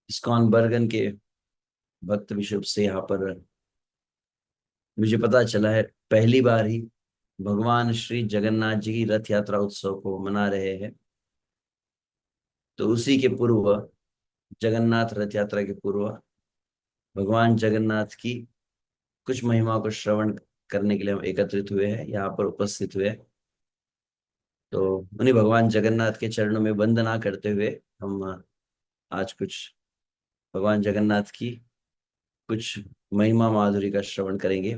ISKCON बरगन के भक्त विशुभ से यहाँ पर मुझे पता चला है पहली बार ही भगवान श्री जगन्नाथ जी की रथ यात्रा उत्सव को मना रहे हैं। तो उसी के पूर्व, जगन्नाथ रथ यात्रा के पूर्व भगवान जगन्नाथ की कुछ महिमा को श्रवण करने के लिए हम एकत्रित हुए हैं, यहाँ पर उपस्थित हुए हैं। तो उन्हीं भगवान जगन्नाथ के चरणों में वंदना करते हुए हम आज कुछ भगवान जगन्नाथ की कुछ महिमा माधुरी का श्रवण करेंगे।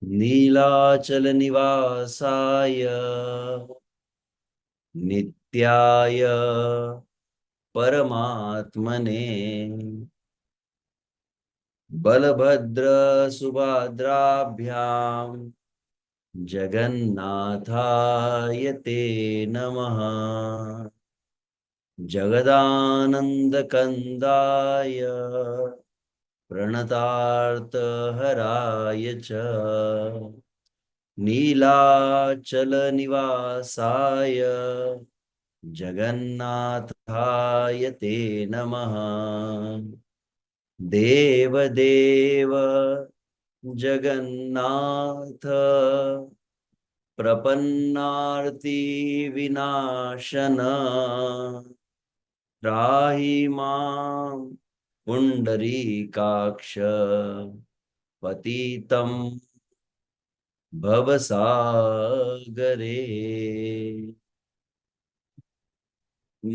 नीलाचल निवासाय नित्याय परमात्मने बलभद्र सुभद्राभ्याम जगन्नाथाय ते नमः। जगदानंदकंदाय प्रणतार्तहराय च नीलाचलनिवासाय जगन्नाथाय ते नमः। देवदेव जगन्नाथ प्रपन्नार्ति विनाशन त्राहि मां पुंडरीकाक्ष पतितं भवसागरे।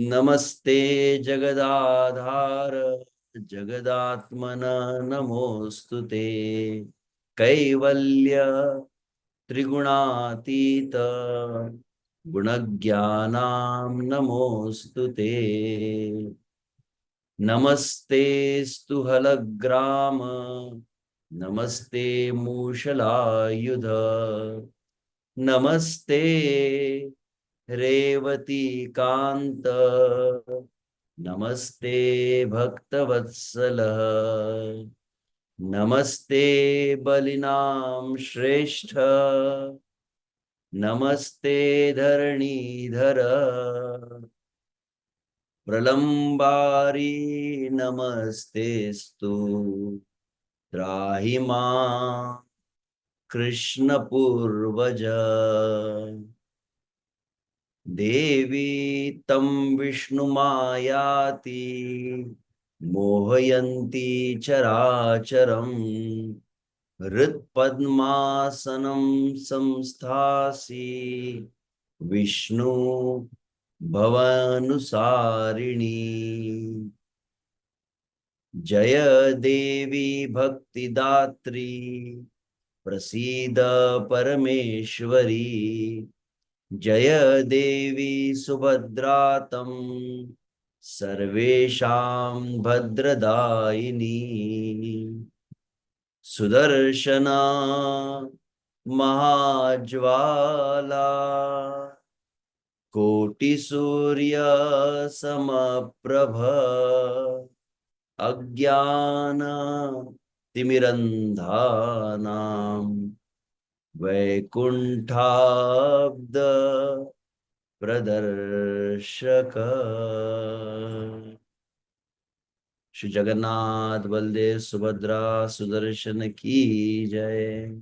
नमस्ते जगदाधार जगदात्मन नमोस्तुते कैवल्य त्रिगुणातीत गुणज्ञानां नमोस्तुते। नमस्ते स्तु हलग्राम नमस्ते मूषलायुध नमस्ते रेवती कांत नमस्ते भक्तवत्सल नमस्ते बलिनां श्रेष्ठ नमस्ते धरणीधर प्रलंबारी नमस्तेस्तु त्राहि मां कृष्ण पूर्वज। देवी तं विष्णुमायाति मोहयन्ती चराचरम् हृत्पद्मासनं संस्थासि विष्णु भवानुसारिणी। जय देवी भक्तिदात्री प्रसीद परमेश्वरी। जय देवी सुभद्रातं सर्वेषां भद्रदायिनी। सुदर्शना महाज्वाला कोटिसूर्य समप्रभ अज्ञान तिमिरन्धानां वैकुंठाब्द प्रदर्शक। श्री जगन्नाथ बलदेव सुभद्रा सुदर्शन की जय।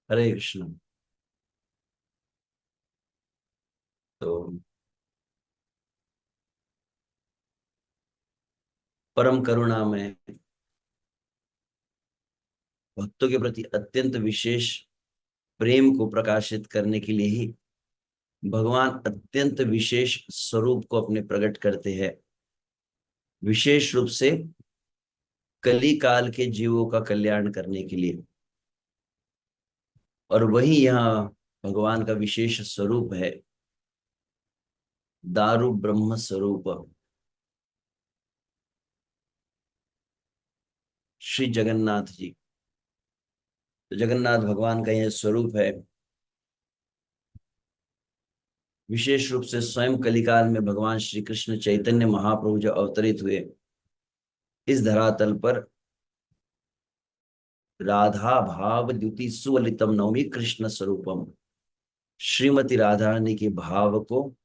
हरे कृष्ण। तो परम करुणा में भक्तों के प्रति अत्यंत विशेष प्रेम को प्रकाशित करने के लिए ही भगवान अत्यंत विशेष स्वरूप को अपने प्रकट करते हैं, विशेष रूप से कली काल के जीवों का कल्याण करने के लिए। और वही यहाँ भगवान का विशेष स्वरूप है, दारु ब्रह्म स्वरूप श्री जगन्नाथ जी। तो जगन्नाथ भगवान का यह स्वरूप है। विशेष रूप से स्वयं कलिकाल में भगवान श्री कृष्ण चैतन्य महाप्रभु जो अवतरित हुए इस धरातल पर, राधा भाव द्युति सुवलितम नवमी कृष्ण स्वरूपम, श्रीमती राधा रानी के भाव को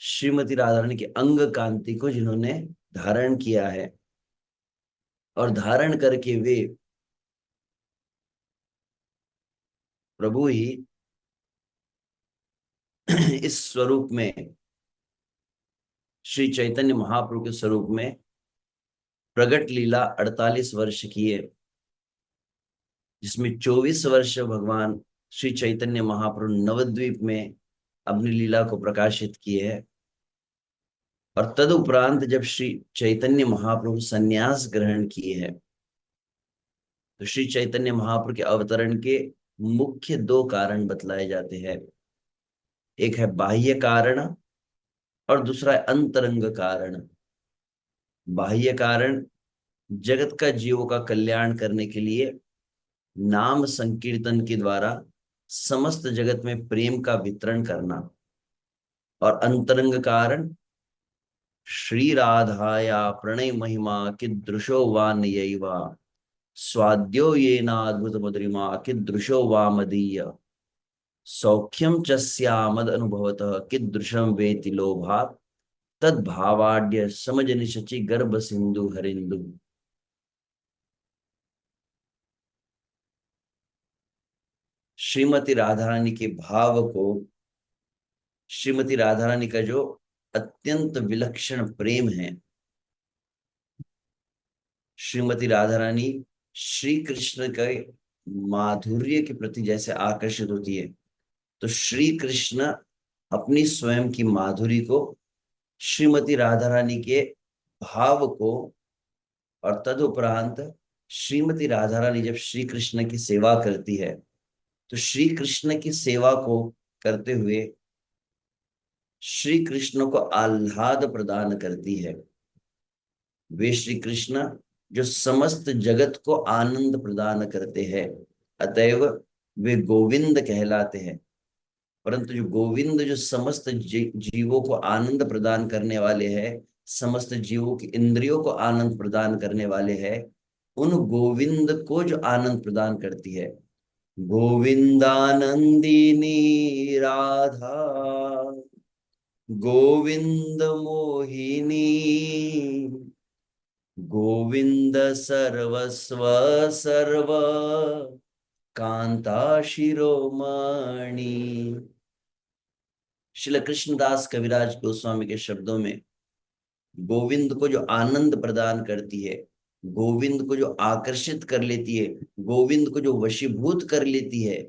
श्रीमती राधा रानी के अंग कांति को जिन्होंने धारण किया है, और धारण करके वे प्रभु ही इस स्वरूप में, श्री चैतन्य महाप्रभु के स्वरूप में प्रगट लीला 48 वर्ष की है, जिसमें 24 वर्ष भगवान श्री चैतन्य महाप्रभु नवद्वीप में अपनी लीला को प्रकाशित किए है। और तदुपरांत जब श्री चैतन्य महाप्रभु संन्यास ग्रहण किए हैं, तो श्री चैतन्य महाप्रभु के अवतरण के मुख्य दो कारण बतलाए जाते हैं। एक है बाह्य कारण और दूसरा है अंतरंग कारण। बाह्य कारण जगत का जीवों का कल्याण करने के लिए नाम संकीर्तन के द्वारा समस्त जगत में प्रेम का वितरण करना, और अंतरंग कारण श्री राधाया प्रणय महिमा कीदृशो वा नयैवा स्वाद्यो येना अद्भुत मधुरिमा कीदृशो वा मदीय सौख्यम चस्यामद अनुभवतः कीदृशम वेति लोभात् तद्भावाड्य समजनि शचि गर्भ सिंधु हरिंदु। श्रीमती राधा रानी के भाव को, श्रीमती राधा रानी का जो अत्यंत विलक्षण प्रेम है, श्रीमती राधा रानी श्री कृष्ण के माधुर्य के प्रति जैसे आकर्षित होती है, तो श्री कृष्ण अपनी स्वयं की माधुरी को श्रीमती राधा रानी के भाव को, और तदुपरांत श्रीमती राधा रानी जब श्री कृष्ण की सेवा करती है, तो श्री कृष्ण की सेवा को करते हुए श्री कृष्ण को आह्लाद प्रदान करती है। वे श्री कृष्ण जो समस्त जगत को आनंद प्रदान करते हैं, अतएव वे गोविंद कहलाते हैं। परंतु जो गोविंद जो समस्त जीवों को आनंद प्रदान करने वाले हैं, समस्त जीवों की इंद्रियों को आनंद प्रदान करने वाले हैं, उन गोविंद को जो आनंद प्रदान करती है, गोविंदानंदिनी राधा गोविंद मोहिनी गोविंद सर्वस्व सर्व कांता शिरोमणि। श्रील कृष्णदास कविराज गोस्वामी के शब्दों में गोविंद को जो आनंद प्रदान करती है, गोविंद को जो आकर्षित कर लेती है, गोविंद को जो वशीभूत कर लेती है,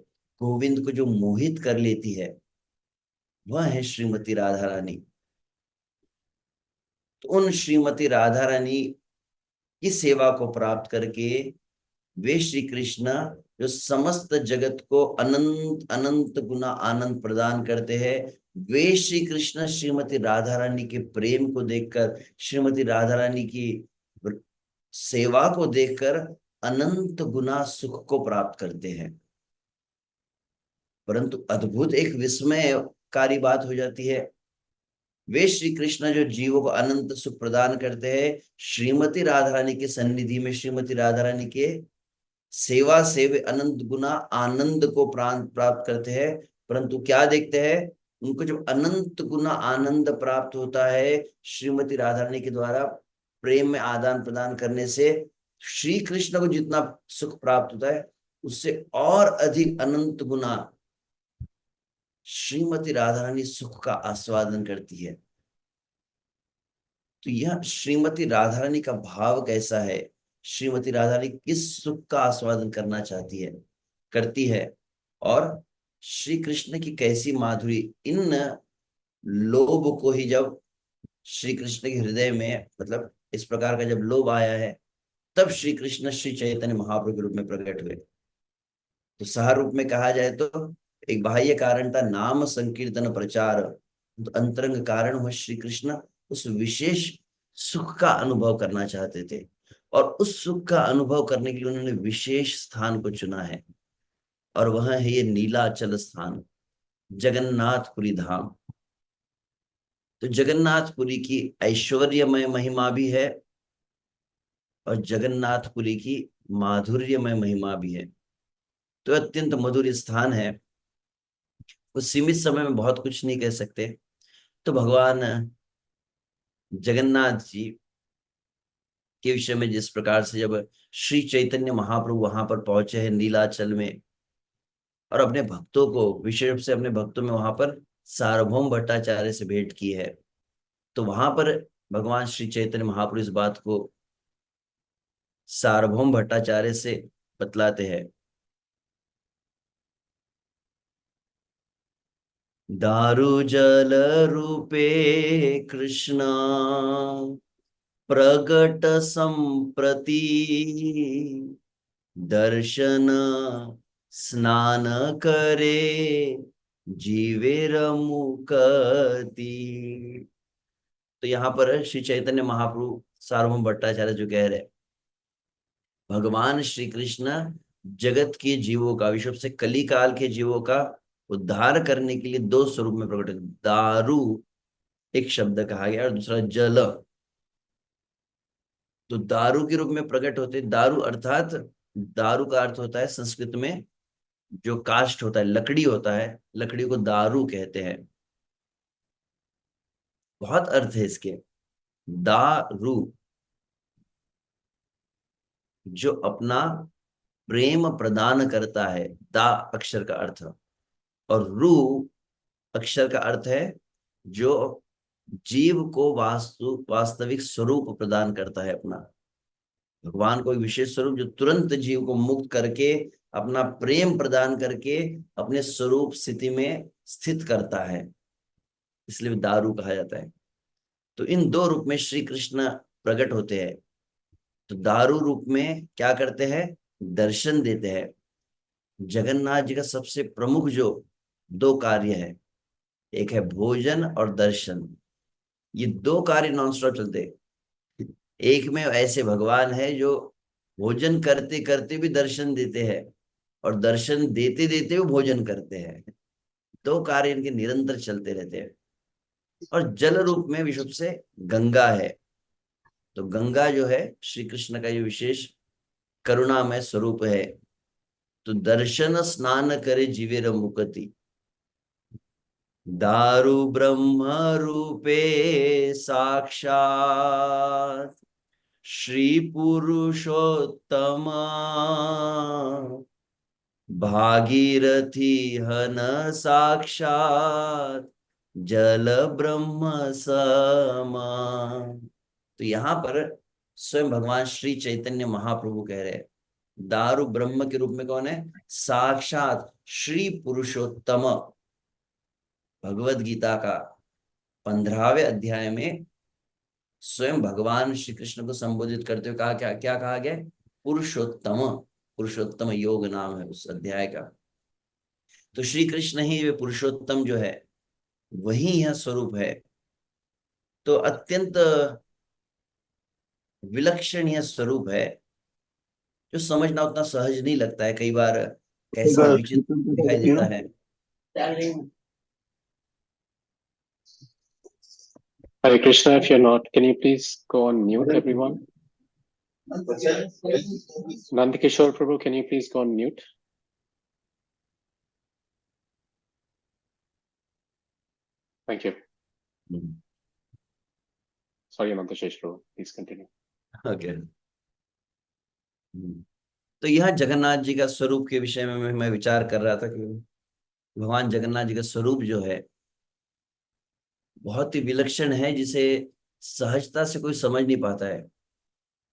गोविंद को जो मोहित कर लेती है, वह है श्रीमती राधा रानी। तो उन श्रीमती राधा रानी की सेवा को प्राप्त करके वे श्री कृष्ण जो समस्त जगत को अनंत अनंत गुना आनंद प्रदान करते हैं, वे श्री कृष्ण श्रीमती राधा रानी के प्रेम को देखकर, श्रीमती राधा रानी की सेवा को देखकर अनंत गुना सुख को प्राप्त करते हैं। परंतु अद्भुत एक विस्मयकारी बात हो जाती है। वे श्री कृष्ण जो जीवों को अनंत सुख प्रदान करते हैं, श्रीमती राधा रानी की सन्निधि में, श्रीमती राधा रानी के सेवा से वे अनंत गुना आनंद को प्राप्त करते हैं। परंतु क्या देखते हैं, उनको जब अनंत गुना आनंद प्राप्त होता है श्रीमती राधा रानी के द्वारा प्रेम में आदान प्रदान करने से, श्री कृष्ण को जितना सुख प्राप्त होता है उससे और अधिक अनंत गुना श्रीमती राधा रानी सुख का आस्वादन करती है। तो यह श्रीमती राधा रानी का भाव कैसा है, श्रीमती राधा रानी किस सुख का आस्वादन करना चाहती है, करती है, और श्री कृष्ण की कैसी माधुरी, इन लोभ को ही जब श्री कृष्ण के हृदय में, मतलब इस प्रकार का जब लोभ आया है, तब श्री कृष्ण श्री चैतन्य महाप्रभु के रूप में प्रकट हुए। तो सह रूप में कहा जाए तो एक बाह्य कारण था नाम संकीर्तन प्रचार, तो अंतरंग कारण हुआ श्री कृष्ण उस विशेष सुख का अनुभव करना चाहते थे, और उस सुख का अनुभव करने के लिए उन्होंने विशेष स्थान को चुना है, और वह है ये नीलाचल स्थान, जगन्नाथपुरी धाम। तो जगन्नाथपुरी की ऐश्वर्यमय महिमा भी है और जगन्नाथपुरी की माधुर्यमय महिमा भी है। तो अत्यंत मधुर स्थान है। उस सीमित समय में बहुत कुछ नहीं कह सकते, तो भगवान जगन्नाथ जी के विषय में जिस प्रकार से जब श्री चैतन्य महाप्रभु वहां पर पहुंचे हैं नीलाचल में, और अपने भक्तों को, विशेष रूप से अपने भक्तों में वहां पर सार्वभौम भट्टाचार्य से भेंट की है, तो वहां पर भगवान श्री चैतन्य महाप्रभु इस बात को सार्वभौम भट्टाचार्य से बतलाते हैं। दारु जल रूपे कृष्ण प्रगट संप्रति, दर्शन स्नान करे जीवेर मुक्ति। तो यहाँ पर श्री चैतन्य महाप्रभु सार्वभौम भट्टाचार्य जो कह रहे हैं, भगवान श्री कृष्ण जगत के जीवों का, विश्व से कली काल के जीवों का उद्धार करने के लिए दो स्वरूप में प्रकट है। दारू एक शब्द कहा गया और दूसरा जल। तो दारू के रूप में प्रकट होते, दारू अर्थात, दारू का अर्थ होता है संस्कृत में जो काष्ठ होता है, लकड़ी होता है, लकड़ी को दारू कहते हैं। बहुत अर्थ है इसके। दारू जो अपना प्रेम प्रदान करता है, दा अक्षर का अर्थ, और रू अक्षर का अर्थ है जो जीव को वास्तविक स्वरूप प्रदान करता है अपना। भगवान को एक विशेष स्वरूप जो तुरंत जीव को मुक्त करके अपना प्रेम प्रदान करके अपने स्वरूप स्थिति में स्थित करता है, इसलिए दारू कहा जाता है। तो इन दो रूप में श्री कृष्ण प्रकट होते हैं। तो दारू रूप में क्या करते हैं? दर्शन देते हैं। जगन्नाथ जी का सबसे प्रमुख जो दो कार्य है, एक है भोजन और दर्शन। ये दो कार्य नॉन स्टॉप चलते हैं। एक में ऐसे भगवान है जो भोजन करते करते भी दर्शन देते हैं, और दर्शन देते देते भी भोजन करते हैं। दो कार्य इनके निरंतर चलते रहते हैं। और जल रूप में विश्व से गंगा है। तो गंगा जो है श्री कृष्ण का जो विशेष करुणामय स्वरूप है। तो दर्शन स्नान करे जीवेर मुक्ति, दारु ब्रह्म रूपे साक्षात श्री पुरुषोत्तम, भागीरथी हन साक्षात जल ब्रह्म समा। तो यहाँ पर स्वयं भगवान श्री चैतन्य महाप्रभु कह रहे हैं, दारु ब्रह्म के रूप में कौन है? साक्षात श्री पुरुषोत्तम। भगवत गीता का 15वें अध्याय में स्वयं भगवान श्री कृष्ण को संबोधित करते हुए कहा, क्या क्या कहा गया? पुरुषोत्तम। पुरुषोत्तम योग नाम है उस अध्याय का। तो श्री कृष्ण ही वे पुरुषोत्तम जो है, वही यह स्वरूप है। तो अत्यंत विलक्षण यह स्वरूप है जो समझना उतना सहज नहीं लगता है। कई बार कैसा विचित्र दिखाई देता है। Hare Krishna, if you're not, can you please go on mute, everyone? Nandakishore Prabhu, can you please go on mute? Thank you. Sorry, Nandakishore Prabhu, please continue. Okay. तो यह जगन्नाथ जी का स्वरूप के विषय में मैं विचार कर रहा था कि भगवान जगन्नाथ जी का स्वरूप जो है बहुत ही विलक्षण है, जिसे सहजता से कोई समझ नहीं पाता है।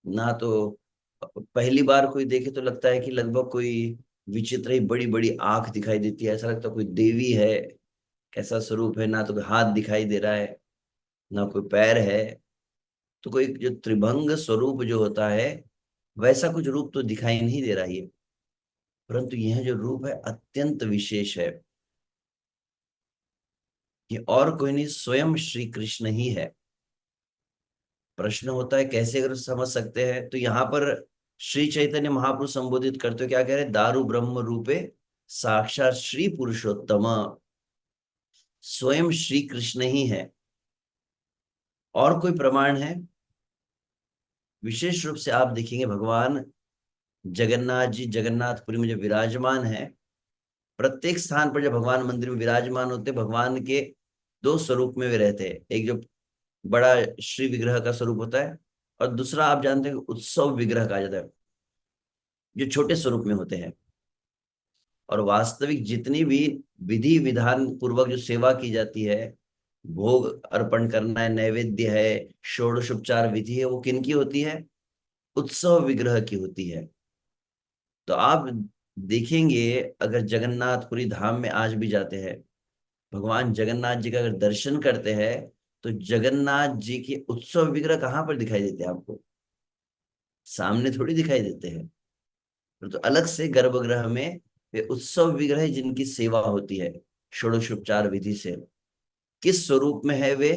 ना तो पहली बार कोई देखे तो लगता है कि लगभग कोई विचित्र ही बड़ी बड़ी आंख दिखाई देती है, ऐसा लगता है कोई देवी है, कैसा स्वरूप है। ना तो कोई हाथ दिखाई दे रहा है, ना कोई पैर है। तो कोई जो त्रिभंग स्वरूप जो होता है, वैसा कुछ रूप तो दिखाई नहीं दे रहा है। परंतु यह जो रूप है अत्यंत विशेष है। ये और कोई नहीं, स्वयं श्री कृष्ण ही है। प्रश्न होता है कैसे अगर समझ सकते हैं, तो यहाँ पर श्री चैतन्य महाप्रभु संबोधित करते हो क्या कह रहे? दारु ब्रह्म रूपे साक्षात श्री पुरुषोत्तम। स्वयं श्री कृष्ण ही है। और कोई प्रमाण है? विशेष रूप से आप देखेंगे भगवान जगन्नाथ जी जगन्नाथपुरी में जो विराजमान है, प्रत्येक स्थान पर जब भगवान मंदिर में विराजमान होते, भगवान के दो स्वरूप में वे रहते हैं। एक जो बड़ा श्री विग्रह का स्वरूप होता है, और दूसरा आप जानते हैं कि उत्सव विग्रह कहा जाता है, जो छोटे स्वरूप में होते हैं। और वास्तविक जितनी भी विधि विधान पूर्वक जो सेवा की जाती है, भोग अर्पण करना है, नैवेद्य है, षोडशोपचार विधि है, वो किन की होती है? उत्सव विग्रह की होती है। तो आप देखेंगे, अगर जगन्नाथपुरी धाम में आज भी जाते हैं, भगवान जगन्नाथ जी का अगर दर्शन करते हैं, तो जगन्नाथ जी के उत्सव विग्रह कहाँ पर दिखाई देते हैं आपको? सामने थोड़ी दिखाई देते हैं। तो अलग से गर्भगृह में वे उत्सव विग्रह जिनकी सेवा होती है षोडशोपचार विधि से। किस स्वरूप में है वे?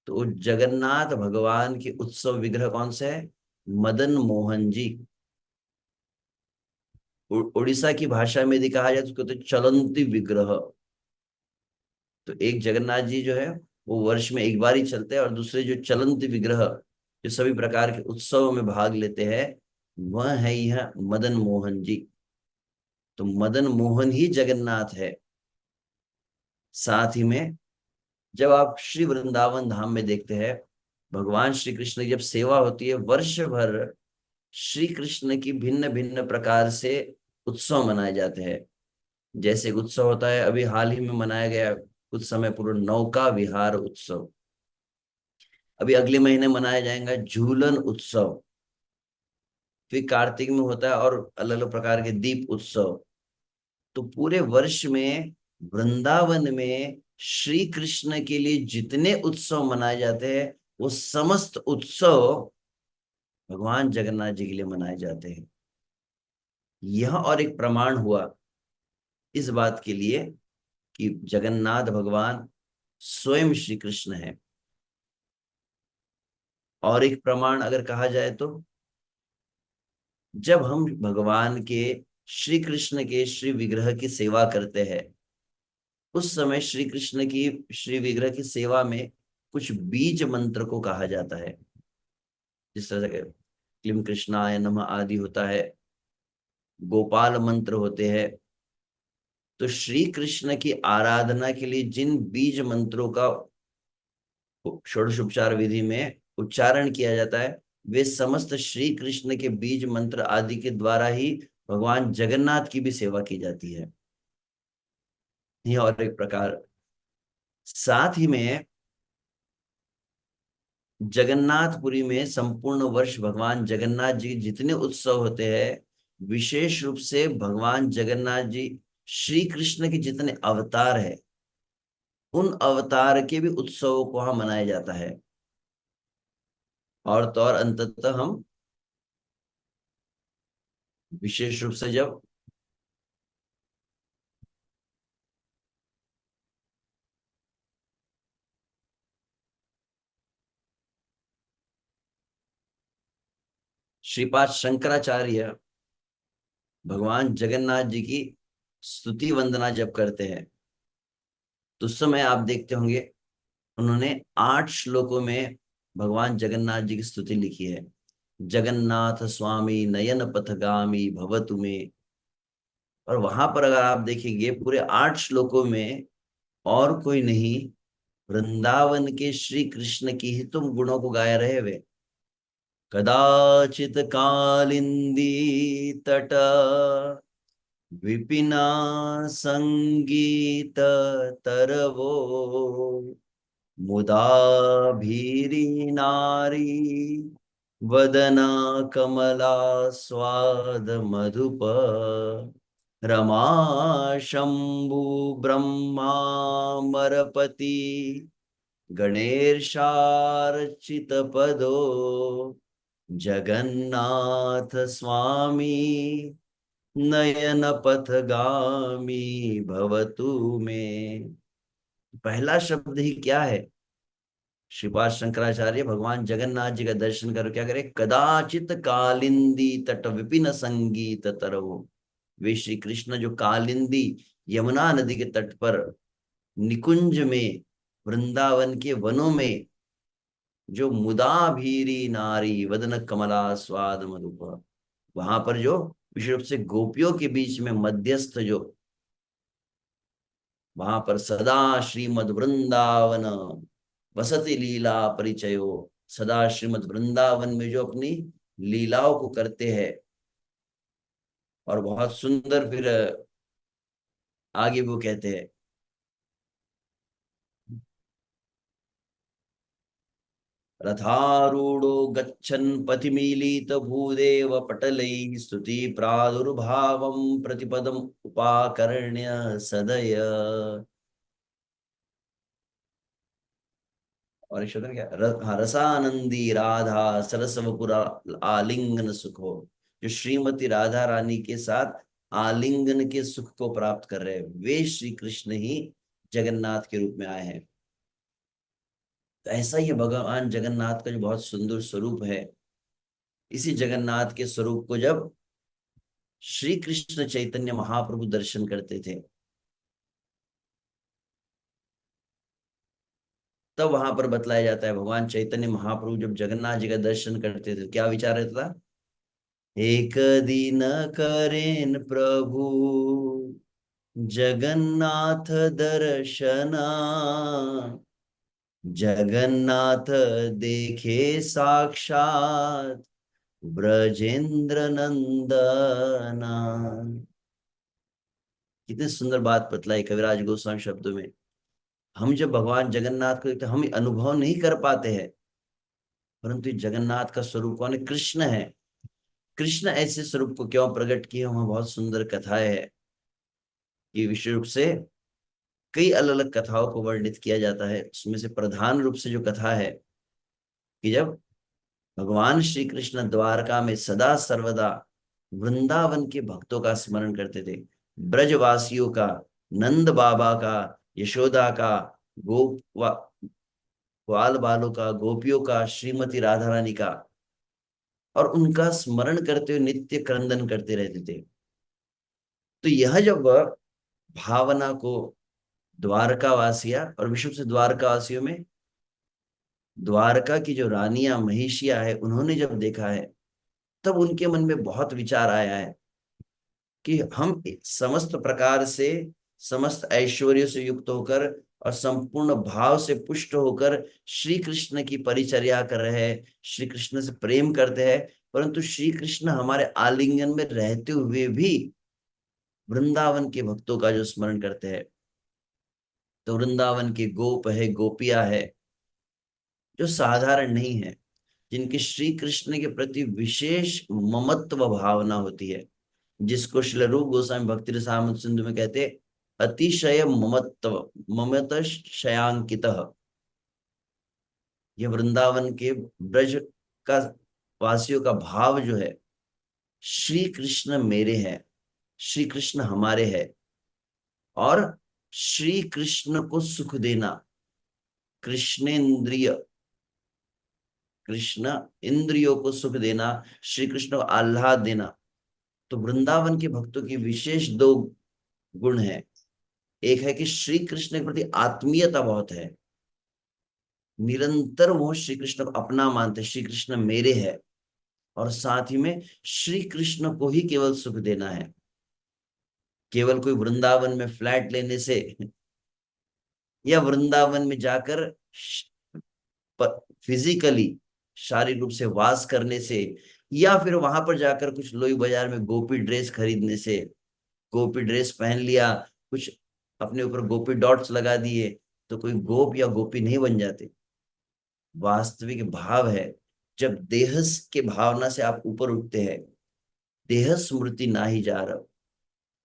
तो जगन्नाथ भगवान के उत्सव विग्रह कौन से है? मदन मोहन जी। उड़ीसा की भाषा में यदि कहा जाए तो उसको तो चलंती विग्रह। तो एक जगन्नाथ जी जो है वो वर्ष में एक बार ही चलते हैं, और दूसरे जो चलंती विग्रह जो सभी प्रकार के उत्सवों में भाग लेते हैं, वह है यह मदन मोहन जी। तो मदन मोहन ही जगन्नाथ है। साथ ही में जब आप श्री वृंदावन धाम में देखते हैं, भगवान श्री कृष्ण की जब सेवा होती है, वर्ष भर श्री कृष्ण की भिन्न भिन्न प्रकार से उत्सव मनाए जाते हैं। जैसे एक उत्सव होता है, अभी हाल ही में मनाया गया कुछ समय पूर्व, नौका विहार उत्सव। अभी अगले महीने मनाया जाएगा झूलन उत्सव। फिर कार्तिक में होता है और अलग अलग प्रकार के दीप उत्सव। तो पूरे वर्ष में वृंदावन में श्री कृष्ण के लिए जितने उत्सव मनाए जाते हैं, वो समस्त उत्सव भगवान जगन्नाथ जी के लिए मनाए जाते हैं। यह और एक प्रमाण हुआ इस बात के लिए कि जगन्नाथ भगवान स्वयं श्री कृष्ण है। और एक प्रमाण अगर कहा जाए तो, जब हम भगवान के श्री कृष्ण के श्री विग्रह की सेवा करते हैं, उस समय श्री कृष्ण की श्री विग्रह की सेवा में कुछ बीज मंत्र को कहा जाता है। जिस तरह से क्लीम कृष्णाय नमः आदि होता है, गोपाल मंत्र होते हैं। तो श्री कृष्ण की आराधना के लिए जिन बीज मंत्रों का षोडशोपचार विधि में उच्चारण किया जाता है, वे समस्त श्री कृष्ण के बीज मंत्र आदि के द्वारा ही भगवान जगन्नाथ की भी सेवा की जाती है। यह और एक प्रकार। साथ ही में जगन्नाथपुरी में संपूर्ण वर्ष भगवान जगन्नाथ जी के जितने उत्सव होते हैं, विशेष रूप से भगवान जगन्नाथ जी श्री कृष्ण के जितने अवतार है, उन अवतार के भी उत्सवों को वहां मनाया जाता है। और तो और अंततः हम विशेष रूप से जब श्रीपाद शंकराचार्य भगवान जगन्नाथ जी की स्तुति वंदना जब करते हैं, तो उस समय आप देखते होंगे उन्होंने 8 श्लोकों में भगवान जगन्नाथ जी की स्तुति लिखी है। जगन्नाथ स्वामी नयन पथगामी भवतु में। और वहां पर अगर आप देखेंगे पूरे 8 श्लोकों में और कोई नहीं, वृंदावन के श्री कृष्ण की ही तुम गुणों को गाया रहे वे। कदाचित कालिंदी तट विपिना संगीत तरवो मुदा भीरी नारी वदना कमला स्वाद मधुप रमा शंभु ब्रह्मामरपति गणेशार्चित पदो जगन्नाथ स्वामी नयन पथगामी भवतु में। पहला शब्द ही क्या है? श्रीपाद शंकराचार्य भगवान जगन्नाथ जी का दर्शन करो, क्या करे? कदाचित कालिंदी तट विपिन संगीत तरहो। वे श्री कृष्ण जो कालिंदी यमुना नदी के तट पर निकुंज में, वृंदावन के वनों में, जो मुदा भीरी नारी वदन कमला स्वाद मधुप, वहां पर जो विशेष रूप से गोपियों के बीच में मध्यस्थ जो वहां पर सदा श्रीमद वृंदावन वसति लीला परिचयो, सदा श्रीमद वृंदावन में जो अपनी लीलाओं को करते हैं। और बहुत सुंदर फिर आगे वो कहते हैं, रथारूढ़ो गच्छन् पथिमीलित भूदेव पटलैः स्तुति प्रादुर्भावं प्रतिपदम उपाकर्ण्य सदय। और एक शब्द है क्या, हाँ, रसानंदी राधा सरस वपुरा आलिंगन सुखो, जो श्रीमती राधा रानी के साथ आलिंगन के सुख को प्राप्त कर रहे हैं, वे श्री कृष्ण ही जगन्नाथ के रूप में आए हैं। तो ऐसा ही भगवान जगन्नाथ का जो बहुत सुंदर स्वरूप है, इसी जगन्नाथ के स्वरूप को जब श्री कृष्ण चैतन्य महाप्रभु दर्शन करते थे, तब वहां पर बतलाया जाता है, भगवान चैतन्य महाप्रभु जब जगन्नाथ जी का दर्शन करते थे, क्या विचार रहता था, एक दिन करेन प्रभु जगन्नाथ दर्शना, जगन्नाथ देखे साक्षात ब्रजेंद्र नंदना। कितनी सुंदर बात बतलाई कविराज गोस्वामी शब्दों में। हम जब भगवान जगन्नाथ को देखते, हम अनुभव नहीं कर पाते हैं, परंतु जगन्नाथ का स्वरूप कौन है, कृष्ण है। कृष्ण ऐसे स्वरूप को क्यों प्रकट किए, वहां बहुत सुंदर कथाएं है। ये विशेष रूप से कई अलग अलग कथाओं को वर्णित किया जाता है, उसमें से प्रधान रूप से जो कथा है कि जब भगवान श्री कृष्ण द्वारका में सदा सर्वदा वृंदावन के भक्तों का स्मरण करते थे, ब्रजवासियों का, नंद बाबा का, यशोदा का, ग्वाल बालों का, गोपियों का, श्रीमती राधा रानी का, और उनका स्मरण करते हुए नित्य क्रंदन करते रहते थे। तो यह जब भावना को द्वारकावासिया, और विशुद्ध से द्वारकावासियों में द्वारका की जो रानियां महिषिया है, उन्होंने जब देखा है, तब उनके मन में बहुत विचार आया है कि हम समस्त प्रकार से, समस्त ऐश्वर्य से युक्त होकर और संपूर्ण भाव से पुष्ट होकर श्री कृष्ण की परिचर्या कर रहे हैं, श्री कृष्ण से प्रेम करते हैं, परंतु श्री कृष्ण हमारे आलिंगन में रहते हुए भी वृंदावन के भक्तों का जो स्मरण करते हैं। तो वृंदावन के गोप है, गोपिया है, जो साधारण नहीं है, जिनके श्री कृष्ण के प्रति विशेष ममत्व भावना होती है, जिसको श्रील रूप गोस्वामी भक्ति रसामृत सिंधु में कहते अतिशय ममत्व, ममत शयांकित। ये वृंदावन के ब्रज का वासियों का भाव जो है, श्री कृष्ण मेरे हैं, श्री कृष्ण हमारे हैं, और श्री कृष्ण को सुख देना, कृष्णेंद्रिय, कृष्ण इंद्रियों को सुख देना, श्री कृष्ण को आह्लाद देना। तो वृंदावन के भक्तों की विशेष दो गुण है। एक है कि श्री कृष्ण के प्रति आत्मीयता बहुत है, निरंतर वो श्री कृष्ण को अपना मानते, श्री कृष्ण मेरे है, और साथ ही में श्री कृष्ण को ही केवल सुख देना है। केवल कोई वृंदावन में फ्लैट लेने से या वृंदावन में जाकर फिजिकली शारीरिक रूप से वास करने से, या फिर वहां पर जाकर कुछ लोई बाजार में गोपी ड्रेस खरीदने से, गोपी ड्रेस पहन लिया, कुछ अपने ऊपर गोपी डॉट्स लगा दिए, तो कोई गोप या गोपी नहीं बन जाते। वास्तविक भाव है, जब देह के भावना से आप ऊपर उठते हैं, देह स्मृति ना ही जा रहा,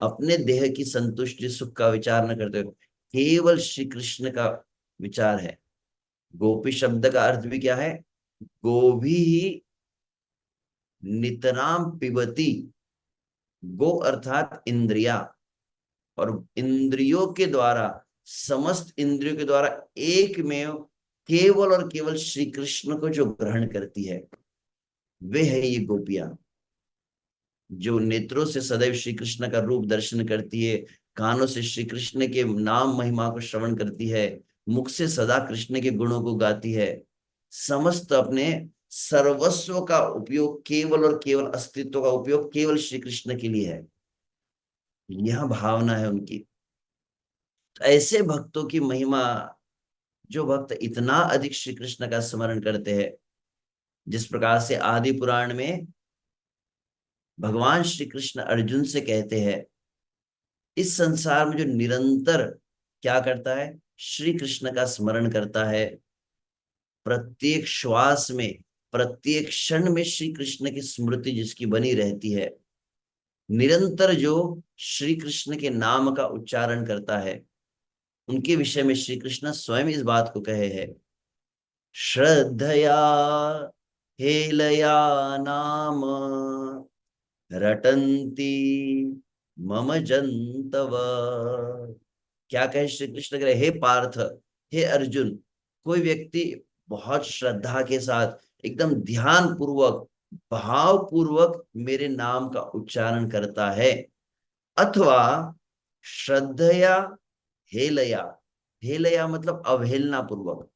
अपने देह की संतुष्टि सुख का विचार न करते हो, केवल श्री कृष्ण का विचार है। गोपी शब्द का अर्थ भी क्या है, गोभी ही नितराम पिबती, गो अर्थात इंद्रिया, और इंद्रियों के द्वारा, समस्त इंद्रियों के द्वारा एक में केवल और केवल श्री कृष्ण को जो ग्रहण करती है, वे है ये गोपियां, जो नेत्रों से सदैव श्री कृष्ण का रूप दर्शन करती है, कानों से श्री कृष्ण के नाम महिमा को श्रवण करती है, मुख से सदा कृष्ण के गुणों को गाती है, समस्त अपने सर्वस्व का उपयोग केवल और केवल, अस्तित्व का उपयोग केवल श्री कृष्ण के लिए है। यह भावना है उनकी। तो ऐसे भक्तों की महिमा, जो भक्त इतना अधिक श्री कृष्ण का स्मरण करते हैं, जिस प्रकार से आदि पुराण में भगवान श्री कृष्ण अर्जुन से कहते हैं, इस संसार में जो निरंतर क्या करता है, श्री कृष्ण का स्मरण करता है, प्रत्येक श्वास में, प्रत्येक क्षण में श्री कृष्ण की स्मृति जिसकी बनी रहती है, निरंतर जो श्री कृष्ण के नाम का उच्चारण करता है, उनके विषय में श्री कृष्ण स्वयं इस बात को कहे हैं, श्रद्धया हेलया नाम रटंती मम जंतव। क्या कहे श्री कृष्ण, कह रहे हे पार्थ, हे अर्जुन, कोई व्यक्ति बहुत श्रद्धा के साथ, एकदम ध्यान पूर्वक, भाव पूर्वक मेरे नाम का उच्चारण करता है, अथवा श्रद्धया हेलया, हेलया मतलब अवहेलना पूर्वक,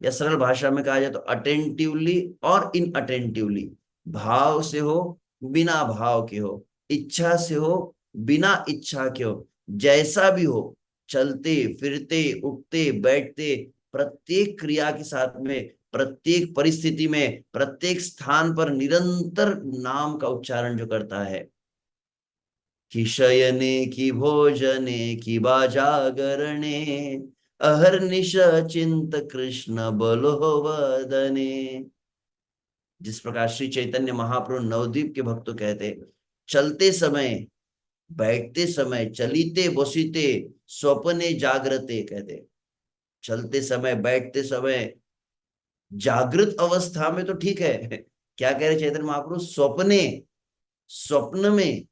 या सरल भाषा में कहा जाए तो अटेंटिवली और इनअटेंटिवली, भाव से हो बिना भाव के हो, इच्छा से हो बिना इच्छा के हो, जैसा भी हो, चलते फिरते उठते बैठते, प्रत्येक क्रिया के साथ में, प्रत्येक परिस्थिति में, प्रत्येक स्थान पर निरंतर नाम का उच्चारण जो करता है, कि शयने की भोजने की बाजागरणे अहर्निश चिंत कृष्ण बलो वदने। जिस प्रकार श्री चैतन्य महाप्रभु नवद्वीप के भक्तों कहते, चलते समय, बैठते समय, चलीते बसीते, स्वप्ने जागृते, कहते चलते समय, बैठते समय, जागृत अवस्था में तो ठीक है, क्या कह रहे चैतन्य महाप्रभु, स्वप्ने, स्वप्न में,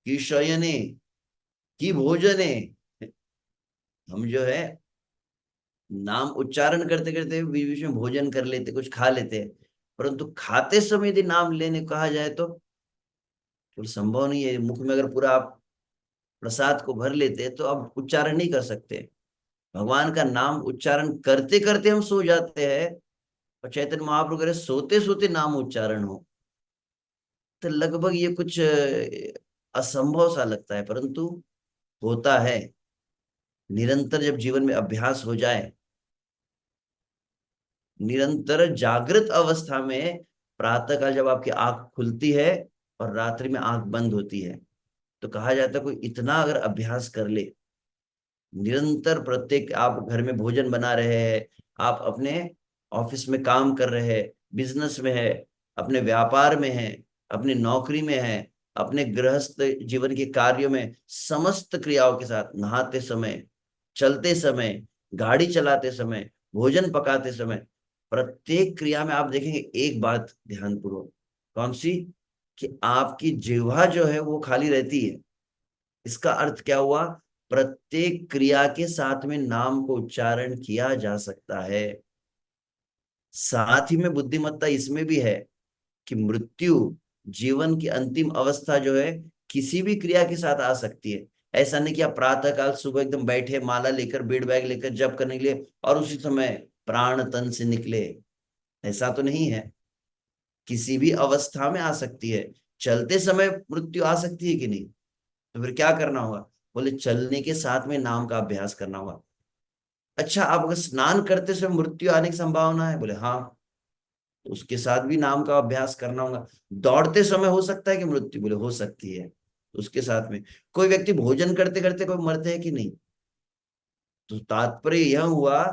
कि शयने की भोजने, हम जो है नाम उच्चारण करते करते बीच बीच में भोजन कर लेते, कुछ खा लेते हैं, परंतु खाते समय यदि नाम लेने कहा जाए तो संभव नहीं है। मुख में अगर पूरा आप प्रसाद को भर लेते हैं तो आप उच्चारण नहीं कर सकते। भगवान का नाम उच्चारण करते करते हम सो जाते हैं, और चैतन्य महाप्रभु कह रहे सोते सोते नाम उच्चारण हो, तो लगभग ये कुछ असंभव सा लगता है, परंतु होता है। निरंतर जब जीवन में अभ्यास हो जाए, निरंतर जागृत अवस्था में, प्रातः काल जब आपकी आंख खुलती है और रात्रि में आंख बंद होती है, तो कहा जाता है कोई इतना अगर अभ्यास कर ले, निरंतर प्रत्येक, आप घर में भोजन बना रहे हैं, आप अपने ऑफिस में काम कर रहे हैं, बिजनेस में है, अपने व्यापार में है, अपनी नौकरी में है, अपने गृहस्थ जीवन के कार्यों में, समस्त क्रियाओं के साथ, नहाते समय, चलते समय, गाड़ी चलाते समय, भोजन पकाते समय, प्रत्येक क्रिया में आप देखेंगे एक बात ध्यानपूर्वक, कौन सी, कि आपकी जिह्वा जो है वो खाली रहती है। इसका अर्थ क्या हुआ, प्रत्येक क्रिया के साथ में नाम को उच्चारण किया जा सकता है। साथ ही में बुद्धिमत्ता इसमें भी है कि मृत्यु, जीवन की अंतिम अवस्था जो है, किसी भी क्रिया के साथ आ सकती है। ऐसा नहीं कि आप प्रातः काल सुबह एकदम बैठे माला लेकर, बेड बैग लेकर जप करने के लिए, और उसी समय प्राण तन से निकले, ऐसा तो नहीं है। किसी भी अवस्था में आ सकती है। चलते समय मृत्यु आ सकती है कि नहीं, तो फिर क्या करना होगा, बोले चलने के साथ में नाम का अभ्यास करना होगा। अच्छा, आप अगर स्नान करते समय मृत्यु आने की संभावना है, बोले हाँ, तो उसके साथ भी नाम का अभ्यास करना होगा। दौड़ते समय हो सकता है कि मृत्यु, बोले हो सकती है, तो उसके साथ में। कोई व्यक्ति भोजन करते करते कोई मरते हैं कि नहीं, तो तात्पर्य यह हुआ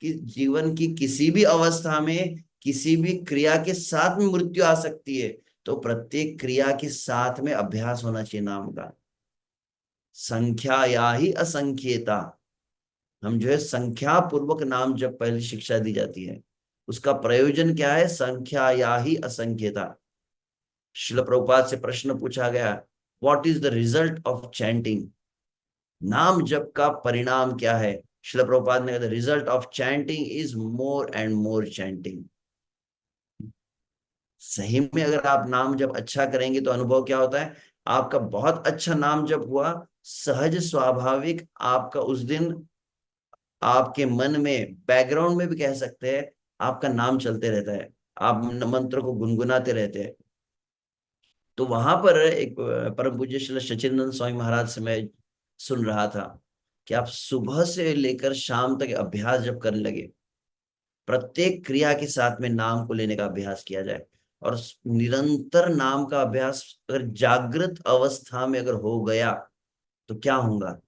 कि जीवन की किसी भी अवस्था में, किसी भी क्रिया के साथ में मृत्यु आ सकती है, तो प्रत्येक क्रिया के साथ में अभ्यास होना चाहिए नाम का। संख्या या ही असंख्यता, हम जो है संख्या पूर्वक नाम जब पहली शिक्षा दी जाती है, उसका प्रयोजन क्या है, संख्या या ही असंख्यता। शिल प्रभुपाद से प्रश्न पूछा गया, what is the result of chanting, नाम जप का परिणाम क्या है। शिल प्रभुपाद ने कहा, the result of chanting is more and more chanting. सही में अगर आप नाम जब अच्छा करेंगे तो अनुभव क्या होता है, आपका बहुत अच्छा नाम जब हुआ, सहज स्वाभाविक आपका उस दिन, आपके मन में, बैकग्राउंड में भी कह सकते हैं, आपका नाम चलते रहता है, आप मंत्र को गुनगुनाते रहते हैं। तो वहां पर एक परम पूज्य श्री सच्चिदानंद स्वामी महाराज से मैं सुन रहा था, कि आप सुबह से लेकर शाम तक अभ्यास जब करने लगे, प्रत्येक क्रिया के साथ में नाम को लेने का अभ्यास किया जाए, और निरंतर नाम का अभ्यास अगर जागृत अवस्था में अगर हो गया तो क्या होगा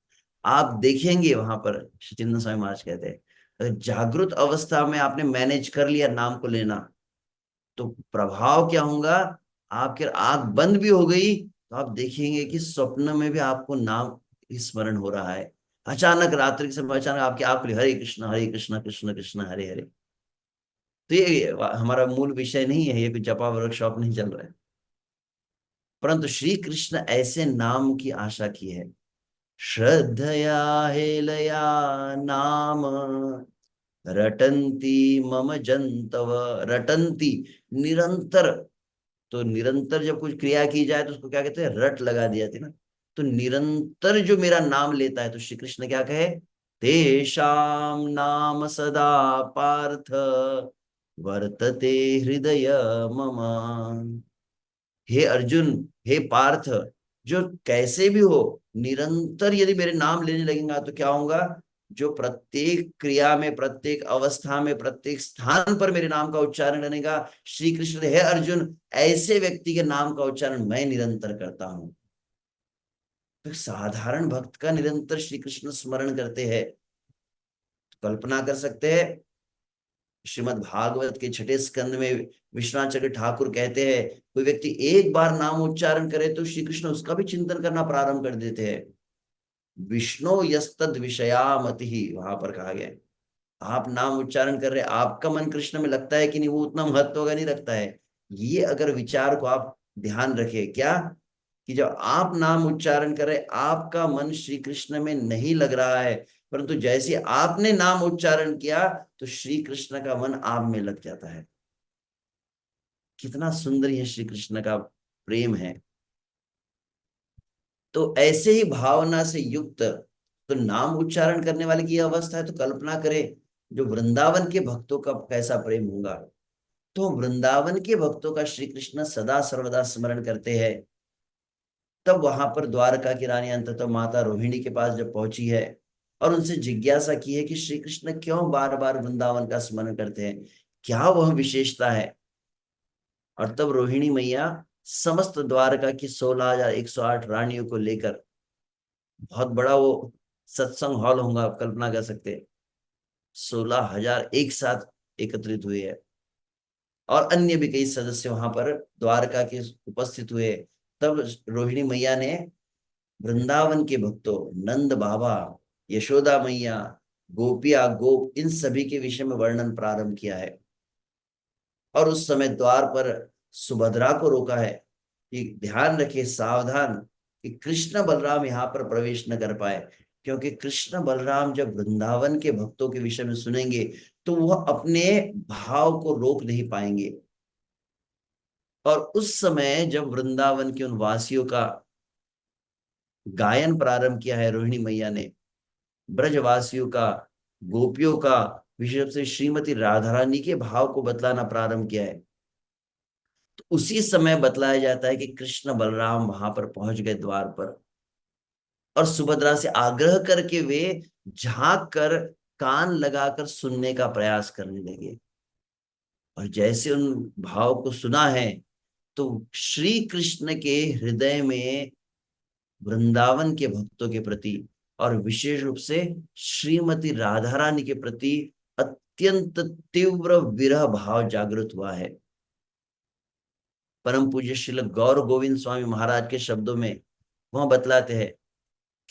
आप देखेंगे। वहां पर श्री चिंतन स्वामी महाराज कहते हैं, अगर जागृत अवस्था में आपने मैनेज कर लिया नाम को लेना, तो प्रभाव क्या होगा, आपके आंख बंद भी हो गई तो आप देखेंगे कि स्वप्न में भी आपको नाम स्मरण हो रहा है। अचानक रात्रि के समय अचानक आपकी आंख खुली, हरे कृष्ण कृष्ण कृष्ण हरे हरे। तो ये हमारा मूल विषय नहीं है, ये कोई जपा वर्कशॉप नहीं चल रहा है, परंतु श्री कृष्ण ऐसे नाम की आशा की है। श्रद्धया हेलया नाम रटंती मम जंतव। रटंती, निरंतर। तो निरंतर जब कुछ क्रिया की जाए तो उसको क्या कहते हैं, रट लगा दिया थी ना। तो निरंतर जो मेरा नाम लेता है, तो श्री कृष्ण क्या कहे, तेषाम नाम सदा पार्थ वर्तते हृदय मम। हे अर्जुन, हे पार्थ, जो कैसे भी हो, निरंतर यदि मेरे नाम लेने लगेगा तो क्या होगा, जो प्रत्येक क्रिया में, प्रत्येक अवस्था में, प्रत्येक स्थान पर मेरे नाम का उच्चारण करेगा, श्री कृष्ण हे अर्जुन, ऐसे व्यक्ति के नाम का उच्चारण मैं निरंतर करता हूं। तो साधारण भक्त का निरंतर श्री कृष्ण स्मरण करते हैं, कल्पना कर सकते हैं। श्रीमद् भागवत के छठे स्कंद में विश्वनाथ ठाकुर कहते हैं, कोई व्यक्ति एक बार नाम उच्चारण करे तो श्री कृष्ण उसका भी चिंतन करना प्रारंभ कर देते हैं। विष्णु यस्तद विषयामति ही वहां पर कहा गया है। आप नाम उच्चारण कर रहे, आपका मन कृष्ण में लगता है कि नहीं, वो उतना महत्व का नहीं रखता है। ये अगर विचार को आप ध्यान रखें, क्या कि जब आप नाम उच्चारण कर रहे, आपका मन श्री कृष्ण में नहीं लग रहा है, परंतु जैसे आपने नाम उच्चारण किया तो श्री कृष्ण का मन आप में लग जाता है। कितना सुंदर यह श्री कृष्ण का प्रेम है। तो ऐसे ही भावना से युक्त तो नाम उच्चारण करने वाले की अवस्था है, तो कल्पना करें जो वृंदावन के भक्तों का कैसा प्रेम होगा। तो वृंदावन के भक्तों का श्री कृष्ण सदा सर्वदा स्मरण करते हैं। तब वहां पर द्वारका की रानी अंततः माता रोहिणी के पास जब पहुंची है और उनसे जिज्ञासा की है कि श्री कृष्ण क्यों बार बार वृंदावन का स्मरण करते हैं, क्या वह विशेषता है। और तब रोहिणी मैया समस्त द्वारका की 16,108 रानियों को लेकर, बहुत बड़ा वो सत्संग हॉल होगा, आप कल्पना कर सकते हैं, 16,000 एक साथ एकत्रित हुए हैं। और अन्य भी कई सदस्य वहां पर द्वारका के उपस्थित हुए। तब रोहिणी मैया ने वृंदावन के भक्तों, नंद बाबा, यशोदा मैया, गोपिया गोप, इन सभी के विषय में वर्णन प्रारंभ किया है। और उस समय द्वार पर सुभद्रा को रोका है कि ध्यान रखे, सावधान, कि कृष्ण बलराम यहाँ पर प्रवेश न कर पाए, क्योंकि कृष्ण बलराम जब वृंदावन के भक्तों के विषय में सुनेंगे तो वह अपने भाव को रोक नहीं पाएंगे। और उस समय जब वृंदावन के उन वासियों का गायन प्रारंभ किया है रोहिणी मैया ने, ब्रजवासियों का, गोपियों का, विशेष रूप से श्रीमती राधा रानी के भाव को बतलाना प्रारंभ किया है, तो उसी समय बतलाया जाता है कि कृष्ण बलराम वहां पर पहुंच गए द्वार पर, और सुभद्रा से आग्रह करके वे झांक कर, कान लगाकर सुनने का प्रयास करने लगे। और जैसे उन भाव को सुना है, तो श्री कृष्ण के हृदय में वृंदावन के भक्तों के प्रति और विशेष रूप से श्रीमती राधा रानी के प्रति अत्यंत तीव्र विरह भाव जागृत हुआ है। परम पूज्य श्रील गौर गोविंद स्वामी महाराज के शब्दों में वह बतलाते हैं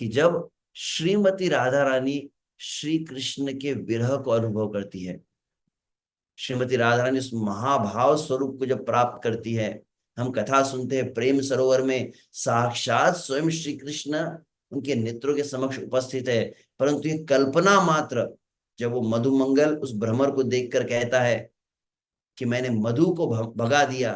कि जब श्रीमती राधा रानी श्री कृष्ण के विरह को अनुभव करती है, श्रीमती राधा रानी उस महाभाव स्वरूप को जब प्राप्त करती है, हम कथा सुनते हैं प्रेम सरोवर में साक्षात स्वयं श्री कृष्ण उनके नेत्रों के समक्ष उपस्थित है, परंतु ये कल्पना मात्र। जब वो मधुमंगल उस भ्रमर को देखकर कहता है कि मैंने मधु को भगा दिया,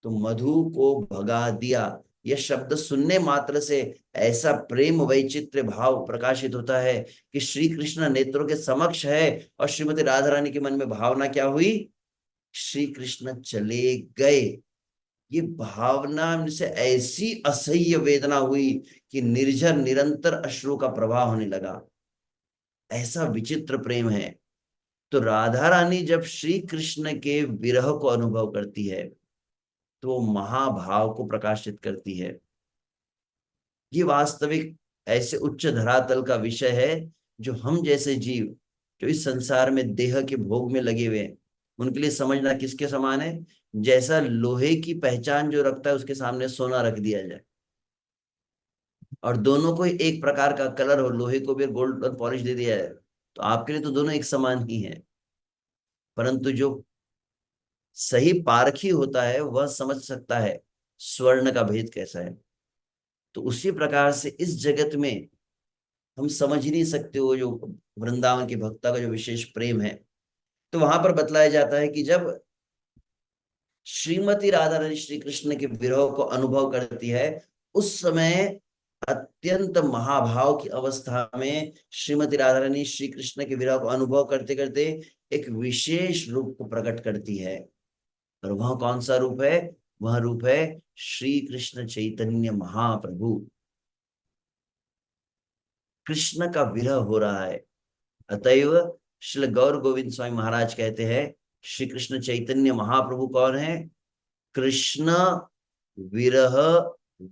तो मधु को भगा दिया, यह शब्द सुनने मात्र से ऐसा प्रेम वैचित्र्य भाव प्रकाशित होता है कि श्री कृष्ण नेत्रों के समक्ष है। और श्रीमती राधा रानी के मन में भावना क्या हुई, श्री कृष्ण चले गए। ये भावना से ऐसी असह्य वेदना हुई कि निर्झर निरंतर अश्रु का प्रवाह होने लगा। ऐसा विचित्र प्रेम है। तो राधा रानी जब श्री कृष्ण के विरह को अनुभव करती है तो वो महाभाव को प्रकाशित करती है। ये वास्तविक ऐसे उच्च धरातल का विषय है जो हम जैसे जीव जो इस संसार में देह के भोग में लगे हुए हैं उनके लिए समझना किसके समान है। जैसा लोहे की पहचान जो रखता है उसके सामने सोना रख दिया जाए और दोनों को एक प्रकार का कलर और लोहे को भी गोल्ड पॉलिश दे दिया जाए तो आपके लिए तो दोनों एक समान ही है। परंतु जो सही पारखी होता है वह समझ सकता है स्वर्ण का भेद कैसा है। तो उसी प्रकार से इस जगत में हम समझ ही नहीं सकते वो जो वृंदावन की भक्ता का जो विशेष प्रेम है। तो वहां पर बतलाया जाता है कि जब श्रीमती राधा रानी श्री कृष्ण के विरह को अनुभव करती है उस समय अत्यंत महाभाव की अवस्था में श्रीमती राधा रानी श्री कृष्ण के विरह को अनुभव करते करते एक विशेष रूप को प्रकट करती है। और वह कौन सा रूप है। वह रूप है श्री कृष्ण चैतन्य महाप्रभु। कृष्ण का विरह हो रहा है। अतएव श्री गौर गोविंद स्वामी महाराज कहते हैं श्री कृष्ण चैतन्य महाप्रभु कौन है। कृष्ण विरह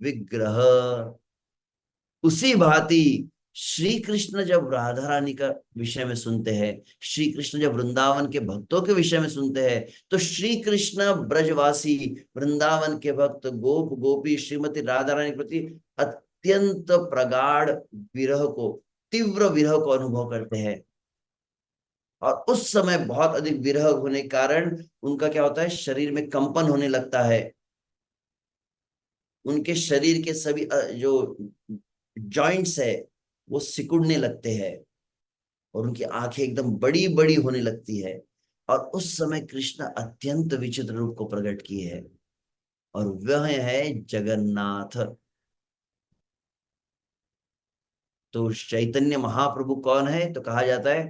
विग्रह। उसी भांति श्री कृष्ण जब राधा रानी का विषय में सुनते हैं श्री कृष्ण जब वृंदावन के भक्तों के विषय में सुनते हैं तो श्री कृष्ण ब्रजवासी वृंदावन के भक्त गोप गोपी श्रीमती राधा रानी के प्रति अत्यंत प्रगाढ़ विरह को तीव्र विरह को अनुभव करते हैं। और उस समय बहुत अधिक विरह होने के कारण उनका क्या होता है शरीर में कंपन होने लगता है। उनके शरीर के सभी जो जॉइंट्स है वो सिकुड़ने लगते हैं और उनकी आंखें एकदम बड़ी बड़ी होने लगती है। और उस समय कृष्ण अत्यंत विचित्र रूप को प्रकट किए है और वह है जगन्नाथ। तो चैतन्य महाप्रभु कौन है तो कहा जाता है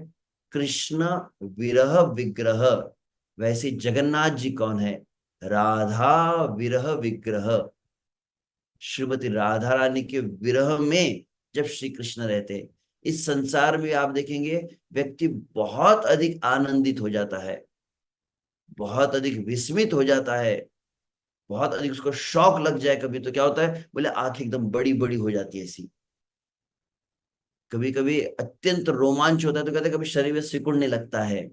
कृष्ण विरह विग्रह। वैसे जगन्नाथ जी कौन है। राधा विरह विग्रह। श्रीमती राधा रानी के विरह में जब श्री कृष्ण रहते हैं इस संसार में आप देखेंगे व्यक्ति बहुत अधिक आनंदित हो जाता है बहुत अधिक विस्मित हो जाता है बहुत अधिक उसको शौक लग जाए कभी तो क्या होता है बोले आंख एकदम बड़ी बड़ी हो जाती है ऐसी। कभी कभी अत्यंत रोमांच होता है तो कहते हैं कभी शरीर में सिकुड़ने लगता है।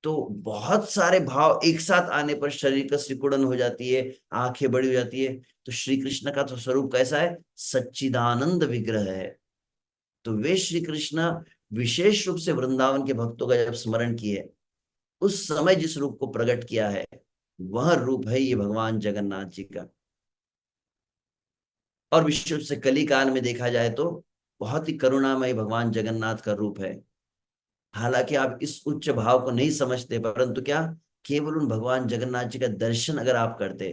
तो बहुत सारे भाव एक साथ आने पर शरीर का सिकुड़न हो जाती है आंखें बड़ी हो जाती है। तो श्री कृष्ण का तो स्वरूप कैसा है सच्चिदानंद विग्रह है। तो वे श्री कृष्ण विशेष रूप से वृंदावन के भक्तों का जब स्मरण किए उस समय जिस रूप को प्रकट किया है वह रूप है ये भगवान जगन्नाथ जी का। और विशेष रूप से कली काल में देखा जाए तो बहुत ही करुणामय भगवान जगन्नाथ का रूप है। हालांकि आप इस उच्च भाव को नहीं समझते परंतु क्या केवल उन भगवान जगन्नाथ जी का दर्शन अगर आप करते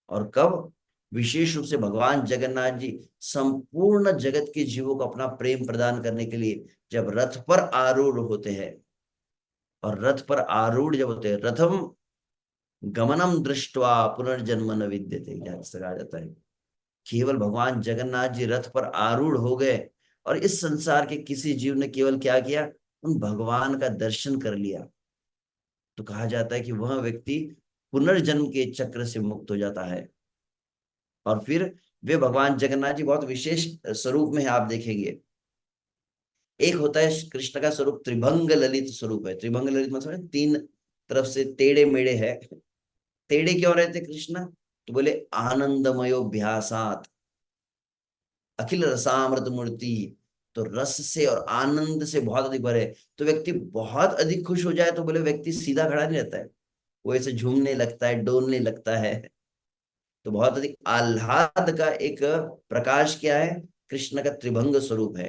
और कब विशेष रूप से भगवान जगन्नाथ जी संपूर्ण जगत के जीवों को अपना प्रेम प्रदान करने के लिए जब रथ पर आरूढ़ होते हैं और रथ पर आरूढ़ जब होते हैं रथम गमनम दृष्टवा पुनर्जन्म न विद्यते जैसे कहा जाता है। केवल भगवान जगन्नाथ जी रथ पर आरूढ़ हो गए और इस संसार के किसी जीव ने केवल क्या किया उन भगवान का दर्शन कर लिया तो कहा जाता है कि वह व्यक्ति पुनर्जन्म के चक्र से मुक्त हो जाता है। और फिर वे भगवान जगन्नाथ जी बहुत विशेष स्वरूप में है आप देखेंगे। एक होता है कृष्ण का स्वरूप त्रिभंग ललित स्वरूप है। त्रिभंग ललित मतलब तीन तरफ से टेढ़े मेढ़े है। टेढ़े क्यों रहते कृष्ण तो बोले आनंदमयोभ्यासात अखिल रसामृत मूर्ति। तो रस से और आनंद से बहुत अधिक भरे। तो व्यक्ति बहुत अधिक खुश हो जाए तो बोले व्यक्ति सीधा खड़ा नहीं रहता है वो ऐसे झूमने लगता है डोलने लगता है। तो बहुत अधिक आह्लाद का एक प्रकाश क्या है कृष्ण का त्रिभंग स्वरूप है।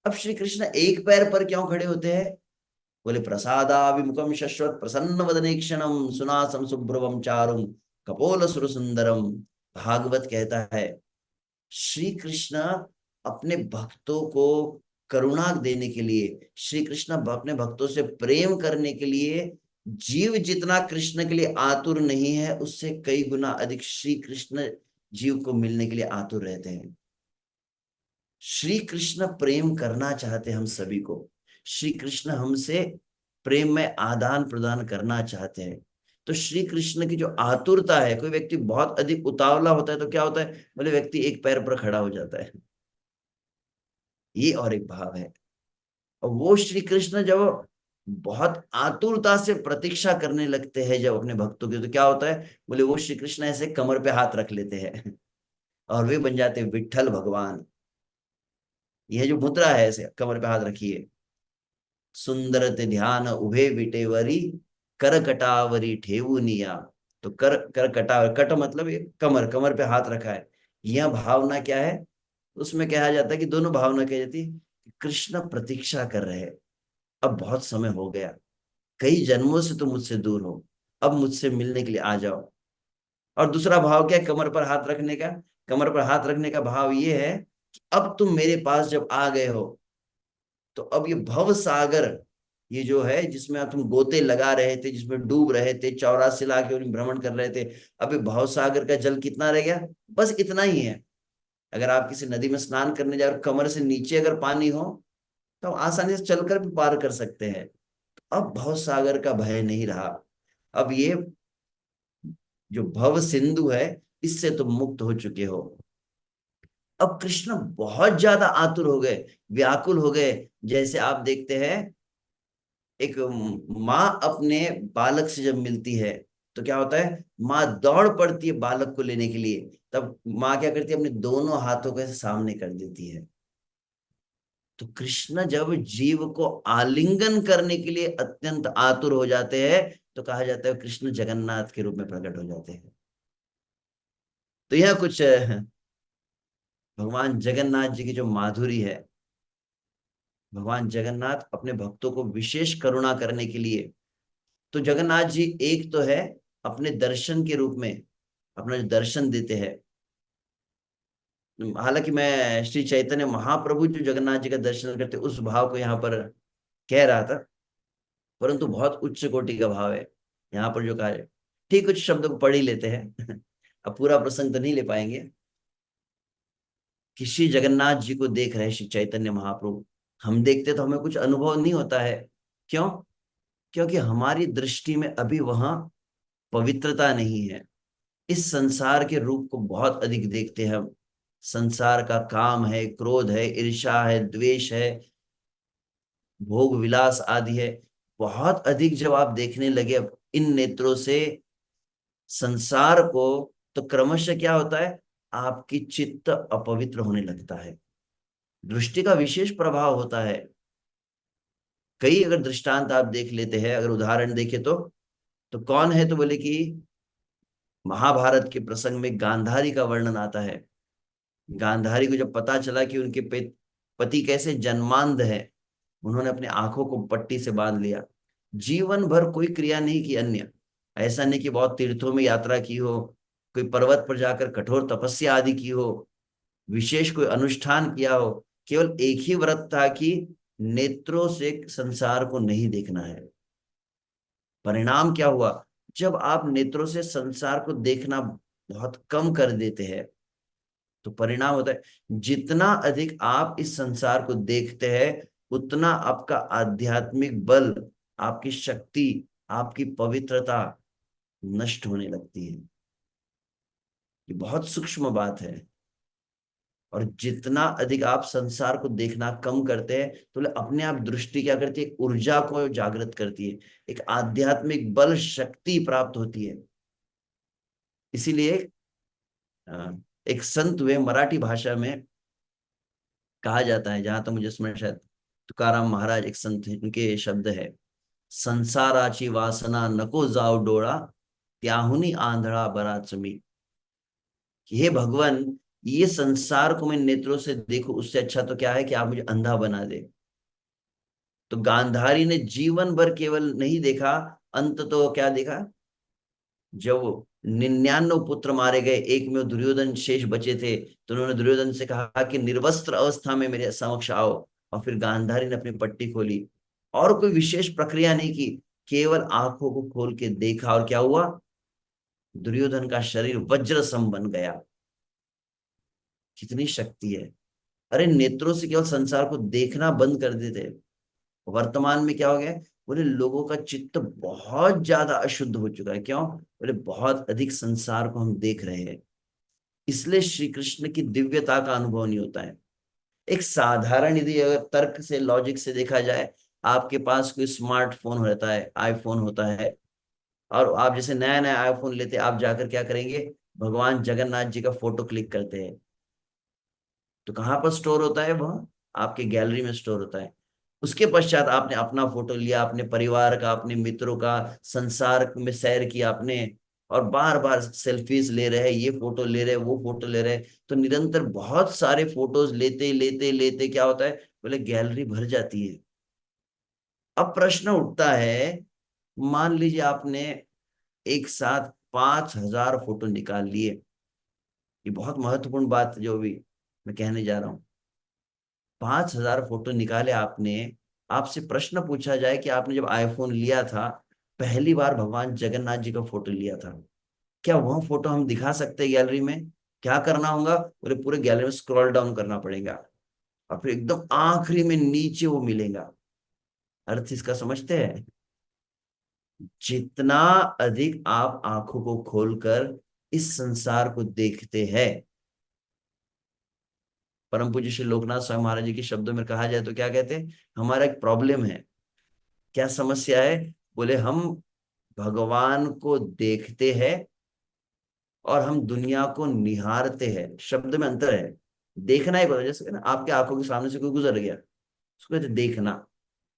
अब श्री कृष्ण एक पैर पर क्यों खड़े होते हैं बोले प्रसादाभिमुखम शश्वत प्रसन्न वदने क्षणम सुनासम सुब्रवम चारुम कपोल सुर सुंदरम। भागवत कहता है श्री कृष्ण अपने भक्तों को करुणा देने के लिए श्री कृष्ण अपने भक्तों से प्रेम करने के लिए जीव जितना कृष्ण के लिए आतुर नहीं है, उससे कई गुना अधिक श्री कृष्ण जीव को मिलने के लिए आतुर रहते हैं। श्री कृष्ण प्रेम करना चाहते हैं हम सभी को। श्री कृष्ण हमसे प्रेम में आदान प्रदान करना चाहते हैं। तो श्री कृष्ण की जो आतुरता है, कोई व्यक्ति बहुत अधिक उतावला होता है तो क्या होता है, बोले व्यक्ति एक पैर पर खड़ा हो जाता है। ये और एक भाव है। और वो श्री कृष्ण जब बहुत आतुरता से प्रतीक्षा करने लगते हैं जब अपने भक्तों की, तो क्या होता है, बोले वो श्री कृष्ण ऐसे कमर पे हाथ रख लेते हैं और वे बन जाते हैं विट्ठल भगवान। यह जो मुद्रा है, ऐसे कमर पे हाथ रखिए, सुंदरते ध्यान उभे विटेवरी, कर कटावरी ठेवुनिया। तो कर कर कटावर, कट मतलब ये कमर, कमर पे हाथ रखा है। यह भावना क्या है, उसमें कहा जाता है कि दोनों भावना कही जाती है कि कृष्ण प्रतीक्षा कर रहे हैं। अब बहुत समय हो गया, कई जन्मों से तुम मुझसे दूर हो, अब मुझसे मिलने के लिए आ जाओ। और दूसरा भाव क्या है कमर पर हाथ रखने का, कमर पर हाथ रखने का भाव ये है कि अब तुम मेरे पास जब आ गए हो, तो अब ये भव सागर, ये जो है जिसमें अब तुम गोते लगा रहे थे, जिसमें डूब रहे थे, 84 लाख योनि भ्रमण कर रहे थे, अब ये भव सागर का जल कितना रह गया, बस इतना ही है। अगर आप किसी नदी में स्नान करने जाए और कमर से नीचे अगर पानी हो, तो हम आसानी से चलकर भी पार कर सकते हैं। अब भव सागर का भय नहीं रहा। अब ये जो भव सिंधु है, इससे तुम मुक्त हो चुके हो। अब कृष्ण बहुत ज्यादा आतुर हो गए, व्याकुल हो गए। जैसे आप देखते हैं, एक माँ अपने बालक से जब मिलती है, तो क्या होता है, माँ दौड़ पड़ती है बालक को लेने के लिए। तब माँ क्या करती है, अपने दोनों हाथों को ऐसे सामने कर देती है। तो कृष्ण जब जीव को आलिंगन करने के लिए अत्यंत आतुर हो जाते हैं, तो कहा जाता है कृष्ण जगन्नाथ के रूप में प्रकट हो जाते हैं। तो यह कुछ भगवान जगन्नाथ जी की जो माधुरी है। भगवान जगन्नाथ अपने भक्तों को विशेष करुणा करने के लिए, तो जगन्नाथ जी एक तो है अपने दर्शन के रूप में, अपना जो दर्शन देते हैं। हालांकि मैं श्री चैतन्य महाप्रभु जो जगन्नाथ जी का दर्शन करते उस भाव को यहाँ पर कह रहा था, परंतु बहुत उच्च कोटि का भाव है यहाँ पर जो कहा है। ठीक, कुछ शब्दों को पढ़ ही लेते हैं अब पूरा प्रसंग तो नहीं ले पाएंगे। कि श्री जगन्नाथ जी को देख रहे हैं श्री चैतन्य महाप्रभु, हम देखते तो हमें कुछ अनुभव नहीं होता है। क्यों? क्योंकि हमारी दृष्टि में अभी वहां पवित्रता नहीं है। इस संसार के रूप को बहुत अधिक देखते हैं हम। संसार का काम है, क्रोध है, ईर्ष्या है, द्वेष है, भोग विलास आदि है। बहुत अधिक जब आप देखने लगे अब इन नेत्रों से संसार को, तो क्रमशः क्या होता है, आपकी चित्त अपवित्र होने लगता है। दृष्टि का विशेष प्रभाव होता है। कई अगर दृष्टांत आप देख लेते हैं, अगर उदाहरण देखे तो कौन है, तो बोले कि महाभारत के प्रसंग में गांधारी का वर्णन आता है। गांधारी को जब पता चला कि उनके पति कैसे जन्मांध है, उन्होंने अपने आंखों को पट्टी से बांध लिया। जीवन भर कोई क्रिया नहीं की अन्य, ऐसा नहीं कि बहुत तीर्थों में यात्रा की हो, कोई पर्वत पर जाकर कठोर तपस्या आदि की हो, विशेष कोई अनुष्ठान किया हो। केवल एक ही व्रत था कि नेत्रों से संसार को नहीं देखना है। परिणाम क्या हुआ, जब आप नेत्रों से संसार को देखना बहुत कम कर देते हैं, तो परिणाम होता है जितना अधिक आप इस संसार को देखते हैं, उतना आपका आध्यात्मिक बल, आपकी शक्ति, आपकी पवित्रता नष्ट होने लगती है। ये बहुत सूक्ष्म बात है। और जितना अधिक आप संसार को देखना कम करते हैं, तो अपने आप दृष्टि क्या करती है, ऊर्जा को जागृत करती है, एक आध्यात्मिक बल शक्ति प्राप्त होती है। इसीलिए अ, एक संत हुए मराठी भाषा में कहा जाता है, जहां तक मुझे स्मरण, शायद तुकाराम महाराज एक संत हैं, उनके शब्द है, संसाराची वासना नको जाव डोळा, त्याहुनी आंधळा बराच मी। कि हे भगवान, ये संसार को मैं नेत्रों से देखूं, उससे अच्छा तो क्या है कि आप मुझे अंधा बना दे। तो गांधारी ने जीवन भर केवल नहीं देखा, अंत तो क्या देखा, जब 99 पुत्र मारे गए, एक में दुर्योधन शेष बचे थे, तो उन्होंने दुर्योधन से कहा कि निर्वस्त्र अवस्था में मेरे समक्ष आओ। और फिर गांधारी ने अपनी पट्टी खोली, और कोई विशेष प्रक्रिया नहीं की, केवल आंखों को खोल के देखा और क्या हुआ, दुर्योधन का शरीर वज्र सम बन गया। कितनी शक्ति है। अरे नेत्रों से केवल संसार को देखना बंद कर देते, वर्तमान में क्या हो गया है? बोले लोगों का चित्त बहुत ज्यादा अशुद्ध हो चुका है। क्यों? बोले बहुत अधिक संसार को हम देख रहे हैं, इसलिए श्री कृष्ण की दिव्यता का अनुभव नहीं होता है। एक साधारण यदि अगर तर्क से लॉजिक से देखा जाए, आपके पास कोई स्मार्टफोन रहता है, आईफोन होता है, और आप जैसे नया नया आईफोन लेते आप जाकर क्या करेंगे, भगवान जगन्नाथ जी का फोटो क्लिक करते हैं। तो कहाँ पर स्टोर होता है? वह आपके गैलरी में स्टोर होता है। उसके पश्चात आपने अपना फोटो लिया, अपने परिवार का, अपने मित्रों का, संसार में सैर किया आपने, और बार बार सेल्फीज ले रहे हैं, ये फोटो ले रहे हैं, वो फोटो ले रहे हैं, तो निरंतर बहुत सारे फोटोज लेते लेते लेते क्या होता है, बोले गैलरी भर जाती है। अब प्रश्न उठता है, मान लीजिए आपने एक साथ 5,000 फोटो निकाल लिए। ये बहुत महत्वपूर्ण बात जो भी मैं कहने जा रहा हूं। 5,000 फोटो निकाले आपने, आपसे प्रश्न पूछा जाए कि आपने जब आईफोन लिया था, पहली बार भगवान जगन्नाथ जी का फोटो लिया था, क्या वह फोटो हम दिखा सकते हैं गैलरी में? क्या करना होगा? पूरे पूरे गैलरी में स्क्रॉल डाउन करना पड़ेगा, और फिर एकदम आखिरी में नीचे वो मिलेगा। अर्थ इसका समझते हैं? जितना अधिक आप आंखों को खोलकर इस संसार को देखते हैं, परम पूज्य श्री लोकनाथ स्वामी महाराज जी के शब्दों में कहा जाए तो क्या कहते हैं, हमारा एक प्रॉब्लम है। क्या समस्या है? बोले हम भगवान को देखते हैं और हम दुनिया को निहारते हैं, शब्द में अंतर है। देखना एक होता है, जैसे ना आपके आंखों के सामने से कोई गुजर गया, उसको कहते हैं देखना।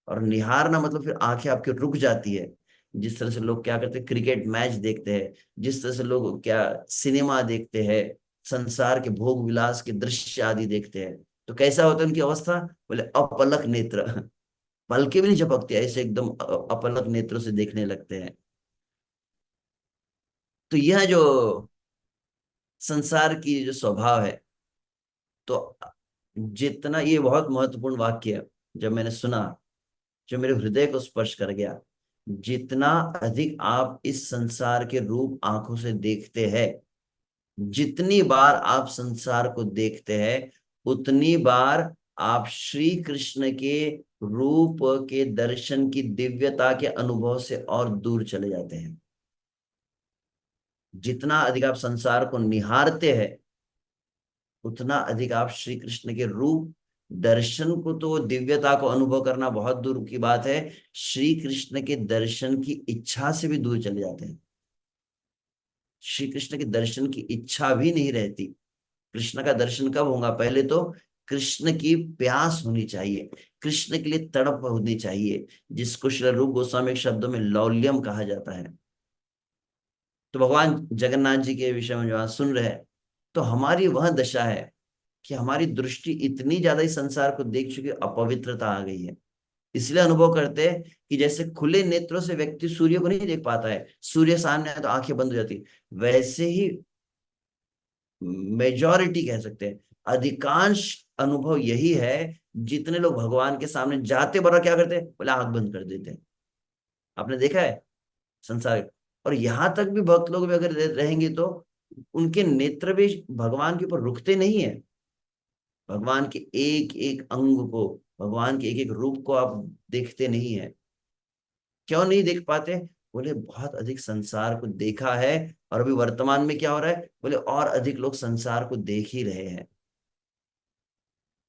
और निहारना मतलब फिर आंखें आपकी रुक जाती है। जिस तरह से लोग क्या करते हैं, क्रिकेट मैच देखते हैं, जिस तरह से लोग क्या सिनेमा देखते हैं, संसार के भोग विलास के दृश्य आदि देखते हैं, तो कैसा होता है उनकी अवस्था? बोले अपलक नेत्र, पलके भी नहीं झपकती, ऐसे एकदम अपलक नेत्रों से देखने लगते हैं। तो यह जो संसार की जो स्वभाव है, तो जितना, ये बहुत महत्वपूर्ण वाक्य है, जब मैंने सुना, जो मेरे हृदय को स्पर्श कर गया। जितना अधिक आप इस संसार के रूप आंखों से देखते हैं, जितनी बार आप संसार को देखते हैं, उतनी बार आप श्री कृष्ण के रूप के दर्शन की दिव्यता के अनुभव से और दूर चले जाते हैं। जितना अधिक आप संसार को निहारते हैं, उतना अधिक आप श्री कृष्ण के रूप दर्शन को, तो दिव्यता को अनुभव करना बहुत दूर की बात है, श्री कृष्ण के दर्शन की इच्छा से भी दूर चले जाते हैं। श्री कृष्ण के दर्शन की इच्छा भी नहीं रहती। कृष्ण का दर्शन कब होगा? पहले तो कृष्ण की प्यास होनी चाहिए, कृष्ण के लिए तड़प होनी चाहिए, जिसको श्री रूप गोस्वामी के शब्दों में लौल्यम कहा जाता है। तो भगवान जगन्नाथ जी के विषय में जो आज सुन रहे हैं, तो हमारी वह दशा है कि हमारी दृष्टि इतनी ज्यादा इस संसार को देख चुकी, अपवित्रता आ गई है। इसलिए अनुभव करते हैं कि जैसे खुले नेत्रों से व्यक्ति सूर्य को नहीं देख पाता है, सूर्य सामने आए तो आंखें बंद हो जाती, वैसे ही मेजॉरिटी कह सकते हैं, अधिकांश अनुभव यही है। जितने लोग भगवान के सामने जाते बड़ा क्या करते हैं, बोले आंख बंद कर देते हैं। आपने देखा है संसार। और यहां तक भी भक्त लोग भी अगर रहेंगे तो उनके नेत्र भी भगवान के ऊपर रुकते नहीं है। भगवान के एक एक अंग को, भगवान के एक एक रूप को आप देखते नहीं है। क्यों नहीं देख पाते? बोले बहुत अधिक संसार को देखा है, और अभी वर्तमान में क्या हो रहा है, बोले और अधिक लोग संसार को देख ही रहे हैं।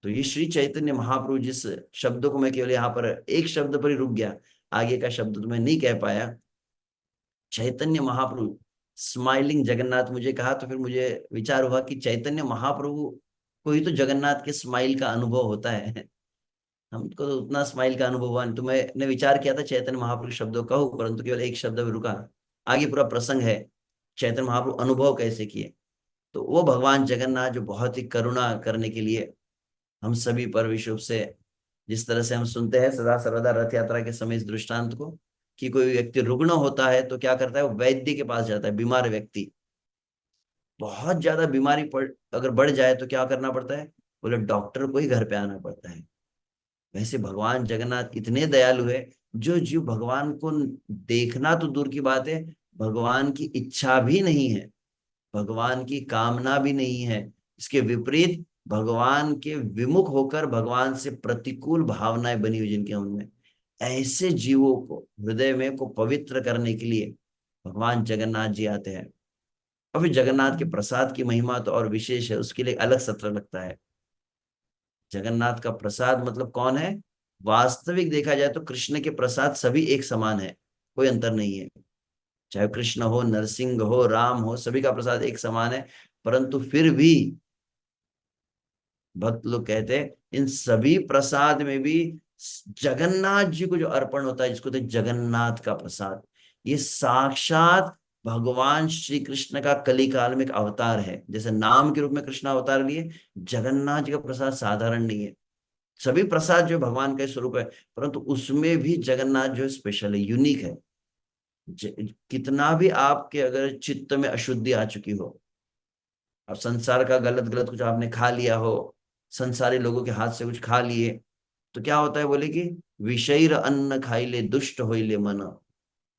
तो ये श्री चैतन्य महाप्रभु, जिस शब्दों को मैं केवल यहाँ पर एक शब्द पर ही रुक गया, आगे का शब्द तो मैं नहीं कह पाया, चैतन्य महाप्रभु, स्माइलिंग जगन्नाथ मुझे कहा, तो फिर मुझे विचार हुआ कि चैतन्य महाप्रभु को ही तो जगन्नाथ के स्माइल का अनुभव होता है। हमको तो उतना स्माइल का अनुभव हुआ नहीं, तो मैंने विचार किया था चैतन्य महाप्रभु के शब्दों का कहूं, परंतु केवल एक शब्द में रुका। आगे पूरा प्रसंग है, चैतन्य महाप्रभु अनुभव कैसे किए। तो वो भगवान जगन्नाथ जो बहुत ही करुणा करने के लिए हम सभी पर विशुभ से, जिस तरह से हम सुनते हैं सदा सर्वदा रथ यात्रा के समय इस दृष्टांत को, कि कोई व्यक्ति रुग्ण होता है तो क्या करता है, वो वैद्य के पास जाता है। बीमार व्यक्ति, बहुत ज्यादा बीमारी पड़ अगर बढ़ जाए तो क्या करना पड़ता है, बोले डॉक्टर को ही घर पे आना पड़ता है। वैसे भगवान जगन्नाथ इतने दयालु है, जो जीव भगवान को देखना तो दूर की बात है, भगवान की इच्छा भी नहीं है, भगवान की कामना भी नहीं है, इसके विपरीत भगवान के विमुख होकर भगवान से प्रतिकूल भावनाएं बनी हुई जिनके उनमें, ऐसे जीवों को हृदय में को पवित्र करने के लिए भगवान जगन्नाथ जी आते हैं। और फिर जगन्नाथ के प्रसाद की महिमा तो और विशेष है, उसके लिए अलग सत्र लगता है। जगन्नाथ का प्रसाद मतलब कौन है? वास्तविक देखा जाए तो कृष्ण के प्रसाद सभी एक समान है, कोई अंतर नहीं है। चाहे कृष्ण हो, नरसिंह हो, राम हो, सभी का प्रसाद एक समान है। परंतु फिर भी भक्त लोग कहते हैं इन सभी प्रसाद में भी जगन्नाथ जी को जो अर्पण होता है, जिसको कहते हैं जगन्नाथ का प्रसाद, ये साक्षात भगवान श्री कृष्ण का कली काल में एक अवतार है। जैसे नाम के रूप में कृष्ण अवतार लिए, जगन्नाथ जी का प्रसाद साधारण नहीं है। सभी प्रसाद जो भगवान का स्वरूप है, परंतु उसमें भी जगन्नाथ जो है स्पेशल है, यूनिक है। कितना भी आपके अगर चित्त में अशुद्धि आ चुकी हो, अब संसार का गलत गलत कुछ आपने खा लिया हो, संसारी लोगों के हाथ से कुछ खा लिए, तो क्या होता है बोले कि विषैर अन्न खाई ले दुष्ट होई ले मन।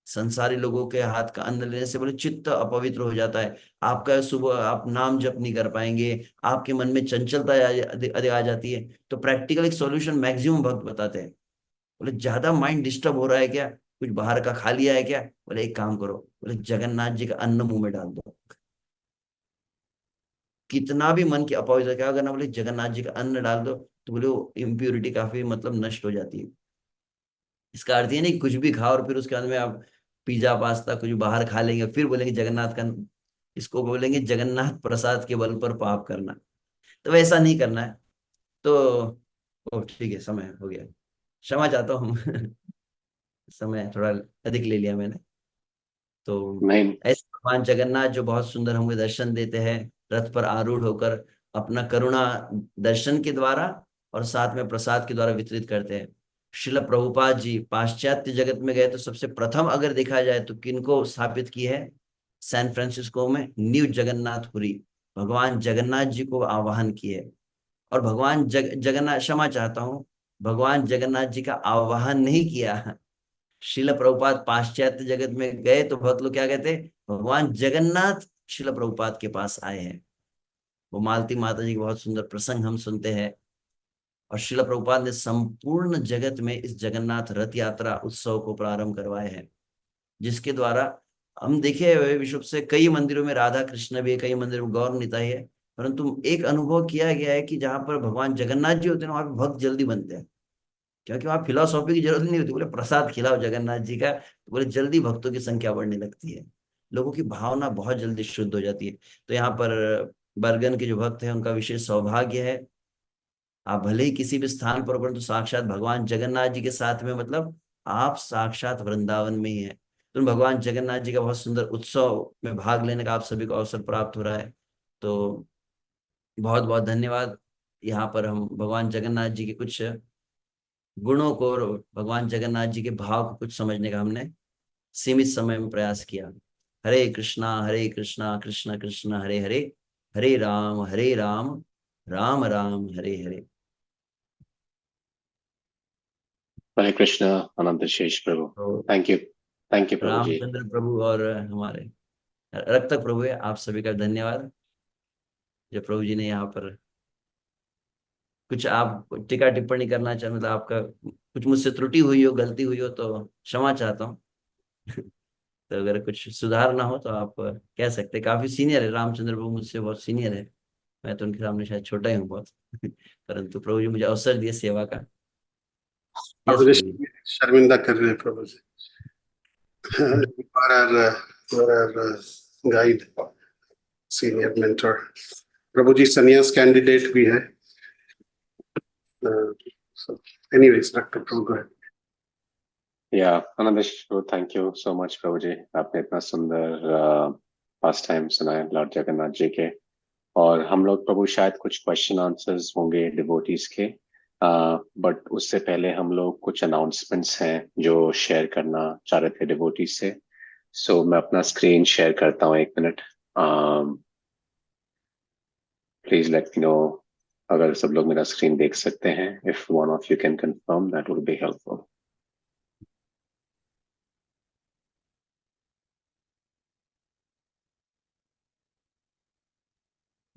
संसारी लोगों के हाथ का अन्न लेने से बोले चित्त अपवित्र हो जाता है, आपका सुबह आप नाम जप नहीं कर पाएंगे, आपके मन में चंचलता आ जाती है। तो प्रैक्टिकल एक सॉल्यूशन मैक्सिमम भक्त बताते हैं। बोले ज्यादा माइंड डिस्टर्ब हो रहा है क्या, कुछ बाहर का खा लिया है क्या, बोले एक काम करो, बोले जगन्नाथ जी का अन्न मुंह में डाल दो। कितना भी मन की अपवित्रता क्या करना, बोले जगन्नाथ जी का अन्न डाल दो, तो बोले वो इम्प्योरिटी काफी मतलब नष्ट हो जाती है। इसका अर्थ ये नहीं कुछ भी खाओ और फिर उसके बाद में आप पिज्जा पास्ता कुछ बाहर खा लेंगे फिर बोलेंगे जगन्नाथ का, इसको बोलेंगे जगन्नाथ प्रसाद के बल पर पाप करना। तो वैसा नहीं करना है। तो ओ ठीक है, समय हो गया, क्षमा चाहता हूँ। समय थोड़ा अधिक ले लिया मैंने। तो नहीं। ऐसे भगवान जगन्नाथ जो बहुत सुंदर हमें दर्शन देते हैं, रथ पर आरूढ़ होकर अपना करुणा दर्शन के द्वारा और साथ में प्रसाद के द्वारा वितरित करते हैं। शिल प्रभुपाद जी पाश्चात्य जगत में गए तो सबसे प्रथम अगर देखा जाए तो किनको स्थापित की है? सैन फ्रांसिस्को में न्यू जगन्नाथपुरी, भगवान जगन्नाथ जी को आवाहन किए। और भगवान जगन्नाथ, क्षमा चाहता हूँ, भगवान जगन्नाथ जी का आवाहन नहीं किया। शिल प्रभुपाद पाश्चात्य जगत में गए तो भक्त लोग क्या कहते हैं, भगवान जगन्नाथ शिल प्रभुपाद के पास आए हैं। वो मालती माता जी के बहुत सुंदर प्रसंग हम सुनते हैं। और शिल प्रभुपाद ने संपूर्ण जगत में इस जगन्नाथ रथ यात्रा उत्सव को प्रारंभ करवाए हैं, जिसके द्वारा हम देखे हुए विश्व से कई मंदिरों में राधा कृष्ण भी है, कई मंदिरों में गौर निताई है, परंतु एक अनुभव किया गया है कि जहां पर भगवान जगन्नाथ जी होते हैं वहां पे भक्त जल्दी बनते हैं। क्योंकि वहां फिलोसॉफी की जरूरत नहीं होती, बोले प्रसाद खिलाओ जगन्नाथ जी का, तो बोले जल्दी भक्तों की संख्या बढ़ने लगती है, लोगों की भावना बहुत जल्दी शुद्ध हो जाती है। तो यहाँ पर बरगन के जो भक्त हैं उनका विशेष सौभाग्य है। आप भले ही किसी भी स्थान पर हो, परंतु साक्षात भगवान जगन्नाथ जी के साथ में मतलब आप साक्षात वृंदावन में ही है। तो भगवान जगन्नाथ जी का बहुत सुंदर उत्सव में भाग लेने का आप सभी को अवसर प्राप्त हो रहा है। तो बहुत बहुत धन्यवाद। यहाँ पर हम भगवान जगन्नाथ जी के कुछ गुणों को और भगवान जगन्नाथ जी के भाव को कुछ समझने का हमने सीमित समय में प्रयास किया। हरे कृष्णा कृष्ण कृष्ण हरे हरे, हरे राम राम राम हरे हरे। हरे कृष्णा। अनंत शेष प्रभु। तो थैंक यू प्रभु जी। रामचंद्र प्रभु और हमारे रक्तक प्रभु है, आप सभी का धन्यवाद जो प्रभु जी ने यहाँ पर कुछ आप टीका टिप्पणी करना चाहे, मतलब आपका कुछ मुझसे त्रुटि हुई हो, गलती हुई हो तो क्षमा चाहता हूँ। तो अगर कुछ सुधार ना हो तो आप कह सकते हैं। काफी सीनियर है रामचंद्र प्रभु, मुझसे बहुत सीनियर है, मैं तो उनके सामने शायद छोटा ही हूँ बहुत। परंतु प्रभु जी मुझे अवसर दिए सेवा का। यस प्रभु प्रभु जी। जी शर्मिंदा कर रहे हैं प्रभु जी। You are our guide, senior mentor. प्रभु जी संन्यास कैंडिडेट भी है। So, anyways, Dr. Prabhu, go ahead. या अनंत शेष प्रभु, थैंक यू सो मच प्रभु जी। आपने इतना सुंदर पास्ट टाइम सुनाया लॉर्ड जगन्नाथ जी के। और हम लोग प्रभु शायद कुछ क्वेश्चन आंसर्स होंगे डिवोटीज के, बट उससे पहले हम लोग कुछ अनाउंसमेंट्स हैं जो शेयर करना चाह रहे थे डिवोटीज से। सो मैं अपना स्क्रीन शेयर करता हूँ, एक minute. Please let me know अगर सब लोग मेरा स्क्रीन देख सकते हैं। If one of you can confirm that would be helpful.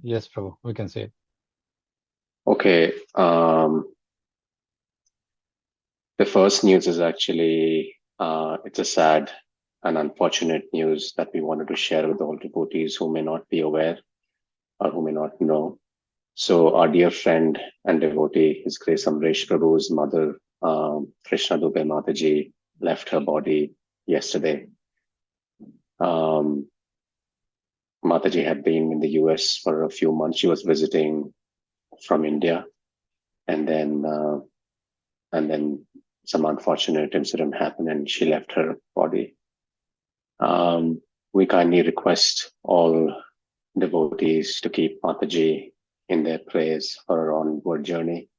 Yes, Prabhu, we can see it. Okay. The first news is actually it's a sad and unfortunate news that we wanted to share with all devotees who may not be aware or who may not know. So our dear friend and devotee, His Grace Amresh Prabhu's mother, Krishna Dubey Mataji, left her body yesterday. Mataji had been in the US for a few months. She was visiting from India, and then some unfortunate incident happened, and she left her body. We kindly request all devotees to keep Mataji in their prayers for her onward journey.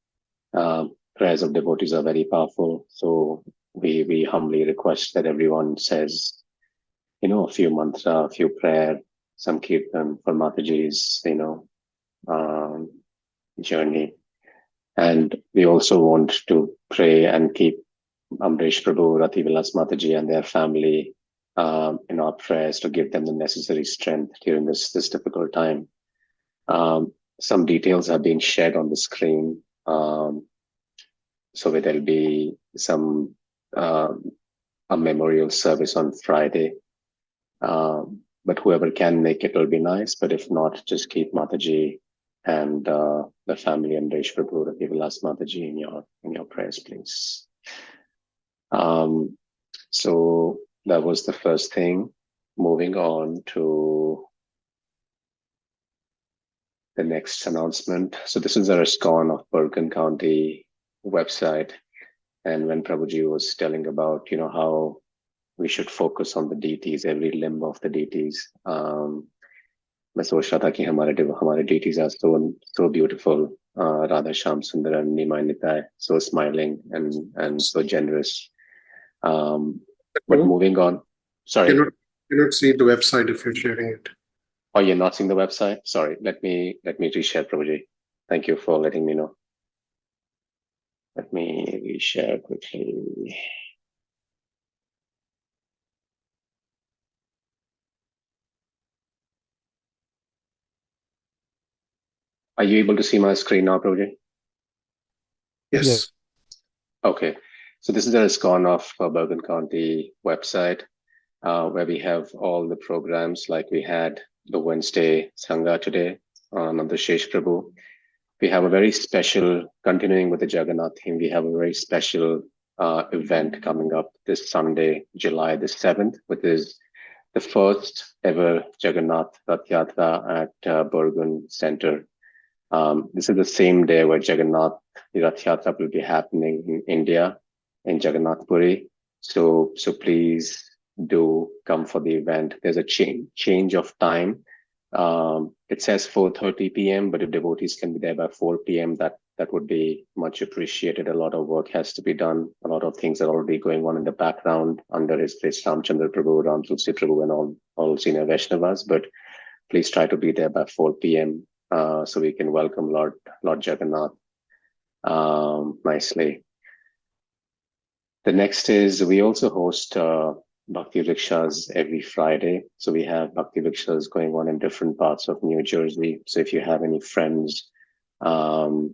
Prayers of devotees are very powerful, so we humbly request that everyone says, a few mantra, a few prayer, some kirtan for Mataji's, journey. And we also want to pray and keep Amresh Prabhu, Rati Vilas Mataji and their family in our prayers to give them the necessary strength during this difficult time. Some details have been shared on the screen. So there'll be a memorial service on Friday. But whoever can make it will be nice. But if not, just keep Mataji and the family and Amresh Prabhu, Rati Vilas Mataji in your prayers, please. So that was the first thing. Moving on to the next announcement. So this is our ISKCON of Bergen County website. And when Prabhuji was telling about, how we should focus on the deities, every limb of the deities. मैं सोच रहा था कि हमारे deities are so beautiful. Radha Shyam Sundar and Nimai Nitai, so smiling and so generous. But moving on, sorry. You cannot see the website if you're sharing it. Oh, you're not seeing the website? Sorry, let me reshare, Prabhuji. Thank you for letting me know. Let me reshare quickly. Are you able to see my screen now, Prabhuji? Yes. Yes. Okay. So this is the ISKCON of Bergen County website, where we have all the programs, like we had the Wednesday Sangha today on the Shesh Prabhu. We have a very special, continuing with the Jagannath theme, we have a very special event coming up this Sunday, July the 7th, which is the first ever Jagannath Rath Yatra at Bergen Center. This is the same day where Jagannath Rath Yatra will be happening in India, in Jagannath Puri. So please do come for the event. There's a change of time. It says 4:30 p.m., but if devotees can be there by 4 p.m., that would be much appreciated. A lot of work has to be done. A lot of things are already going on in the background under His Grace Ramchandra Prabhu, Ram Tulsi Prabhu, and all senior Vaishnavas. But please try to be there by 4 p.m. So we can welcome Lord Jagannath nicely. The next is we also host Bhakti Rikshas every Friday. So we have Bhakti Rikshas going on in different parts of New Jersey. So if you have any friends or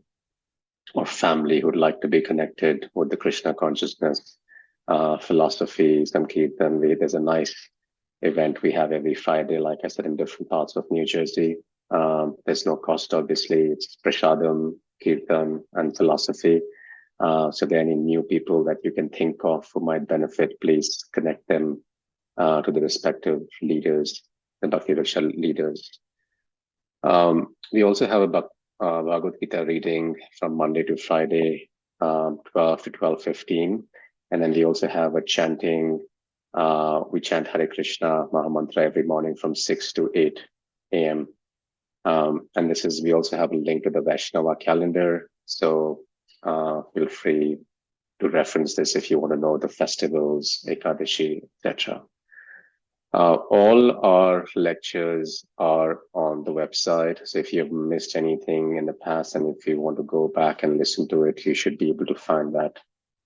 family who would like to be connected with the Krishna consciousness, philosophy, Sankirtan, there's a nice event we have every Friday, like I said, in different parts of New Jersey. There's no cost, obviously. It's Prashadam, Kirtan, and philosophy. So if there are any new people that you can think of who might benefit, please connect them to the respective leaders, the Bhakti Riksha leaders. We also have a Bhagavad Gita reading from Monday to Friday, 12 to 12:15. And then we also have a chanting. We chant Hare Krishna Mahamantra every morning from 6 to 8 a.m. And we also have a link to the Vaishnava calendar. So feel free to reference this if you want to know the festivals, Ekadashi, etc. All our lectures are on the website. So if you have missed anything in the past and if you want to go back and listen to it, you should be able to find that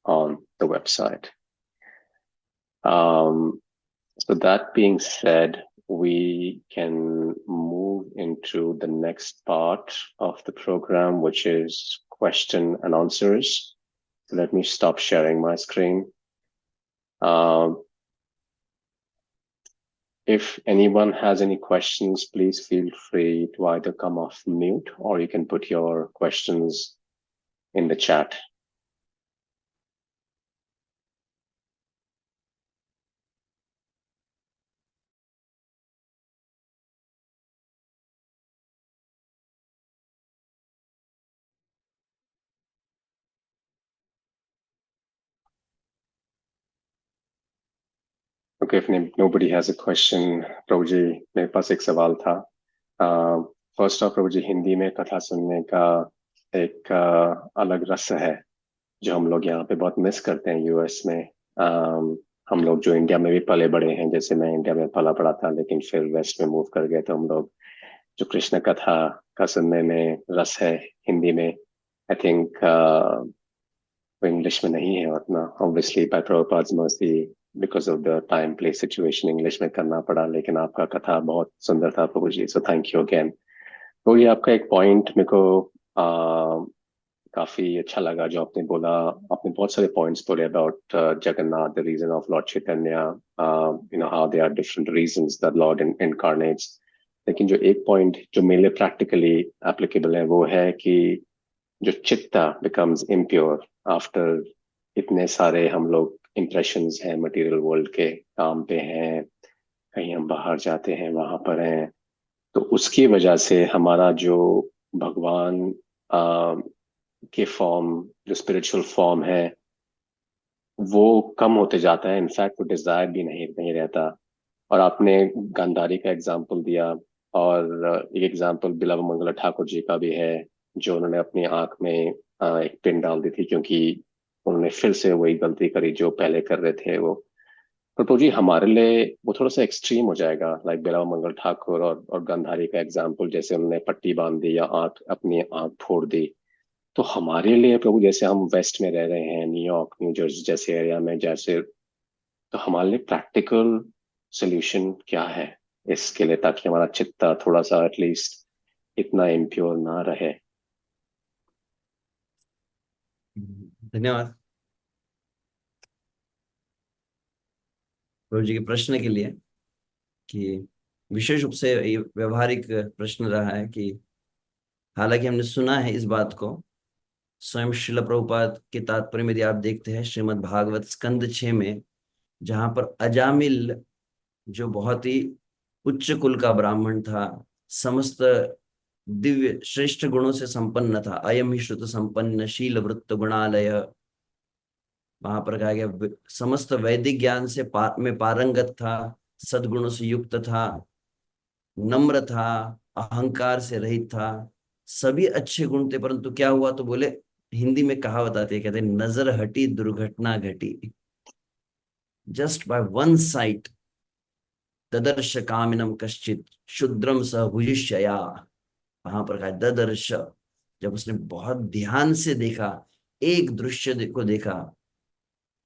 on the website. So that being said, we can move into the next part of the program, which is question and answers. So let me stop sharing my screen. If anyone has any questions, please feel free to either come off mute or you can put your questions in the chat. Okay, if nobody has a question, प्रभु जी मेरे पास एक सवाल था. First of प्रभु जी, हिंदी में कथा सुनने का एक अलग रस है जो हम लोग यहाँ पे बहुत मिस करते हैं यूएस में. हम लोग जो इंडिया में भी पले बड़े हैं, जैसे मैं इंडिया में पला पड़ा था लेकिन फिर वेस्ट में मूव कर गए, तो हम लोग जो कृष्ण कथा का सुनने में रस है हिंदी में, आई थिंक वो इंग्लिश में नहीं है उतना. Obviously by Prabhupada mercy, because of the time place situation, English में करना पड़ा, लेकिन आपका कथा बहुत सुंदर था Prabhu ji. So thank you again. तो ये आपका एक पॉइंट मेरे को काफी अच्छा लगा जो आपने बोला. आपने बहुत सारे पॉइंट्स बोले about Jagannath, the reason of Lord Chaitanya, you know how they are different reasons that Lord incarnates. लेकिन जो एक पॉइंट जो मेरे लिए प्रैक्टिकली एप्लीकेबल है वो है कि जो चित्ता बिकम्स इम्प्योर आफ्टर इतने सारे हम लोग इम्प्रेशंस हैं मटेरियल वर्ल्ड के, काम पे हैं, कहीं हम बाहर जाते हैं वहां पर हैं, तो उसकी वजह से हमारा जो भगवान के फॉर्म, जो स्पिरिचुअल फॉर्म है, वो कम होते जाता है. इनफैक्ट वो डिजायर भी नहीं रहता. और आपने गांधारी का एग्जाम्पल दिया, और एक एग्जाम्पल बिलाव मंगला ठाकुर जी का भी है, जो उन्होंने अपनी आंख में एक पिन डाल दी थी क्योंकि उन्होंने फिर से वही गलती करी जो पहले कर रहे थे वो. तो जी हमारे लिए वो थोड़ा सा एक्सट्रीम हो जाएगा, लाइक बिलाव मंगल ठाकुर और गंधारी का एग्जाम्पल, जैसे उन्होंने पट्टी बांध दी या अपनी आंख फोड़ दी. तो हमारे लिए प्रभु, जैसे हम वेस्ट में रह रहे हैं, न्यूयॉर्क न्यू जर्सी जैसे एरिया में, जैसे, तो हमारे लिए प्रैक्टिकल सोल्यूशन क्या है इसके लिए, ताकि हमारा चित्ता थोड़ा सा एटलीस्ट इतना इम्प्योर ना रहे. धन्यवाद प्रभु जी के प्रश्न के लिए, कि विशेष रूप से ये व्यवहारिक प्रश्न रहा है. कि हालांकि हमने सुना है इस बात को, स्वयं श्रील प्रभुपाद के तात्पर्य में यदि आप देखते हैं श्रीमद् भागवत स्कंद 6 में, जहां पर अजामिल जो बहुत ही उच्च कुल का ब्राह्मण था, समस्त दिव्य श्रेष्ठ गुणों से संपन्न था, अयम ही श्रुत संपन्न शील वृत्त गुणालय, वहां पर कहा गया समस्त वैदिक ज्ञान से में पारंगत था, सद्गुणों से युक्त था, नम्र था, अहंकार से रहित था, सभी अच्छे गुण थे. परंतु क्या हुआ, तो बोले, हिंदी में कहावत आती है, कहते हैं, नजर हटी दुर्घटना घटी. जस्ट बाय वन साइट ददर्श कामिनम कश्चित शुद्रम सह भुजिष्यया. वहां पर कहा ददर्श, जब उसने बहुत ध्यान से देखा, एक दृश्य को देखा,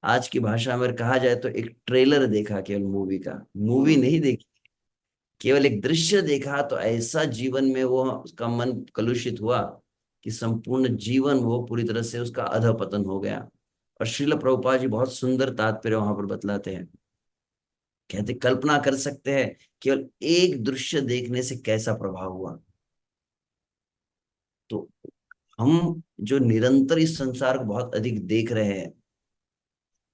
आज की भाषा में कहा जाए तो एक ट्रेलर देखा, केवल मूवी का, मूवी नहीं देखी, केवल एक दृश्य देखा, तो ऐसा जीवन में वो उसका मन कलुषित हुआ कि संपूर्ण जीवन वो पूरी तरह से उसका अधपतन हो गया. और श्रील प्रभुपाद जी बहुत सुंदर तात्पर्य वहां पर बतलाते हैं. कहते, कल्पना कर सकते हैं केवल एक दृश्य देखने से कैसा प्रभाव हुआ. तो हम जो निरंतर इस संसार को बहुत अधिक देख रहे हैं,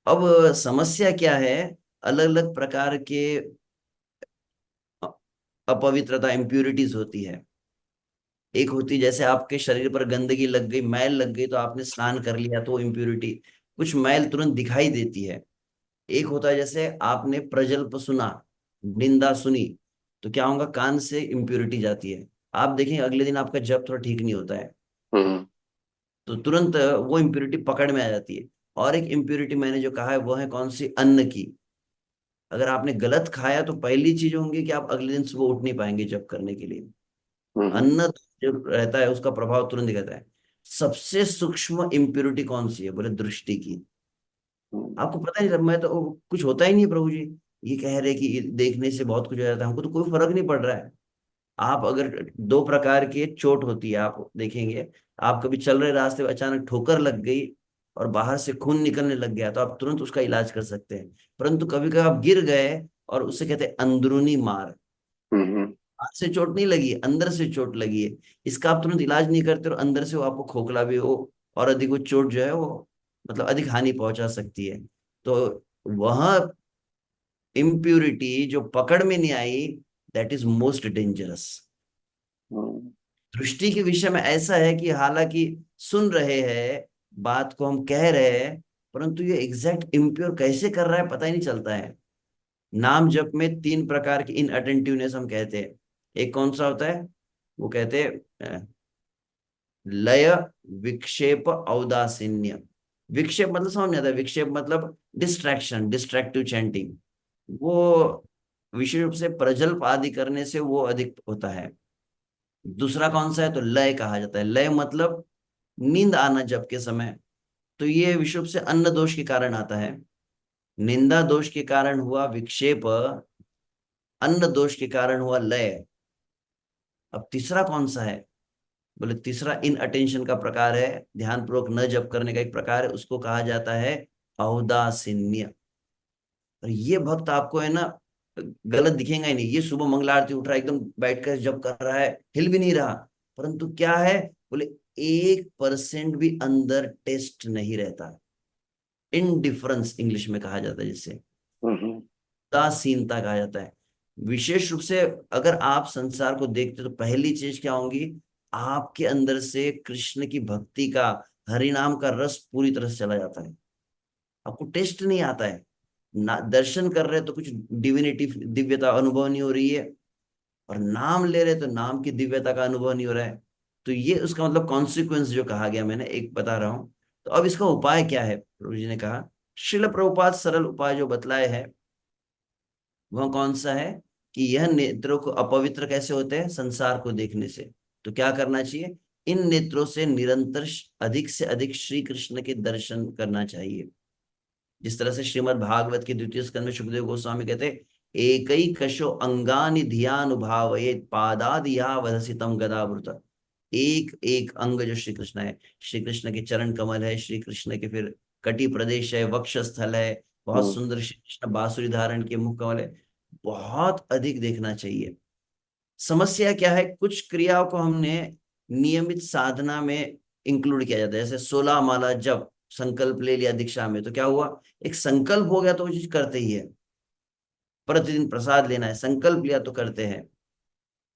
अब समस्या क्या है, अलग अलग प्रकार के अपवित्रता, इम्प्यूरिटीज होती है. एक होती, जैसे आपके शरीर पर गंदगी लग गई, मैल लग गई, तो आपने स्नान कर लिया तो इम्प्यूरिटी, कुछ मैल तुरंत दिखाई देती है. एक होता है, जैसे आपने प्रजल्प सुना, निंदा सुनी, तो क्या होगा, कान से इम्प्यूरिटी जाती है. आप देखें अगले दिन आपका जब थोड़ा ठीक नहीं होता है, हम्म. तो तुरंत वो इम्प्यूरिटी पकड़ में आ जाती है. और एक इम्प्यूरिटी मैंने जो कहा है वो है कौन सी, अन्न की. अगर आपने गलत खाया तो पहली चीज होंगी कि आप अगले दिन सुबह उठ नहीं पाएंगे जब करने के लिए. हम्म. अन्न जो रहता है उसका प्रभाव तुरंत दिखाता है. सबसे सूक्ष्म इम्प्योरिटी कौन सी है, बोले दृष्टि की. हम्म. आपको पता नहीं, मैं तो कुछ होता ही नहीं है प्रभु जी, ये कह रहे कि देखने से बहुत कुछ हो जाता है, हमको तो कोई फर्क नहीं पड़ रहा है। आप अगर दो प्रकार की चोट होती है, आप देखेंगे, आप कभी चल रहे रास्ते में अचानक ठोकर लग गई और बाहर से खून निकलने लग गया तो आप तुरंत उसका इलाज कर सकते हैं। परंतु कभी कभी आप गिर गए और उसे कहते हैं अंदरूनी मार, हम्म, हाथ से चोट नहीं लगी है, अंदर से चोट लगी है, इसका आप तुरंत इलाज नहीं करते और अंदर से वो आपको खोखला भी हो और अधिक वो चोट जो है वो मतलब अधिक हानि पहुंचा सकती है। तो वह इम्प्यूरिटी जो पकड़ में नहीं आई, दैट इज मोस्ट डेंजरस। हम्म, दृष्टि के विषय में ऐसा है कि हालांकि सुन रहे हैं, बात को हम कह रहे हैं, परंतु ये एग्जैक्ट इम्प्योर कैसे कर रहा है पता ही नहीं चलता है। नाम जप में तीन प्रकार की इनअटेंटिवनेस हम कहते हैं। एक कौन सा होता है, वो कहते हैं लय, विक्षेप, औदासीन्य। विक्षेप मतलब समझ में आता है, विक्षेप मतलब डिस्ट्रैक्शन, डिस्ट्रैक्टिव चैंटिंग, वो विशेष रूप से प्रजल्प आदि करने से वो अधिक होता है। दूसरा कौन सा है, तो लय कहा जाता है। लय मतलब नींद आना जब के समय, तो ये विशुभ से अन्न दोष के कारण आता है। निंदा दोष के कारण हुआ विक्षेप, अन्न दोष के कारण हुआ लय। अब तीसरा कौन सा है, बोले तीसरा इन अटेंशन का प्रकार है, ध्यान पूर्वक न जप करने का एक प्रकार है, उसको कहा जाता है औदासीन्य। और ये भक्त आपको है ना गलत दिखेगा ही नहीं, ये सुबह मंगला आरती उठ रहा है एकदम बैठ कर जप कर रहा है, हिल भी नहीं रहा, परंतु क्या है, बोले 1% भी अंदर टेस्ट नहीं रहता। इनडिफरेंस इंग्लिश में कहा जाता है जिसे, हम्म, उदासीनता कहा जाता है। विशेष रूप से अगर आप संसार को देखते तो पहली चीज क्या होगी, आपके अंदर से कृष्ण की भक्ति का, हरिनाम का रस पूरी तरह से चला जाता है। आपको टेस्ट नहीं आता है, ना दर्शन कर रहे तो कुछ डिविनिटी दिव्यता अनुभव नहीं हो रही है, और नाम ले रहे तो नाम की दिव्यता का अनुभव नहीं हो रहा है। तो ये उसका मतलब कॉन्सिक्वेंस जो कहा गया, मैंने एक बता रहा हूं। तो अब इसका उपाय क्या है, प्रभु जी ने कहा, शिल प्रभुपाद सरल उपाय जो बतलाए है वह कौन सा है, कि यह नेत्रों को अपवित्र कैसे होते हैं, संसार को देखने से। तो क्या करना चाहिए, इन नेत्रों से निरंतर अधिक से अधिक श्री कृष्ण के दर्शन करना चाहिए। जिस तरह से श्रीमद् भागवत के द्वितीय स्कंद में सुखदेव गोस्वामी कहते हैं, एक ही कशो अंगानि धियानुभावयेत पादादिया वधसितम गदावृत। एक एक अंग जो श्री कृष्ण है, श्री कृष्ण के चरण कमल है, श्री कृष्ण के फिर कटी प्रदेश है, वक्षस्थल है, बहुत हम्म, सुंदर श्री कृष्ण बांसुरी धारण के मुख कमल है, बहुत अधिक देखना चाहिए। समस्या क्या है, कुछ क्रियाओं को हमने नियमित साधना में इंक्लूड किया जाता है, जैसे 16 माला जब संकल्प ले लिया दीक्षा में तो क्या हुआ, एक संकल्प हो गया तो वो चीज करते ही है। प्रतिदिन प्रसाद लेना है, संकल्प लिया तो करते हैं।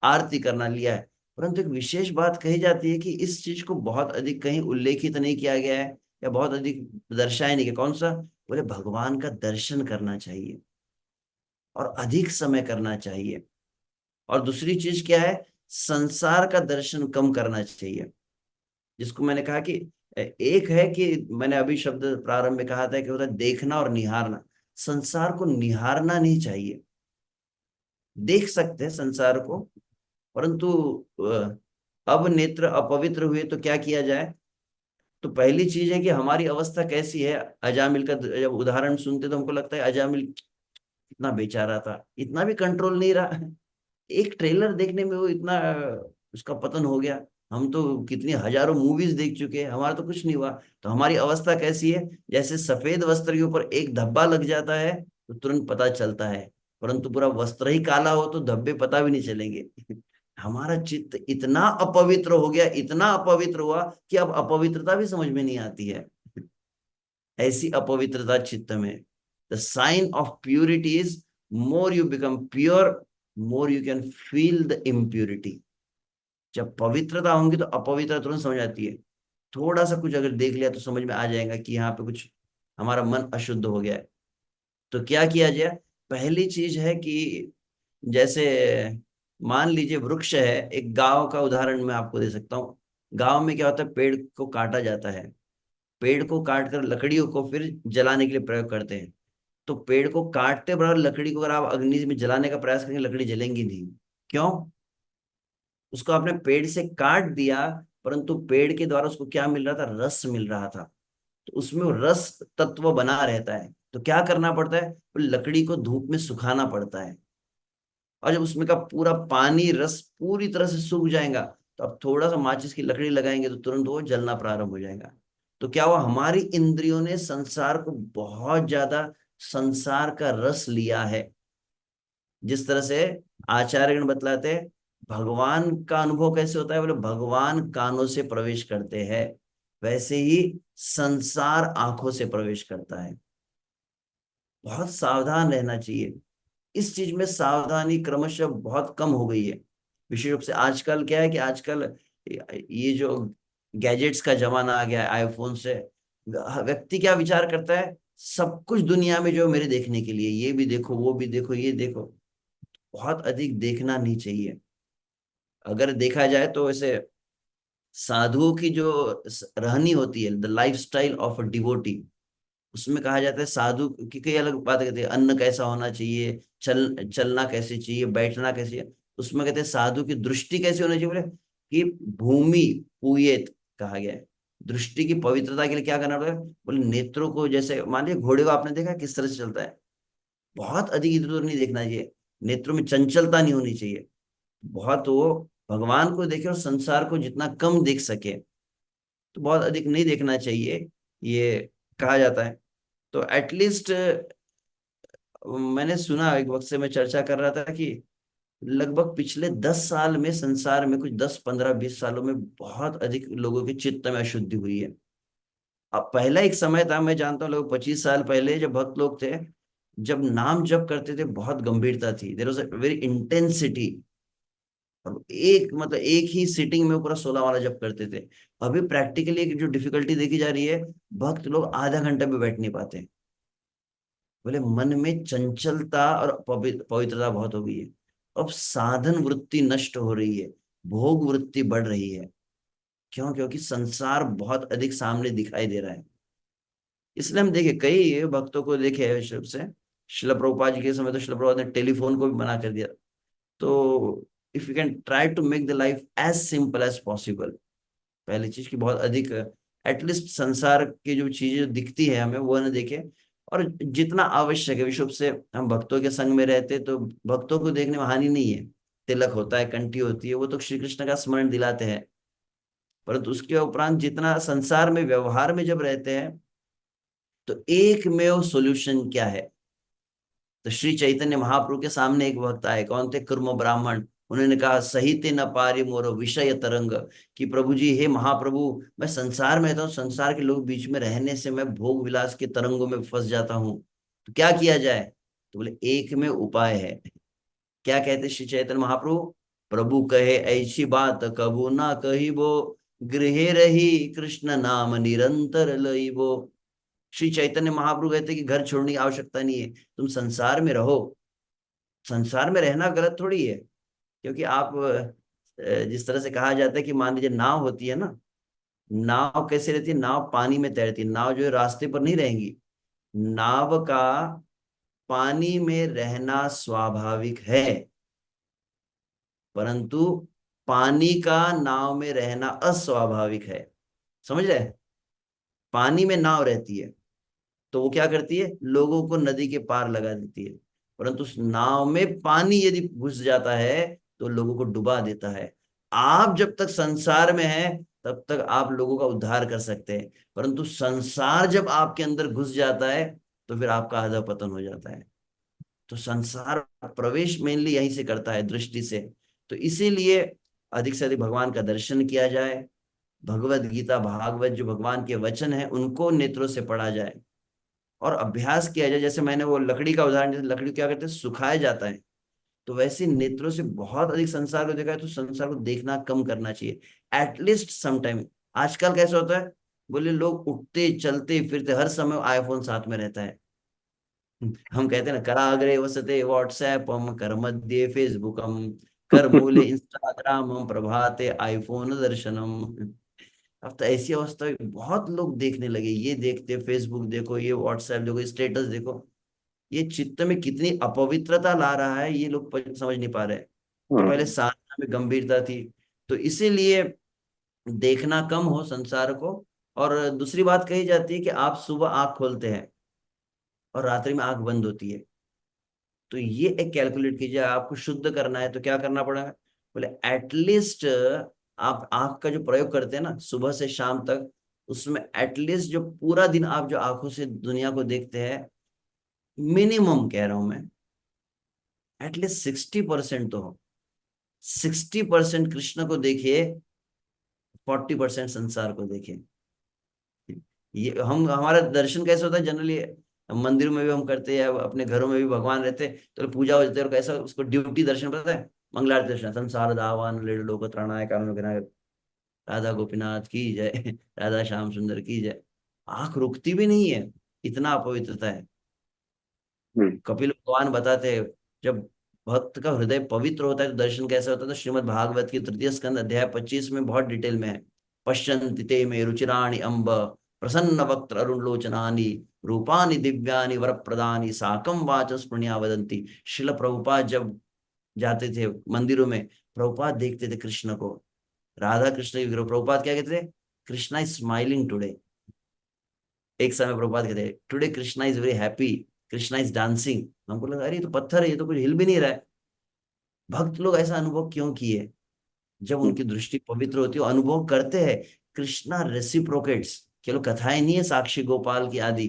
आरती करना लिया है। परंतु एक विशेष बात कही जाती है कि इस चीज को बहुत अधिक कहीं उल्लेखित नहीं किया गया है या बहुत अधिक दर्शाया नहीं गया। कौन सा, बोले भगवान का दर्शन करना चाहिए और अधिक समय करना चाहिए। और दूसरी चीज क्या है, संसार का दर्शन कम करना चाहिए। जिसको मैंने कहा कि एक है कि मैंने अभी शब्द प्रारंभ में कहा था कि होता है देखना और निहारना। संसार को निहारना नहीं चाहिए, देख सकते हैं संसार को, परंतु अब नेत्र अपवित्र हुए तो क्या किया जाए। तो पहली चीज है कि हमारी अवस्था कैसी है। अजामिल का जब उदाहरण सुनते तो हमको लगता है अजामिल कितना बेचारा था, इतना भी कंट्रोल नहीं रहा। एक ट्रेलर देखने में वो इतना उसका पतन हो गया। हम तो कितनी हजारों मूवीज देख चुके हैं, हमारा तो कुछ नहीं हुआ। तो हमारी अवस्था कैसी है, जैसे सफेद वस्त्र के ऊपर एक धब्बा लग जाता है तो तुरंत पता चलता है, परंतु पूरा वस्त्र ही काला हो तो धब्बे पता भी नहीं चलेंगे। हमारा चित्त इतना अपवित्र हो गया, इतना अपवित्र हुआ कि अब अपवित्रता भी समझ में नहीं आती है। ऐसी अपवित्रता चित्त में, the sign of purity is more you become pure, more you can feel the impurity. जब पवित्रता होंगी तो अपवित्रता तुरंत समझ आती है। थोड़ा सा कुछ अगर देख लिया तो समझ में आ जाएगा कि यहाँ पे कुछ हमारा मन अशुद्ध हो गया है। तो क्या किया जाए, पहली चीज है कि जैसे मान लीजिए वृक्ष है, एक गांव का उदाहरण मैं आपको दे सकता हूँ। गांव में क्या होता है, पेड़ को काटा जाता है, पेड़ को काट कर लकड़ियों को फिर जलाने के लिए प्रयोग करते हैं। तो पेड़ को काटते बराबर लकड़ी को अगर आप अग्नि में जलाने का प्रयास करेंगे, लकड़ी जलेंगी नहीं। क्यों, उसको आपने पेड़ से काट दिया, परंतु पेड़ के द्वारा उसको क्या मिल रहा था, रस मिल रहा था। तो उसमें वो रस तत्व बना रहता है। तो क्या करना पड़ता है, वो लकड़ी को धूप में सुखाना पड़ता है, और जब उसमें का पूरा पानी रस पूरी तरह से सूख जाएगा, तो अब थोड़ा सा माचिस की लकड़ी लगाएंगे तो तुरंत वो जलना प्रारंभ हो जाएगा। तो क्या हुआ, हमारी इंद्रियों ने संसार को बहुत ज्यादा, संसार का रस लिया है। जिस तरह से आचार्यगण बतलाते हैं, भगवान का अनुभव कैसे होता है, बोले भगवान कानों से प्रवेश करते हैं, वैसे ही संसार आंखों से प्रवेश करता है। बहुत सावधान रहना चाहिए। इस चीज में सावधानी क्रमशः बहुत कम हो गई है। विशेष रूप से आजकल क्या है कि आजकल ये जो गैजेट्स का जमाना आ गया है, आईफोन से व्यक्ति क्या विचार करता है, सब कुछ दुनिया में जो मेरे देखने के लिए, ये भी देखो वो भी देखो ये देखो। बहुत अधिक देखना नहीं चाहिए। अगर देखा जाए तो वैसे साधुओं की जो रहनी होती है, the life style of a devotee, उसमें कहा जाता है साधु की कई अलग बातें कहते हैं, अन्न कैसा होना चाहिए, चलना कैसे चाहिए, बैठना कैसे है। उसमें कहते हैं साधु की दृष्टि कैसी होनी चाहिए, बोले कि भूमि पूयेत कहा गया है। दृष्टि की पवित्रता के लिए क्या करना पड़ेगा, बोले नेत्रों को, जैसे मान लीजिए घोड़े को आपने देखा किस तरह से चलता है, बहुत अधिक इधर उधर नहीं देखना चाहिए, नेत्रों में चंचलता नहीं होनी चाहिए। बहुत वो भगवान को देखे और संसार को जितना कम देख सके, तो बहुत अधिक नहीं देखना चाहिए, ये कहा जाता है। तो एटलीस्ट मैंने सुना, एक वक्त से मैं चर्चा कर रहा था कि लगभग पिछले 10 साल में संसार में, कुछ 10 15 20 सालों में बहुत अधिक लोगों के चित्त में अशुद्धि हुई है। अब पहला एक समय था, मैं जानता हूँ लोग 25 साल पहले जब भक्त लोग थे, जब नाम जप करते थे बहुत गंभीरता थी, there was a very intensity, और एक मतलब एक ही सिटिंग में वो पूरा 16 वाला जप करते थे। अभी प्रैक्टिकली एक जो डिफिकल्टी देखी जा रही है, भक्त लोग आधा घंटा भी बैठ नहीं पाते। बोले मन में चंचलता और पवित्रता बहुत हो गई है। अब साधन वृत्ति नष्ट हो रही है, भोग वृत्ति बढ़ रही है। क्यों? क्योंकि संसार बहुत अधिक सामने दिखाई दे रहा है। इसलिए हम देखे कई भक्तों को देखे हैं शिव से, शिल प्रभुपाद जी के समय तो शिल प्रभुपाद ने टेलीफोन को भी मना कर दिया। तो if you can try to make the life as simple as possible, पहली चीज की बहुत अधिक, एटलीस्ट संसार की जो चीजें दिखती है हमें वो ना देखे, और जितना आवश्यक है विश्व से हम भक्तों के संग में रहते तो भक्तों को देखने में हानि नहीं है। तिलक होता है, कंठी होती है, वो तो श्री कृष्ण का स्मरण दिलाते हैं, परंतु उसके उपरांत जितना संसार में व्यवहार में जब रहते हैं, तो एक में वो सोल्यूशन क्या है। तो श्री चैतन्य महाप्रभु के सामने एक भक्त आए, कौन थे, कुर्म ब्राह्मण। उन्होंने कहा सहित न पारि मोर विषय तरंग, कि प्रभु जी हे महाप्रभु, मैं संसार में रहता हूँ, संसार के लोग बीच में रहने से मैं भोग विलास के तरंगों में फंस जाता हूँ, तो क्या किया जाए। तो बोले एक में उपाय है। क्या कहते श्री चैतन्य महाप्रभु, प्रभु कहे ऐसी बात कबू ना कही वो, गृहे रही कृष्ण नाम निरंतर लइबो। श्री चैतन्य महाप्रभु कहते कि घर छोड़ने की आवश्यकता नहीं है, तुम संसार में रहो। संसार में रहना गलत थोड़ी है, क्योंकि आप जिस तरह से कहा जाता है कि मान लीजिए नाव होती है ना, नाव कैसे रहती है, नाव पानी में तैरती है, नाव जो है रास्ते पर नहीं रहेंगी। नाव का पानी में रहना स्वाभाविक है, परंतु पानी का नाव में रहना अस्वाभाविक है। समझ रहे? पानी में नाव रहती है तो वो क्या करती है, लोगों को नदी के पार लगा देती है, परंतु उस नाव में पानी यदि घुस जाता है तो लोगों को डुबा देता है। आप जब तक संसार में हैं तब तक आप लोगों का उद्धार कर सकते हैं, परंतु संसार जब आपके अंदर घुस जाता है तो फिर आपका अधःपतन हो जाता है। तो संसार प्रवेश मेनली यहीं से करता है, दृष्टि से। तो इसीलिए अधिक से अधिक भगवान का दर्शन किया जाए, भगवत गीता भागवत जो भगवान के वचन है उनको नेत्रों से पढ़ा जाए, और अभ्यास किया जाए। जैसे मैंने वो लकड़ी का उदाहरण, जैसे लकड़ी क्या करते हैं, सुखाया जाता है, तो वैसे नेत्रों से बहुत अधिक संसार को देखा है, तो संसार को देखना कम करना चाहिए, एटलीस्ट सम टाइम। आजकल कैसा होता है, बोले लोग उठते चलते फिरते हर समय आईफोन साथ में रहता है। हम कहते हैं ना, कराग्रे वसते व्हाट्सएप हम, कर मध्य फेसबुक हम, कर मूले इंस्टाग्राम हम, प्रभाते आईफोन दर्शनम। अब तो ऐसी अवस्था है, बहुत लोग देखने लगे, ये देखते फेसबुक देखो, ये व्हाट्सएप देखो, स्टेटस देखो। ये चित्त में कितनी अपवित्रता ला रहा है, ये लोग समझ नहीं पा रहे। तो पहले हम्म। साधना में गंभीरता थी, तो इसीलिए देखना कम हो संसार को। और दूसरी बात कही जाती है कि आप सुबह आंख खोलते हैं, और रात्रि में आंख बंद होती है। तो ये एक कैलकुलेट कीजिए, आपको शुद्ध करना है तो क्या करना पड़ेगा। बोले एटलीस्ट आप आंख का जो प्रयोग करते हैं ना सुबह से शाम तक, उसमें एटलीस्ट जो पूरा दिन आप जो आंखों से दुनिया को देखते हैं, मिनिमम कह रहा हूं मैं, एटलीस्ट 60% तो हो। 60% कृष्ण को देखिए, 40% संसार को देखिए। ये हम हमारा दर्शन कैसे होता है जनरली, मंदिर में भी हम करते हैं, अपने घरों में भी भगवान रहते हैं तो पूजा हो जाती है, और कैसा उसको ड्यूटी दर्शन पता है, मंगलारती दर्शन, संसार दावान लेड लोक त्रणाय कारणों राधा गोपीनाथ की जय, राधा श्याम सुंदर की जय। आंख रुकती भी नहीं है, इतना अपवित्रता है। हम्म, कपिल भगवान बताते हैं, जब भक्त का हृदय पवित्र होता है तो दर्शन कैसे होता है, तो श्रीमद् भागवत की तृतीय स्कंद अध्याय 25 में बहुत डिटेल में है। पश्यन्ति ते में रुचिराणि अम्ब, प्रसन्न वक्त्र अरुण लोचनानि, रूपानि दिव्यानि वर प्रदानि, साकम वाच स्मृणिया वदंती। शिल प्रभुपाद जब जाते थे मंदिरों में, प्रभुपाद देखते थे कृष्ण को, राधा कृष्ण के विग्रह, प्रभुपाद क्या कहते थे, कृष्णा इज स्माइलिंग टुडे। एक समय प्रभुपाद कहते हैं today Krishna is very happy, Krishna is dancing. हमको लगा अरे ये तो पत्थर है, ये तो कुछ हिल भी नहीं रहा है। भक्त लोग ऐसा अनुभव क्यों किए, जब हम्म, उनकी दृष्टि पवित्र होती है, अनुभव करते हैं। कृष्णा रेसिप्रोकेट्स, केवल कथाएं नहीं है साक्षी गोपाल की आदि,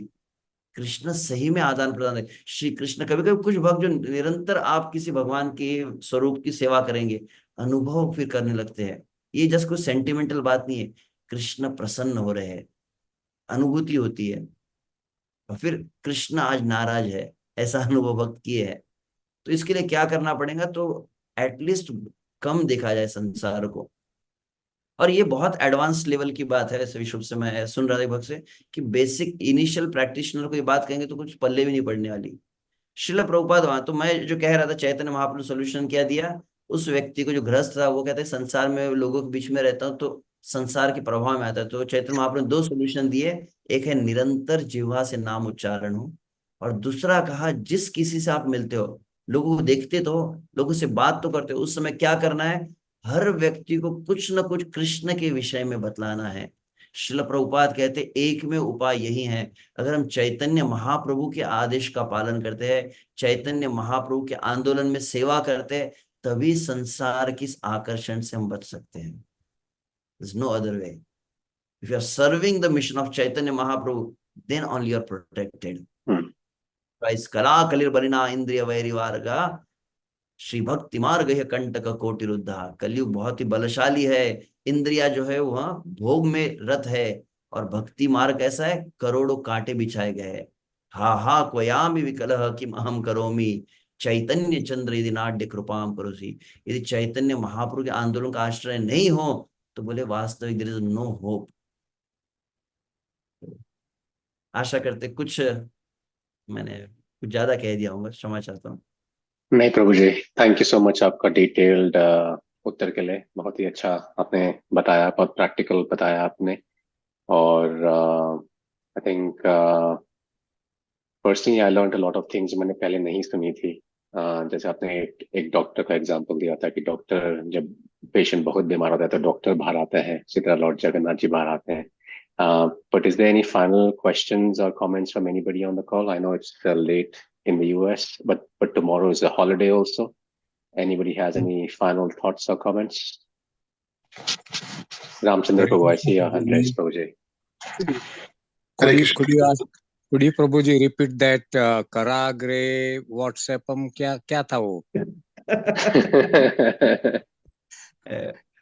कृष्ण सही में आदान प्रदान है। श्री कृष्ण, कभी कभी कुछ भक्त जो निरंतर आप किसी भगवान के स्वरूप की सेवा करेंगे, अनुभव फिर करने लगते हैं। ये जस्ट कोई सेंटिमेंटल बात नहीं है, कृष्ण प्रसन्न हो रहे हैं, अनुभूति होती है। और फिर कृष्ण आज नाराज है, ऐसा अनुभव भक्त किए है। तो इसके लिए क्या करना पड़ेगा, तो एटलीस्ट कम देखा जाए संसार को। और ये बहुत एडवांस लेवल की बात है, वैसे विश्व से मैं सुन रहा था भक्त से, कि बेसिक इनिशियल प्रैक्टिशनर को ये बात कहेंगे तो कुछ पल्ले भी नहीं पड़ने वाली। शिला प्रभुपाद वहां, तो मैं जो कह रहा था चैतन्य महाप्रभु सोल्यूशन क्या दिया, उस व्यक्ति को जो गृहस्थ था, वो कहते हैं संसार में लोगों के बीच में रहता हूँ तो संसार के प्रभाव में आता है, तो चैतन्य महाप्रभु ने दो सोल्यूशन दिए। एक है निरंतर जिह्वा से नाम उच्चारण हो, और दूसरा कहा जिस किसी से आप मिलते हो, लोगों को देखते तो हो, लोगों से बात तो करते हो, उस समय क्या करना है, हर व्यक्ति को कुछ न कुछ कृष्ण के विषय में बतलाना है। शिल प्रभुपाद कहते एक में उपाय यही है, अगर हम चैतन्य महाप्रभु के आदेश का पालन करते हैं, चैतन्य महाप्रभु के आंदोलन में सेवा करते हैं, तभी संसार की इस आकर्षण से हम बच सकते हैं। There's no other way. If you are serving the mission of Chaitanya Mahaprabhu, then only you are protected. Hmm, Guys, कला कलिर बलिना इंद्रिय वैरिवारगा, श्री भक्ति मार्ग है कंटक कोटि रुद्धा। कलयुग बहुत ही बलशाली है, इंद्रिया जो है वह भोग में रत है, और भक्ति मार्ग ऐसा है करोड़ों कांटे बिछाए गए हैं। हा हा क्वयामि विकलह किम अहम करोमि, चैतन्य चंद्र यदि नाट्य कृपाम करोसी। यदि चैतन्य महाप्रभु के आंदोलन का आश्रय नहीं हो, तो बोले वास्तविक देयर इज नो होप। आशा करते कुछ मैंने कुछ ज्यादा कह दिया होगा, क्षमा चाहता हूँ। नहीं प्रभु जी, थैंक यू सो मच आपका डिटेल्ड उत्तर के लिए। बहुत ही अच्छा आपने बताया, बहुत प्रैक्टिकल बताया आपने। और I think personally I learn a lot of things मैंने पहले नहीं सुनी थी। जैसे आपने एक डॉक्टर का एग्जांपल दिया था कि डॉक्टर जब पेशेंट बहुत बीमार होता है तो डॉक्टर बाहर आता है, इसी तरह लॉर्ड जगन्नाथ जी बाहर आते हैं। But is there any final questions or comments from anybody on the call? I know it's late in the US, but tomorrow is a holiday also. Anybody has any final thoughts or comments? Ramchandra Hare Prabhu, I see Krishna your hand raised, Prabhuji. Prabhuji. Hare Could you Krishna. could you ask could you Prabhuji repeat that कराग्रे WhatsAppम क्या था वो?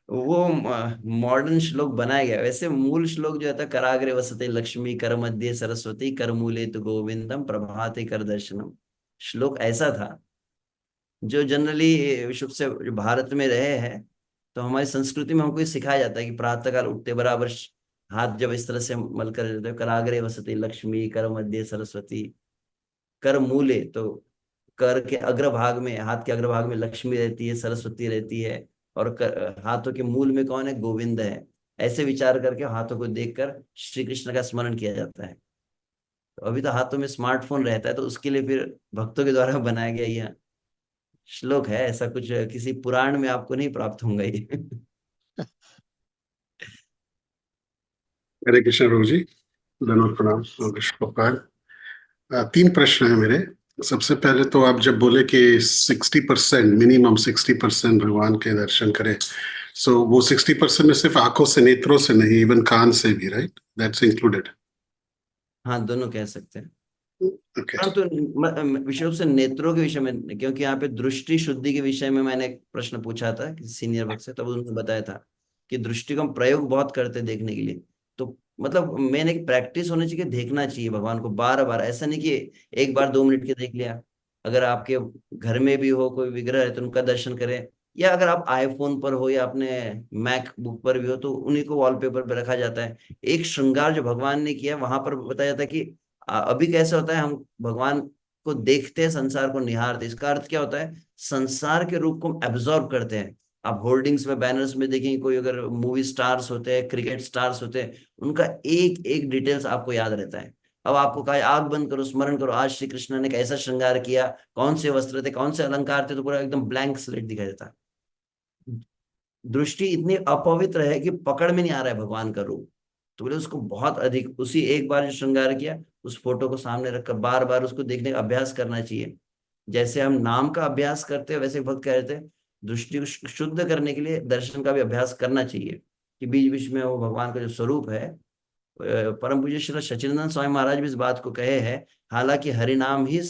वो modern श्लोक बनाया गया, वैसे मूल श्लोक जो था कराग्रे वसते लक्ष्मी कर मध्य सरस्वती कर मूले तु गोविंदम प्रभाते कर दर्शनम। श्लोक ऐसा था जो जनरली विश्व से जो भारत में रहे हैं, तो हमारी संस्कृति में हमको ये सिखाया जाता है कि प्रातःकाल उठते बराबर हाथ जब इस तरह से मल कर देते हो, कराग्रे वसते लक्ष्मी कर मध्य सरस्वती कर मूले, तो कर के अग्रभाग में, हाथ के अग्रभाग में लक्ष्मी रहती है, सरस्वती रहती है, और हाथों के मूल में कौन है, गोविंद है। ऐसे विचार करके हाथों को देखकर श्री कृष्ण का स्मरण किया जाता है। तो अभी तो हाथों में स्मार्टफोन रहता है, तो उसके लिए फिर भक्तों के द्वारा बनाया गया यह श्लोक है। ऐसा कुछ किसी पुराण में आपको नहीं प्राप्त होगा ये। Hare Krishna Prabhuji. Dhanwad Pranam. Namaskar. तीन प्रश्न है मेरे। सबसे पहले तो आप जब बोले कि 60% मिनिमम 60% भगवान के दर्शन करें, सो वो 60% में सिर्फ आंखों से, नेत्रों से नहीं, इवन कान से भी, राइट? That's included. हाँ, दोनों कह सकते हैं। ओके। परंतु विषय रूप से नेत्रों के विषय में, क्योंकि यहाँ पे दृष्टि शुद्धि के विषय में मैंने एक प्रश्न पूछा था किसी सीनियर वक्त से, तब उन्होंने बताया था कि दृष्टि को हम प्रयोग बहुत करते हैं देखने के लिए। तो मतलब मैंने प्रैक्टिस होनी चाहिए, देखना चाहिए भगवान को बार बार, ऐसा नहीं कि एक बार 2 मिनट के देख लिया। अगर आपके घर में भी हो कोई विग्रह है तो उनका दर्शन करें, या अगर आप आईफोन पर हो या अपने मैक बुक पर भी हो तो उन्हीं को वॉलपेपर पर रखा जाता है। एक श्रृंगार जो भगवान ने किया वहां पर बताया जाता है कि अभी कैसे होता है, हम भगवान को देखते हैं, संसार को निहारते। इसका अर्थ क्या होता है, संसार के रूप को हम एब्जॉर्ब करते हैं। आप होर्डिंग्स में, बैनर्स में देखेंगे, कोई अगर मूवी स्टार्स होते हैं, क्रिकेट स्टार्स होते हैं, उनका एक एक डिटेल्स आपको याद रहता है। अब आपको कहा आग बंद करो, स्मरण करो, आज श्री कृष्ण ने कैसा श्रृंगार किया, कौन से वस्त्र थे, कौन से अलंकार थे, तो पूरा एकदम ब्लैंक स्लेट दिखाई देता है। दृष्टि इतनी अपवित्र है कि पकड़ में नहीं आ रहा है भगवान का रूप। तो बोले उसको बहुत अधिक, उसी एक बार जो श्रृंगार किया उस फोटो को सामने रखकर बार बार उसको देखने का अभ्यास करना चाहिए। जैसे हम नाम का अभ्यास करते हैं, वैसे भक्त कह रहे थे दृष्टि को शुद्ध करने के लिए दर्शन का भी अभ्यास करना चाहिए, कि बीच बीच में वो भगवान का जो स्वरूप है। परम पूज्य श्री सच्चिदानंद स्वामी महाराज भी इस बात को कहे हैं, हालांकि हरिनाम ही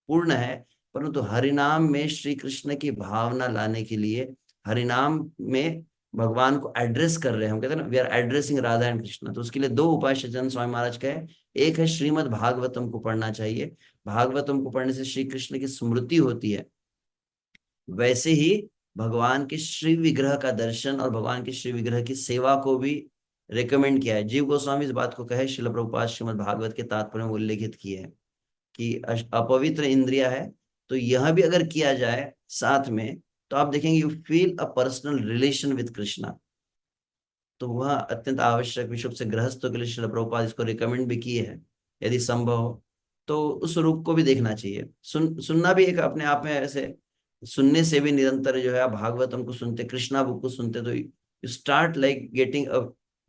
पूर्ण है, परंतु हरिनाम में श्री कृष्ण की भावना लाने के लिए, हरिनाम में भगवान को एड्रेस कर रहे हैं, हम कहते हैं ना, we are addressing Radha and Krishna, तो उसके लिए 2 उपाय सच्चिदानंद स्वामी महाराज कहे। एक है श्रीमद् भागवतम को पढ़ना चाहिए, भागवतम को पढ़ने से श्री कृष्ण की स्मृति होती है। वैसे ही भगवान के श्री विग्रह का दर्शन और भगवान के श्री विग्रह की सेवा को भी रिकमेंड किया है। जीव गोस्वामी इस बात को कहे, श्रील प्रभुपाद श्रीमद् भागवत के तात्पर्य में उल्लेखित किए हैं कि अपवित्र इंद्रिया है, तो यह भी अगर किया जाए साथ में, तो आप देखेंगे you feel a personal relation with Krishna. तो वह अत्यंत आवश्यक, विशुद्ध से गृहस्थों के लिए श्रील प्रभुपाद इसको रिकमेंड भी किए हैं। यदि संभव हो तो उस रूप को भी देखना चाहिए। सुनना भी एक अपने आप में, ऐसे सुनने से भी निरंतर जो है, आप भागवतम को सुनते, कृष्णा बुक को सुनते, तो you start like getting a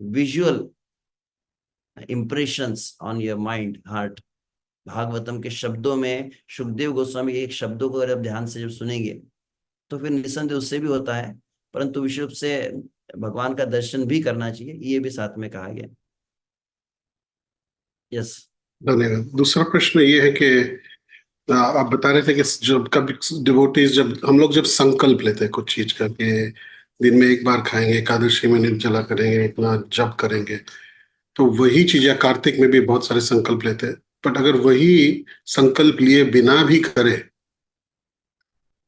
visual impressions on your mind, heart. Bhagavatam के शब्दों में सुखदेव गोस्वामी के एक शब्दों को अगर आप ध्यान से जब सुनेंगे तो फिर निसंदेह उससे भी होता है, परंतु विशुद्ध रूप से भगवान का दर्शन भी करना चाहिए, ये भी साथ में कहा गया। यस। धन्यवाद। दूसरा प्रश्न ये है कि आप बता रहे थे कि जब कभी डिवोटीज, जब हम लोग जब संकल्प लेते हैं कुछ चीज का, कि दिन में एक बार खाएंगे, एकादशी में निर्जला करेंगे, इतना जप करेंगे, तो वही चीज, या कार्तिक में भी बहुत सारे संकल्प लेते हैं, बट अगर वही संकल्प लिए बिना भी करे,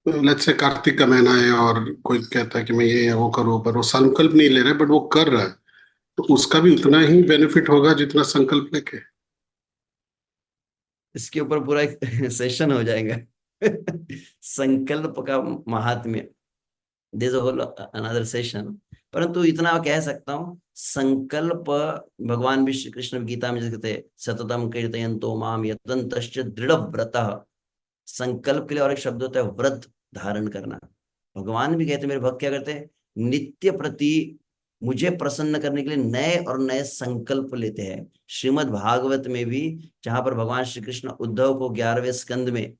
लेट्स से कार्तिक का महीना है और कोई कहता है कि मैं ये वो करूँ, पर वो संकल्प नहीं ले रहा है बट वो कर रहा है, तो उसका भी उतना ही बेनिफिट होगा जितना संकल्प लेके? इसके ऊपर पूरा एक सेशन हो जाएगा। संकल्प का महात्म्य, दिस होल अनदर सेशन। परंतु इतना कह सकता हूँ, संकल्प, भगवान भी श्री कृष्ण गीता में जैसे कहते हैं, सततम कीर्तयन्तो माम यतन्तश्च दृढ़ व्रतः। संकल्प के लिए और एक शब्द होता है व्रत धारण करना। भगवान भी कहते हैं, मेरे भक्त क्या करते हैं, नित्य प्रति मुझे प्रसन्न करने के लिए नए और नए संकल्प लेते हैं। श्रीमद् भागवत में भी, जहां पर भगवान श्री कृष्ण उद्धव को 11वें स्कंद में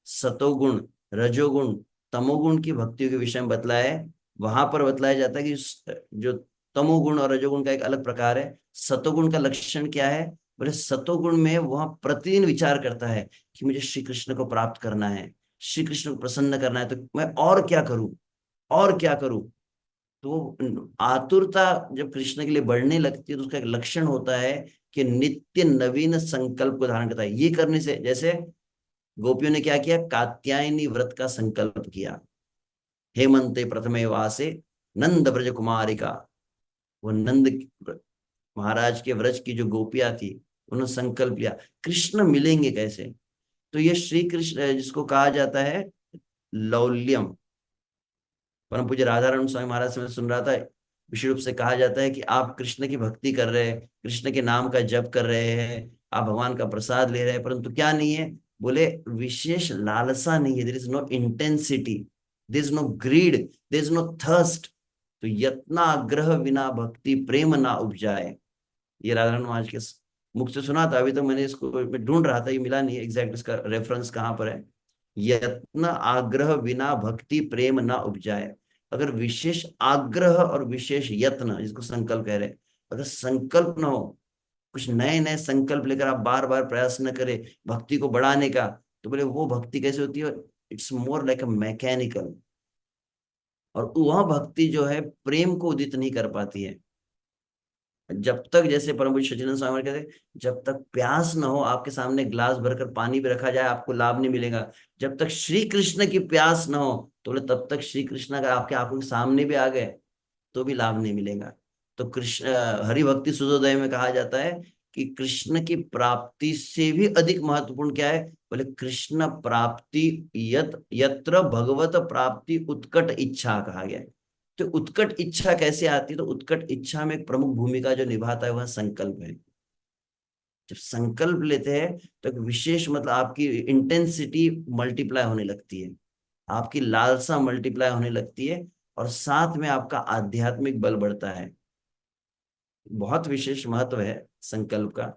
सतोगुण, रजोगुण, तमोगुण की भक्तियों के विषय में बतलाया है, वहां पर बतलाया जाता है कि जो तमोगुण और रजोगुण का एक अलग प्रकार है। सतोगुण का लक्षण क्या है, बोले सतोगुण में वह प्रतिदिन विचार करता है कि मुझे श्री कृष्ण को प्राप्त करना है, श्री कृष्ण को प्रसन्न करना है, तो मैं और क्या करूं, और क्या करूं। तो आतुरता जब कृष्ण के लिए बढ़ने लगती है तो उसका एक लक्षण होता है कि नित्य नवीन संकल्प को धारण करता है। ये करने से, जैसे गोपियों ने क्या किया, कात्यायनी व्रत का संकल्प किया, हेमंते प्रथमे वासे नंद ब्रज कुमारी का। वो नंद महाराज के व्रज की जो गोपियां थी, उन्होंने संकल्प लिया कृष्ण मिलेंगे कैसे। तो ये श्री कृष्ण जिसको कहा जाता है लौल्यम, परम पूज्य राधारमण स्वामी महाराज से मैं सुन रहा था, विशेष रूप से कहा जाता है कि आप कृष्ण की भक्ति कर रहे हैं, कृष्ण के नाम का जप कर रहे हैं, आप भगवान का प्रसाद ले रहे हैं, परंतु क्या नहीं है, बोले विशेष लालसा नहीं है, there is no intensity, there is no greed, there is no thirst. तो यत्नाग्रह विना भक्ति प्रेम ना उपजाए, ये राधारमण महाराज के मुख से सुना था, अभी तो मैंने इसको मैं ढूंढ रहा था, ये मिला नहीं एग्जैक्ट इसका रेफरेंस कहाँ पर है। यत्न आग्रह बिना भक्ति प्रेम ना उपजाए। अगर विशेष आग्रह और विशेष यत्न, जिसको संकल्प कह रहे हैं, अगर संकल्प ना हो, कुछ नए नए संकल्प लेकर आप बार बार प्रयास न करें भक्ति को बढ़ाने का, तो बोले वो भक्ति कैसे होती है? It's more like a mechanical. और वह भक्ति जो है प्रेम को उदित नहीं कर पाती है। जब तक, जैसे परम पूज्य सच्चिदानंद स्वामी कहते हैं, जब तक प्यास न हो, आपके सामने ग्लास भरकर पानी भी रखा जाए, आपको लाभ नहीं मिलेगा। जब तक श्री कृष्ण की प्यास न हो, तो बोले तब तक श्री कृष्ण अगर आपके आंखों के सामने भी आ गए तो भी लाभ नहीं मिलेगा। तो कृष्ण हरि भक्ति सूर्योदय में कहा जाता है कि कृष्ण की प्राप्ति से भी अधिक महत्वपूर्ण क्या है? बोले कृष्ण प्राप्ति यत्र भगवत प्राप्ति उत्कट इच्छा कहा गया है। तो उत्कट इच्छा कैसे आती है? तो उत्कट इच्छा में एक प्रमुख भूमिका जो निभाता है वह संकल्प है। जब संकल्प लेते हैं तो एक विशेष, मतलब आपकी इंटेंसिटी मल्टीप्लाई होने लगती है, आपकी लालसा मल्टीप्लाई होने लगती है, और साथ में आपका आध्यात्मिक बल बढ़ता है। बहुत विशेष महत्व है संकल्प का।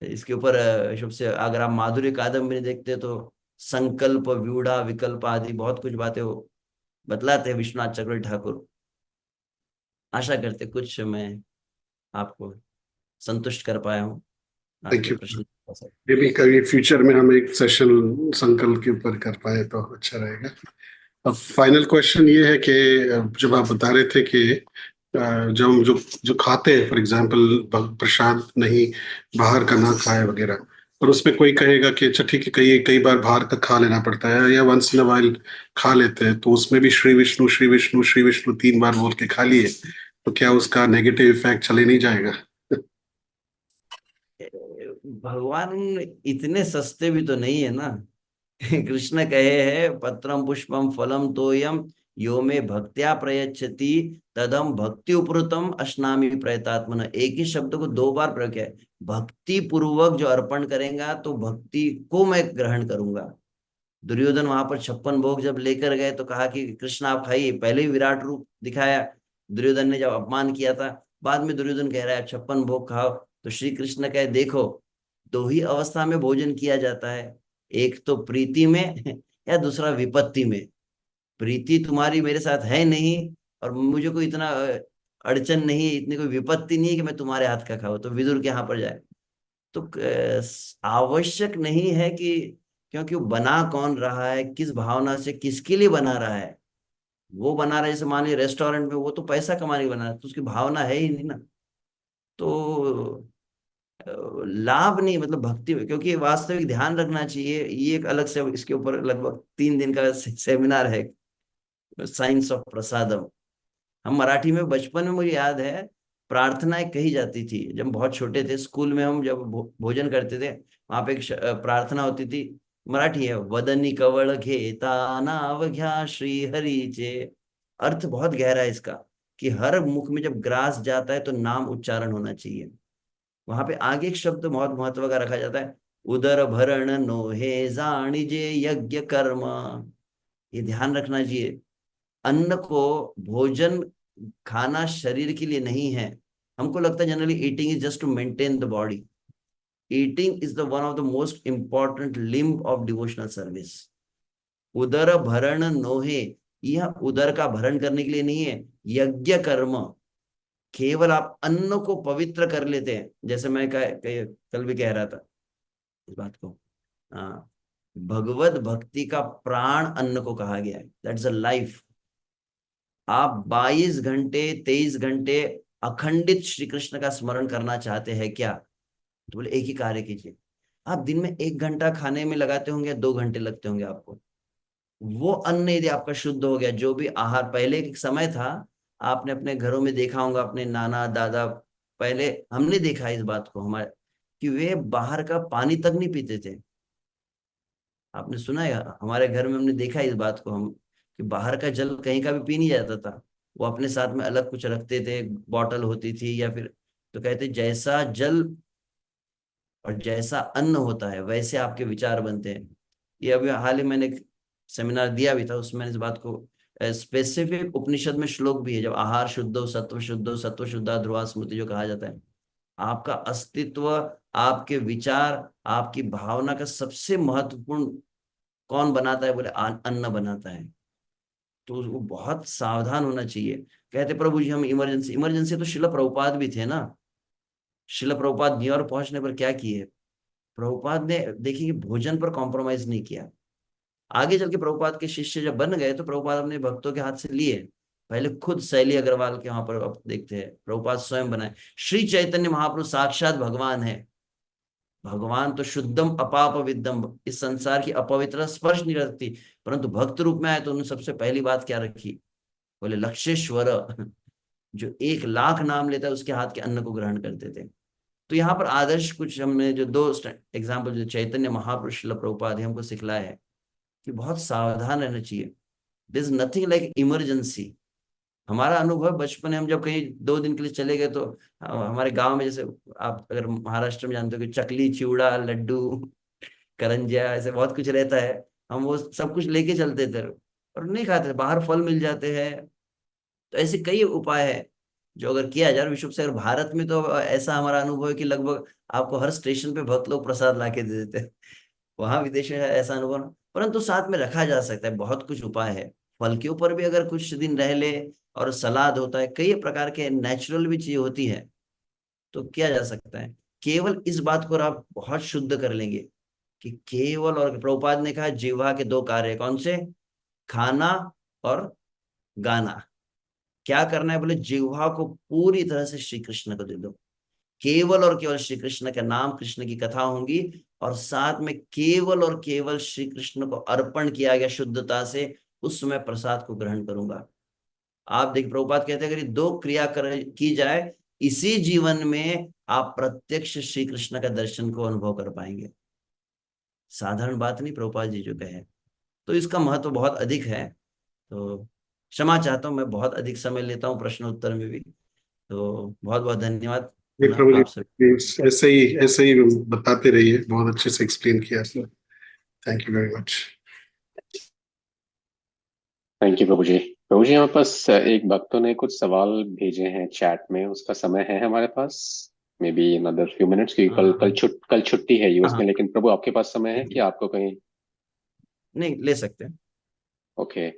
इसके ऊपर शुभ से अगर आप माधुर्य कादम्बरी देखते हैं तो संकल्प व्यूढ़ा विकल्प आदि बहुत कुछ बातें वो बतलाते हैं विश्वनाथ चक्रवर्ती ठाकुर। आशा करते कुछ मैं आपको संतुष्ट कर पाया हूँ, थैंक आपके यू। प्रश्न। ये भी कभी फ्यूचर में हम एक सेशन संकल्प के ऊपर कर पाए तो अच्छा रहेगा। अब फाइनल क्वेश्चन ये है कि जब आप बता रहे थे कि जब हम जो जो खाते हैं, फॉर एग्जांपल प्रसाद नहीं, बाहर का ना खाए वगैरह, और उसमें कोई कहेगा कि अच्छा ठीक है, कई कई बार बाहर का खा लेना पड़ता है या वंस इन अ वाइल खा लेते हैं, तो उसमें भी श्री विष्णु श्री विष्णु श्री विष्णु 3 बार बोल के खा लिए, तो क्या उसका नेगेटिव इफेक्ट चले नहीं जाएगा? भगवान इतने सस्ते भी तो नहीं है ना। कृष्ण कहे है पत्रम पुष्पम फलम तोयम यो में भक्त्या प्रयच्छति तदम भक्ति उपरुतम अश्नामि प्रयतात्मन। एक ही शब्द को 2 बार प्रयोग किया है। भक्ति पूर्वक जो अर्पण करेगा तो भक्ति को मैं ग्रहण करूंगा। दुर्योधन वहां पर 56 भोग जब लेकर गए तो कहा कि कृष्ण आप खाइए, पहले ही विराट रूप दिखाया दुर्योधन ने जब अपमान किया था। बाद में दुर्योधन कह रहा है 56 भोग खाओ, तो श्री कृष्ण कहे देखो, 2 ही अवस्था में भोजन किया जाता है, एक तो प्रीति में या दूसरा विपत्ति में। प्रीति तुम्हारी मेरे साथ है नहीं, और मुझे कोई इतना अड़चन नहीं, इतनी कोई विपत्ति नहीं है कि मैं तुम्हारे हाथ का खाऊं, तो विदुर के यहाँ पर जाए। तो आवश्यक नहीं है कि, क्योंकि वो बना कौन रहा है, किस भावना से, किसके लिए बना रहा है। वो बना रहा है, जैसे मान लीजिए रेस्टोरेंट में, वो तो पैसा कमाने के बना रहा है, तो उसकी भावना है ही नहीं ना। तो लाभ नहीं, मतलब भक्ति में, क्योंकि वास्तविक ध्यान रखना चाहिए। ये एक अलग से इसके ऊपर लगभग 3 दिन का सेमिनार है, साइंस ऑफ प्रसादम। हम मराठी में बचपन में, मुझे याद है, प्रार्थनाएं कही जाती थी जब हम बहुत छोटे थे। स्कूल में हम जब भोजन करते थे, वहां पे एक प्रार्थना होती थी, मराठी है, वदनी कवळ घेता नाव घ्या श्री हरीचे। अर्थ बहुत गहरा है इसका, कि हर मुख में जब ग्रास जाता है तो नाम उच्चारण होना चाहिए। वहां पे आगे एक शब्द बहुत महत्व का रखा जाता है, उदर भरण नोहे जानिजे यज्ञ कर्म। ये ध्यान रखना चाहिए। अन्न को, भोजन खाना शरीर के लिए नहीं है। हमको लगता है generally eating is just to maintain the body. Eating is the one of the most important limb of devotional service. उदर भरण नोहे, यह उदर का भरण करने के लिए नहीं है, यज्ञ कर्म। केवल आप अन्न को पवित्र कर लेते हैं, जैसे मैं कल भी कह रहा था इस बात को। हाँ, भगवत भक्ति का प्राण अन्न को कहा गया है, दैट्स अ लाइफ। आप 22 घंटे 23 घंटे अखंडित श्री कृष्ण का स्मरण करना चाहते हैं क्या? तो बोले एक ही कार्य कीजिए। आप दिन में 1 घंटा खाने में लगाते होंगे, 2 घंटे लगते होंगे आपको। वो अन्न यदि आपका शुद्ध हो गया, जो भी आहार, पहले एक समय था, आपने अपने घरों में देखा होगा, अपने नाना दादा, पहले हमने देखा इस बात को हमारे, कि वे बाहर का पानी तक नहीं पीते थे। आपने सुना है, हमारे घर में हमने देखा इस बात को हम, कि बाहर का जल कहीं का भी पी नहीं जाता था। वो अपने साथ में अलग कुछ रखते थे, बॉटल होती थी या फिर, तो कहते जैसा जल और जैसा अन्न होता है वैसे आपके विचार बनते हैं। ये अभी हाल ही मैंने एक सेमिनार दिया भी था, उसमें इस बात को स्पेसिफिक, उपनिषद में श्लोक भी है, जब आहार शुद्ध हो सत्व शुद्ध हो, सत्व शुद्धा ध्रुवा स्मृति जो कहा जाता है, आपका अस्तित्व, आपके विचार, आपकी भावना का सबसे महत्वपूर्ण कौन बनाता है? बोले अन्न बनाता है। तो वो बहुत सावधान होना चाहिए। कहते प्रभु जी हम इमरजेंसी, इमरजेंसी तो शिला प्रभुपाद भी थे ना। शिला प्रभुपाद न्यूयॉर्क पहुंचने पर क्या किए? प्रभुपाद ने देखिए कि भोजन पर कॉम्प्रोमाइज नहीं किया। आगे चल के प्रभुपाद के शिष्य जब बन गए तो प्रभुपाद अपने भक्तों के हाथ से लिए। पहले खुद शैली अग्रवाल के वहां पर आप देखते हैं प्रभुपाद स्वयं बनाए। श्री चैतन्य महाप्रभु साक्षात भगवान है। भगवान तो शुद्धम अपाप विद्धम, इस संसार की अपवित्रता स्पर्श नहीं रखती, परंतु भक्त रूप में आए तो उन्होंने सबसे पहली बात क्या रखी? बोले लक्षेश्वर। जो 1 लाख नाम लेता है उसके हाथ के अन्न को ग्रहण करते थे। तो यहाँ पर आदर्श कुछ हमने जो 2 एग्जाम्पल जो चैतन्य महापुरुष श्रील प्रभुपाद हमको सिखलाया है कि बहुत सावधान रहना चाहिए। This is nothing like emergency. हमारा अनुभव बचपन में हम जब कहीं 2 दिन के लिए चले गए तो हमारे गांव में, जैसे आप अगर महाराष्ट्र में जानते हो कि चकली, चिवड़ा, लड्डू, करंजिया, ऐसे बहुत कुछ रहता है। हम वो सब कुछ लेके चलते थे और नहीं खाते थे। बाहर फल मिल जाते हैं। तो ऐसे कई उपाय है जो अगर किया जाए विश्व से। अगर भारत में तो ऐसा हमारा अनुभव है कि लगभग आपको हर स्टेशन पे भक्त लोग प्रसाद ला के दे देते हैं। वहां विदेश में ऐसा अनुभव ना, परंतु साथ में रखा जा सकता है। बहुत कुछ उपाय है। फल के ऊपर भी अगर कुछ दिन रह ले, और सलाद होता है, कई प्रकार के नेचुरल भी चीज होती है, तो किया जा सकता है। केवल इस बात को आप बहुत शुद्ध कर लेंगे कि केवल, और प्रभुपाद ने कहा जिह्वा के 2 कार्य कौन से? खाना और गाना। क्या करना है? बोले जिह्वा को पूरी तरह से श्री कृष्ण को दे दो। केवल और केवल श्री कृष्ण का नाम, कृष्ण की कथा होंगी, और साथ में केवल और केवल श्री कृष्ण को अर्पण किया गया शुद्धता से, उस समय प्रसाद को ग्रहण करूंगा। आप देखिए प्रभुपाद कहते हैं अगर ये 2 क्रिया की जाए इसी जीवन में, आप प्रत्यक्ष श्री कृष्ण का दर्शन को अनुभव कर पाएंगे। साधारण बात नहीं प्रभुपाद जी जो कहे। तो इसका महत्व बहुत अधिक है। तो क्षमा चाहता हूँ, मैं बहुत अधिक समय लेता हूँ प्रश्न उत्तर में भी। तो बहुत बहुत धन्यवाद जी पुनः प्रभु जी, आप सब। प्लीज ऐसे ही बताते रहिए, बहुत अच्छे से एक्सप्लेन किया sir. Thank you very much. Thank you Prabhu ji. Prabhu ji हमारे पास एक भक्तों ने कुछ सवाल भेजे हैं चैट में, उसका समय है हमारे पास maybe another few minutes, क्योंकि हाँ कल छुट्टी है यूएस हाँ, में। लेकिन प्रभु आपके पास समय है कि आपको कहीं? नहीं ले सकते हैं। ओके।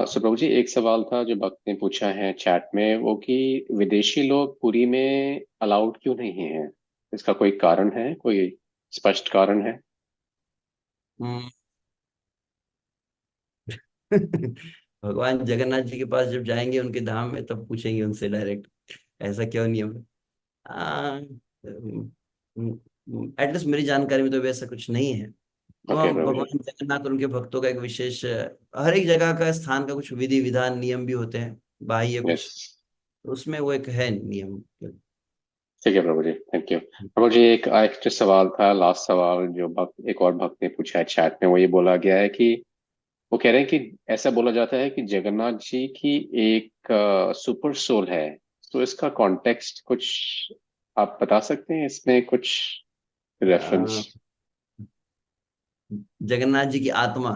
सो प्रभु जी एक सवाल था जो भक्त ने पूछा है चैट में, वो कि विदेशी लोग पुरी में अलाउड क्यों नहीं है? इसका कोई कारण है, कोई स्पष्ट कारण है? हम्म। भगवान जगन्नाथ जी के पास जब जाएंगे उनके धाम में तब पूछेंगे उनसे डायरेक्ट ऐसा क्यों नियम है। एटलीस्ट मेरी जानकारी में तो वैसा कुछ नहीं है। ओके वहाँ प्रभु जी। भगवान जगन्नाथ और उनके भक्तों का एक विशेष, हर एक जगह का स्थान का कुछ विधि विधान नियम भी होते हैं, बाह्य यस। कुछ। तो उसमें वो एक है नियम। ठीक है प्रभु जी, थैंक यू प्रभु जी। एक एक्स्ट्रा सवाल था, लास्ट सवाल जो भक्त, एक और भक्त ने पूछा है चैट में। वो ये बोला गया है कि वो कह रहे हैं कि ऐसा बोला जाता है कि जगन्नाथ जी की एक सुपर सोल है। तो इसका कॉन्टेक्स्ट कुछ आप बता सकते हैं इसमें कुछ रेफरेंस? अ, जगन्नाथ जी की आत्मा।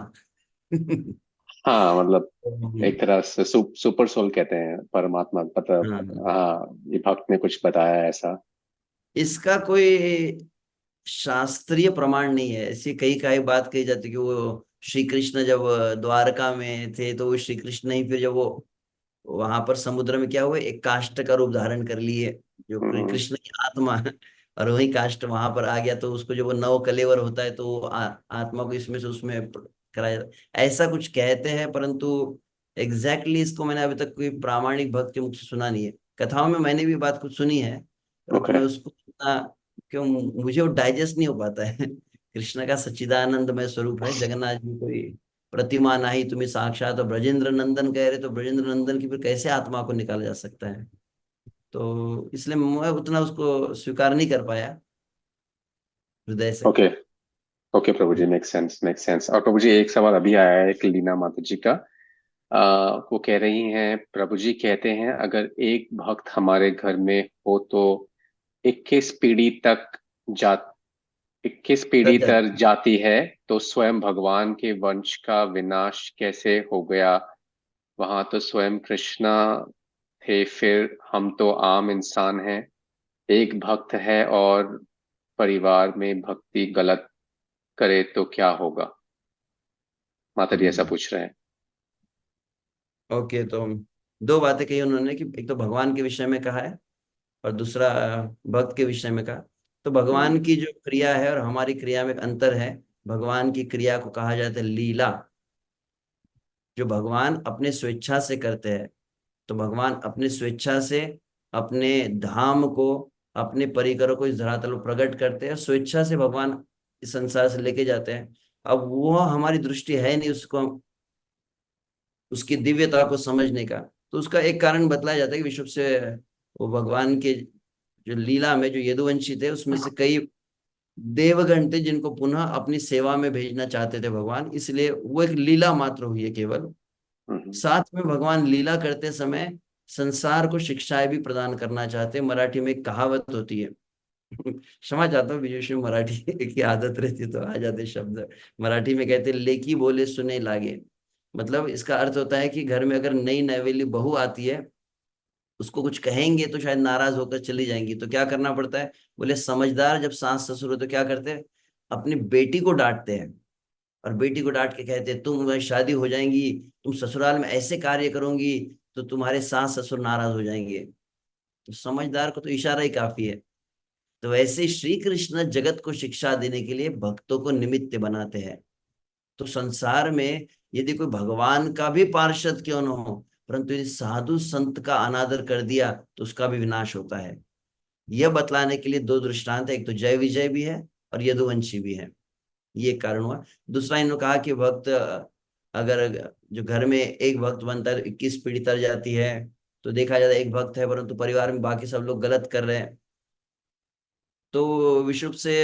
हाँ मतलब हम्म, एक तरह से सुपर सोल कहते हैं परमात्मा, मतलब हाँ, हाँ, ये भक्त ने कुछ बताया है ऐसा। इसका कोई शास्त्रीय प्रमाण नहीं है। ऐसी कई कई बात कही जाती है कि वो श्री कृष्ण जब द्वारका में थे तो वो श्री कृष्ण ही, फिर जब वो वहां पर समुद्र में क्या हुए, एक काष्ठ का रूप धारण कर लिए जो हम्म। कृष्ण की आत्मा। और वही काष्ठ वहां पर आ गया तो उसको जो वो 9 कलेवर होता है तो वो आत्मा को इसमें से उसमें कराया जाता है। ऐसा कुछ कहते हैं, परंतु एग्जैक्टली इसको मैंने अभी तक कोई प्रामाणिक भक्त के मुख से सुना नहीं है। कथाओं में मैंने भी बात कुछ सुनी है, परंतु ओके। मैं उसको इतना, क्यों, मुझे वो डाइजेस्ट नहीं हो पाता है। कृष्ण का सच्चिदानंदमय स्वरूप है जगन्नाथ जी, कोई प्रतिमा नाही तुम्हें साक्षात, और ब्रजेंद्र नंदन कह रहे तो ब्रजेंद्र नंदन की फिर कैसे आत्मा को निकाला जा सकता है? तो इसलिए मैं उतना उसको स्वीकार नहीं कर पाया हृदय से। ओके। ओके प्रभु जी, मेक सेंस, मेक सेंस। और प्रभु जी एक सवाल अभी आया है एक लीना माता जी का। वो कह रही हैं, प्रभु जी कहते हैं अगर एक भक्त हमारे घर में हो तो 21 पीढ़ी तक जा 21 पीढ़ी सच है। तक जाती है, तो स्वयं भगवान के वंश का विनाश कैसे हो गया? वहां तो स्वयं कृष्णा थे, फिर हम तो आम इंसान हैं। एक भक्त है और परिवार में भक्ति गलत करे तो क्या होगा? माता जी ऐसा पूछ रहे हैं। ओके, तो दो बातें कही उन्होंने कि एक तो भगवान के विषय में कहा है और दूसरा भक्त के विषय में कहा। तो हम्म। भगवान की जो क्रिया है और हमारी क्रिया में एक अंतर है। भगवान की क्रिया को कहा जाता है लीला, जो भगवान अपने स्वेच्छा से करते हैं। तो भगवान अपने स्वेच्छा से अपने धाम को, अपने परिकरों को इस धरातल पर प्रकट करते हैं, स्वेच्छा से भगवान इस संसार से लेके जाते हैं। अब वो हमारी दृष्टि है नहीं उसको, उसकी दिव्यता को समझने का। तो उसका एक कारण बतलाया जाता है कि विश्व से वो भगवान के जो लीला में जो यदुवंशी थे उसमें से कई देवगण थे जिनको पुनः अपनी सेवा में भेजना चाहते थे भगवान, इसलिए वो एक लीला मात्र हुई है केवल। हम्म। साथ में भगवान लीला करते समय संसार को शिक्षाएं भी प्रदान करना चाहते हैं। मराठी में एक कहावत होती है क्षमा चाहता हूँ, विशेष में मराठी की आदत रहती है तो आ जाते शब्द। मराठी में कहते हैं लेकी बोले सुने लागे। मतलब इसका अर्थ होता है कि घर में अगर नई नवेली बहू आती है, उसको कुछ कहेंगे तो शायद नाराज होकर चली जाएंगी, तो क्या करना पड़ता है? बोले समझदार जब सास ससुर हो तो क्या करते हैं? अपनी बेटी को डांटते हैं और बेटी को डांट के कहते हैं तुम शादी हो जाएंगी, तुम ससुराल में ऐसे कार्य करोगी तो तुम्हारे सास ससुर नाराज हो जाएंगे। तो समझदार को तो इशारा ही काफी है। तो वैसे ही श्री कृष्ण जगत को शिक्षा देने के लिए भक्तों को निमित्त बनाते हैं। तो संसार में यदि कोई भगवान का भी पार्षद क्यों न हो, परंतु यदि साधु संत का अनादर कर दिया तो उसका भी विनाश होता है। यह बतलाने के लिए दो दृष्टांत है, एक तो जय विजय भी है और यदुवंशी भी है। ये कारण हुआ। दूसरा इन्होंने कहा कि भक्त अगर जो घर में एक भक्त बनता है तो 21 पीढ़ी तर जाती है। तो देखा जाता है एक भक्त है परंतु परिवार में बाकी सब लोग गलत कर रहे हैं। तो विशुभ से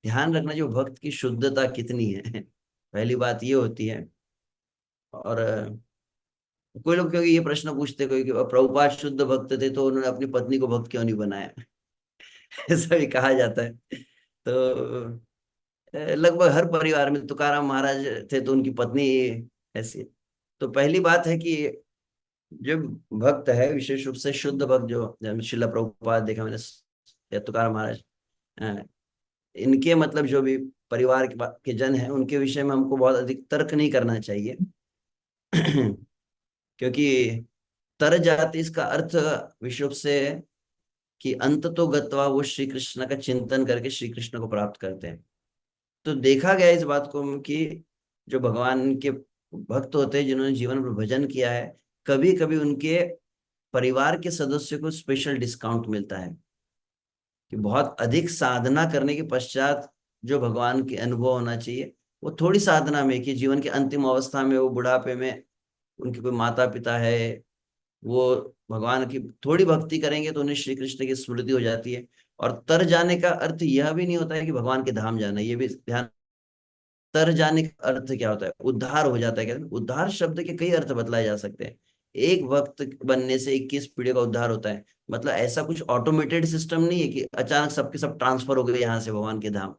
ध्यान रखना जो भक्त की शुद्धता कितनी है पहली बात ये होती है। और कोई लोग क्योंकि ये प्रश्न पूछते कोई कि प्रभुपाद शुद्ध भक्त थे तो उन्होंने अपनी पत्नी को भक्त क्यों नहीं बनाया ऐसा भी कहा जाता है। तो लगभग हर परिवार में तुकाराम महाराज थे तो उनकी पत्नी ऐसी है। तो पहली बात है कि जो भक्त है विशेष रूप से शुद्ध भक्त, जो शिला प्रभुपाद देखा मैंने या तुकाराम महाराज, अ, इनके मतलब जो भी परिवार के जन हैं उनके विषय में हमको बहुत अधिक तर्क नहीं करना चाहिए क्योंकि तर जाति इसका अर्थ विश्व से कि अंत तो गत्वा वो श्री कृष्ण का चिंतन करके श्री कृष्ण को प्राप्त करते हैं। तो देखा गया इस बात को कि जो भगवान के भक्त होते हैं जिन्होंने जीवन में भजन किया है, कभी कभी उनके परिवार के सदस्यों को स्पेशल डिस्काउंट मिलता है कि बहुत अधिक साधना करने के पश्चात जो भगवान के अनुभव होना चाहिए वो थोड़ी साधना में कि जीवन के अंतिम अवस्था में वो बुढ़ापे में उनके कोई माता पिता है, वो भगवान की थोड़ी भक्ति करेंगे तो उन्हें श्री कृष्ण की स्मृति हो जाती है। और तर जाने का अर्थ यह भी नहीं होता है कि भगवान के धाम जाना, ये भी ध्यान। तर जाने का अर्थ क्या होता है? उद्धार हो जाता है। कहते हैं उद्धार शब्द के कई अर्थ बतलाए जा सकते हैं। एक भक्त बनने से 21 पीढ़ी का उद्धार होता है। मतलब ऐसा कुछ ऑटोमेटेड सिस्टम नहीं है कि अचानक सबके सब ट्रांसफर हो गए यहाँ से भगवान के धाम।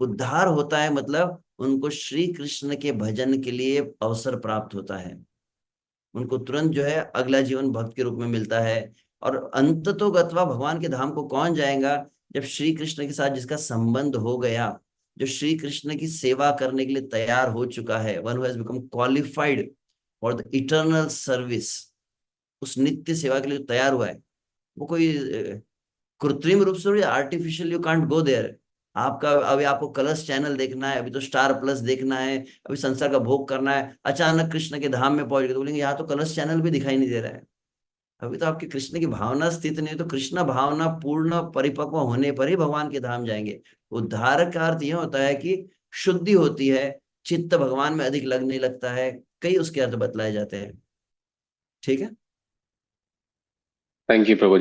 उद्धार होता है मतलब उनको श्री कृष्ण के भजन के लिए अवसर प्राप्त होता है। उनको तुरंत जो है अगला जीवन भक्त के रूप में मिलता है। और अंत तो गत्वा भगवान के धाम को कौन जाएगा? जब श्री कृष्ण के साथ जिसका संबंध हो गया, जो श्री कृष्ण की सेवा करने के लिए तैयार हो चुका है, one who has become qualified for the eternal service, उस नित्य सेवा के लिए तैयार हुआ है। वो कोई कृत्रिम रूप से artificial you can't go there. आपका अभी आपको कलर्स चैनल देखना है, अभी तो स्टार प्लस देखना है, अभी संसार का भोग करना है, अचानक कृष्ण के धाम में पहुंच गए तो बोलेंगे यहाँ तो कलर्स चैनल भी दिखाई नहीं दे रहा है। अभी तो आपकी कृष्ण की भावना स्थित नहीं है। तो कृष्ण भावना पूर्ण परिपक्व होने पर ही भगवान के धाम जाएंगे। उद्धार का अर्थ यह होता है कि शुद्धि होती है, चित्त भगवान में अधिक लगने लगता है। कई उसके अर्थ बतलाए जाते हैं। ठीक है। Thank you Prabhu.